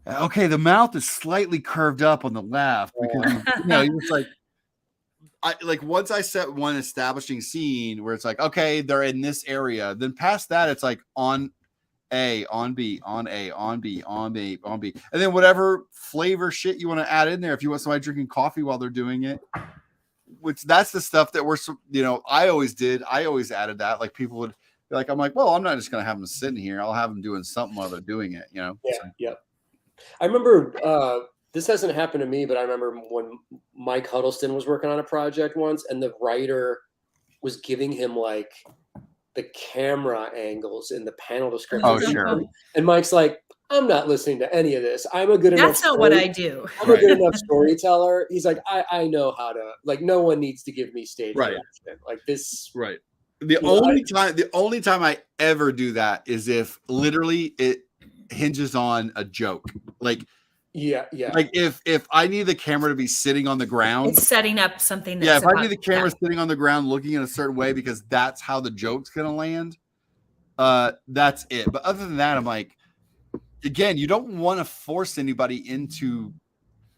okay, the mouth is slightly curved up on the left because it's like, once I set one establishing scene where it's like, okay, they're in this area, then past that it's like on A, on B, on A, on B, on B, on B, and then whatever flavor shit you want to add in there. If you want somebody drinking coffee while they're doing it, which that's the stuff that I always did. I always added that. Like, people would be like, I'm like, well, I'm not just gonna have them sitting here. I'll have them doing something while they're doing it. Yeah. Yep. I remember this hasn't happened to me, but I remember when Mike Huddleston was working on a project once, and the writer was giving him like the camera angles in the panel description. Oh, sure. And Mike's like, I'm not listening to any of this. I'm a good enough. That's not what I do. I'm a good enough storyteller. He's like, I know how to, like, no one needs to give me stage direction. Like this. Right. The only time I ever do that is if literally it hinges on a joke. Like, yeah. Like if I need the camera to be sitting on the ground, It's setting up something. if I need the camera sitting on the ground looking in a certain way because that's how the joke's gonna land, that's it. But other than that, I'm like, again, you don't want to force anybody into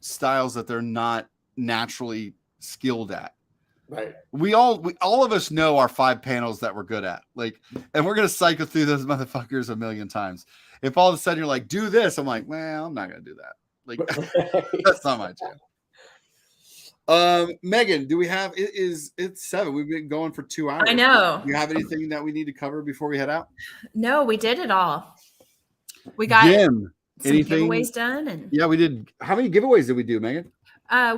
styles that they're not naturally skilled at. Right. We all of us know our 5 panels that we're good at. Like, and we're gonna cycle through those motherfuckers a million times. If all of a sudden you're like, do this, I'm like, well, I'm not gonna do that. Like, that's not my jam. Megan, do we have it's 7? We've been going for 2 hours. I know. Do you have anything that we need to cover before we head out? No, we did it all. We got Jim, some anything? giveaways done, and Yeah, we did. How many giveaways did we do, Megan?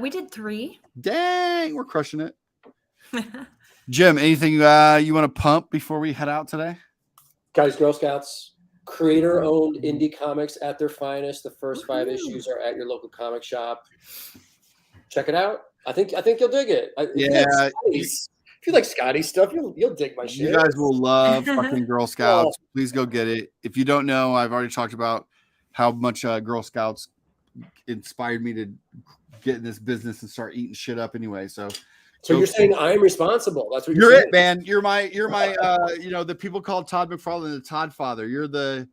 we did 3. Dang, we're crushing it. Jim, anything you want to pump before we head out today? Guys, Girl Scouts, creator-owned indie comics at their finest. The first 5 issues are at your local comic shop. Check it out. I think you'll dig it. If you like Skottie stuff, you'll dig my shit. You guys will love fucking Girl Scouts. Please go get it. If you don't know, I've already talked about how much Girl Scouts inspired me to get in this business and start eating shit up anyway. So you're saying I'm responsible. That's what you're saying. it, man. You're my the people call Todd McFarlane the Todd Father. You're the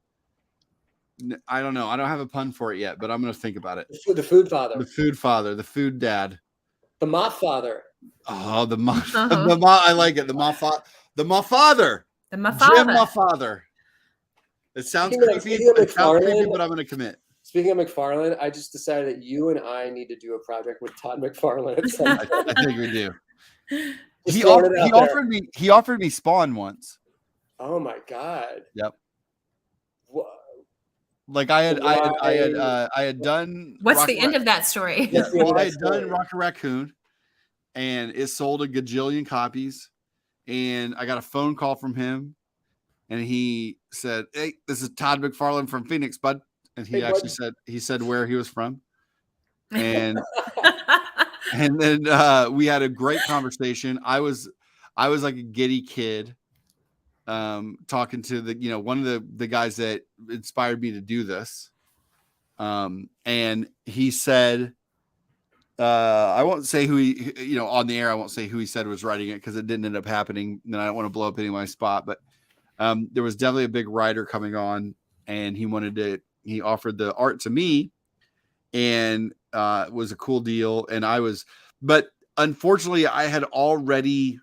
I don't know. I don't have a pun for it yet, but I'm gonna think about it. The food father. The food father, the food dad. The moth father. Oh, I like it. The my father. The my Jim, my father. It sounds creepy. But I'm gonna commit. Speaking of McFarlane, I just decided that you and I need to do a project with Todd McFarlane. I think we do. He offered me Spawn once. Oh my god. Yep. What? Like I had done. What's the end of that story? Yeah, well, I had done Rocket Raccoon, and it sold a gajillion copies. And I got a phone call from him, and he said, "Hey, this is Todd McFarlane from Phoenix, bud." And he said where he was from, and and then we had a great conversation. I was like a giddy kid, talking to one of the guys that inspired me to do this, and he said, I won't say who he, on the air, I won't say who he said was writing it because it didn't end up happening, and I don't want to blow up any of my spot, but there was definitely a big writer coming on, and he offered the art to me, and it was a cool deal. And but unfortunately I had already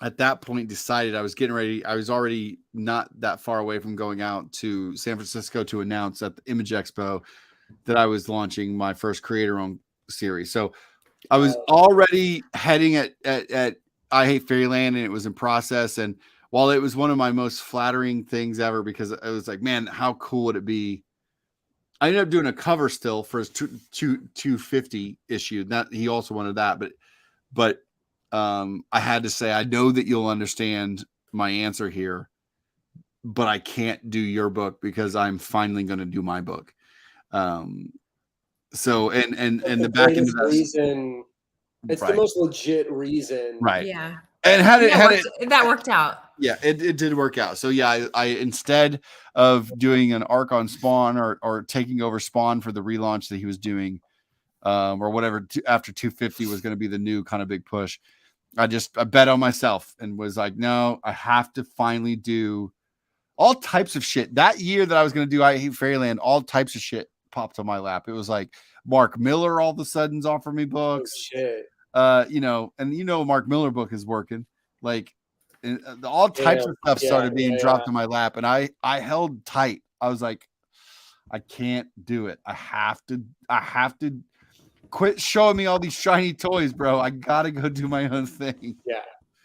at that point decided I was getting ready. I was already not that far away from going out to San Francisco to announce at the Image Expo that I was launching my first creator-owned series. So I was already heading at I Hate Fairyland, and it was in process. And while it was one of my most flattering things ever, because I was like, man, how cool would it be? I ended up doing a cover still for his 250 issue. He also wanted that, but I had to say, I know that you'll understand my answer here, but I can't do your book because I'm finally going to do my book. So and the back end of that reason, it's the most legit reason, right? Yeah. And that worked out. Yeah, it did work out. So yeah, I instead of doing an arc on Spawn or taking over Spawn for the relaunch that he was doing, or whatever after 250 was going to be the new kind of big push, I bet on myself and was like, no, I have to finally do all types of shit. That year that I was going to do I Hate Fairyland, all types of shit popped on my lap. It was like Mark Miller all of a sudden offered me books. Oh, shit. Mark Miller book is working. Like all types of stuff started being dropped in my lap, and I held tight. I was like, I can't do it. I have to quit showing me all these shiny toys, bro. I gotta go do my own thing. Yeah,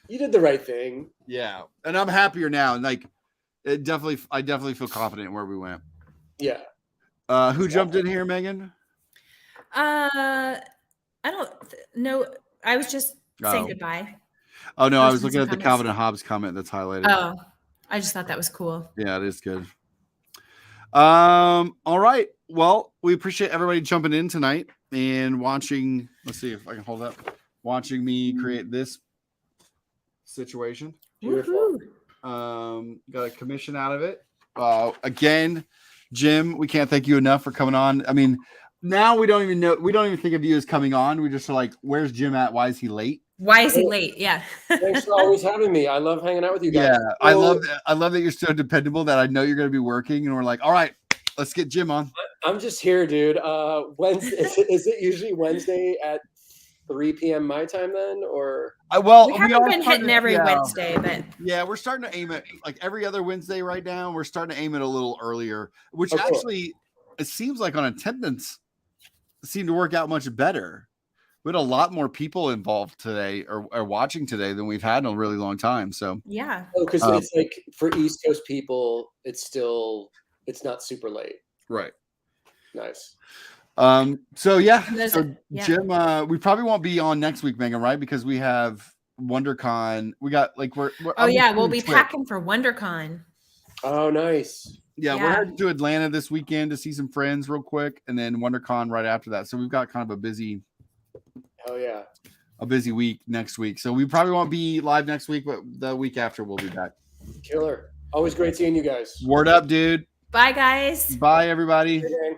you did the right thing. Yeah, and I'm happier now. And like, I definitely feel confident in where we went. Yeah. Who jumped in here, Megan? I don't know. I was just saying goodbye. Oh no, I was looking at the Calvin and Hobbes comment that's highlighted. Oh, I just thought that was cool. Yeah, it is good. All right. Well, we appreciate everybody jumping in tonight and watching. Let's see if I can hold up. Watching me create this situation. Beautiful. Got a commission out of it. Again, Jim, we can't thank you enough for coming on. I mean, now we don't even think of you as coming on. We just are like, where's Jim at? Why is he late? Why is he late? Yeah. Thanks for always having me. I love hanging out with you guys. Yeah, I love that you're so dependable that I know you're going to be working, and we're like, all right, let's get Jim on. I'm just here, dude. Wednesday is it usually Wednesday at 3 p.m. my time then, or? We haven't been hitting every Wednesday, but yeah, we're starting to aim at like every other Wednesday right now. We're starting to aim it a little earlier, which actually it seems like on attendance seemed to work out much better. We had a lot more people involved today or watching today than we've had in a really long time. So yeah. Oh, because it's like for East Coast people, it's not super late. Right. Nice. So yeah, Those- so yeah. Jim, we probably won't be on next week, Megan, right? Because we have WonderCon. We got like we're Oh I'm yeah, doing we'll a be trip. packing for WonderCon. Oh, nice. Yeah, we're Yeah. heading to Atlanta this weekend to see some friends real quick, and then WonderCon right after that. So we've got kind of a busy week next week. So we probably won't be live next week, but the week after we'll be back. Killer. Always great seeing you guys. Word up, dude. Bye guys. Bye, everybody. Good day.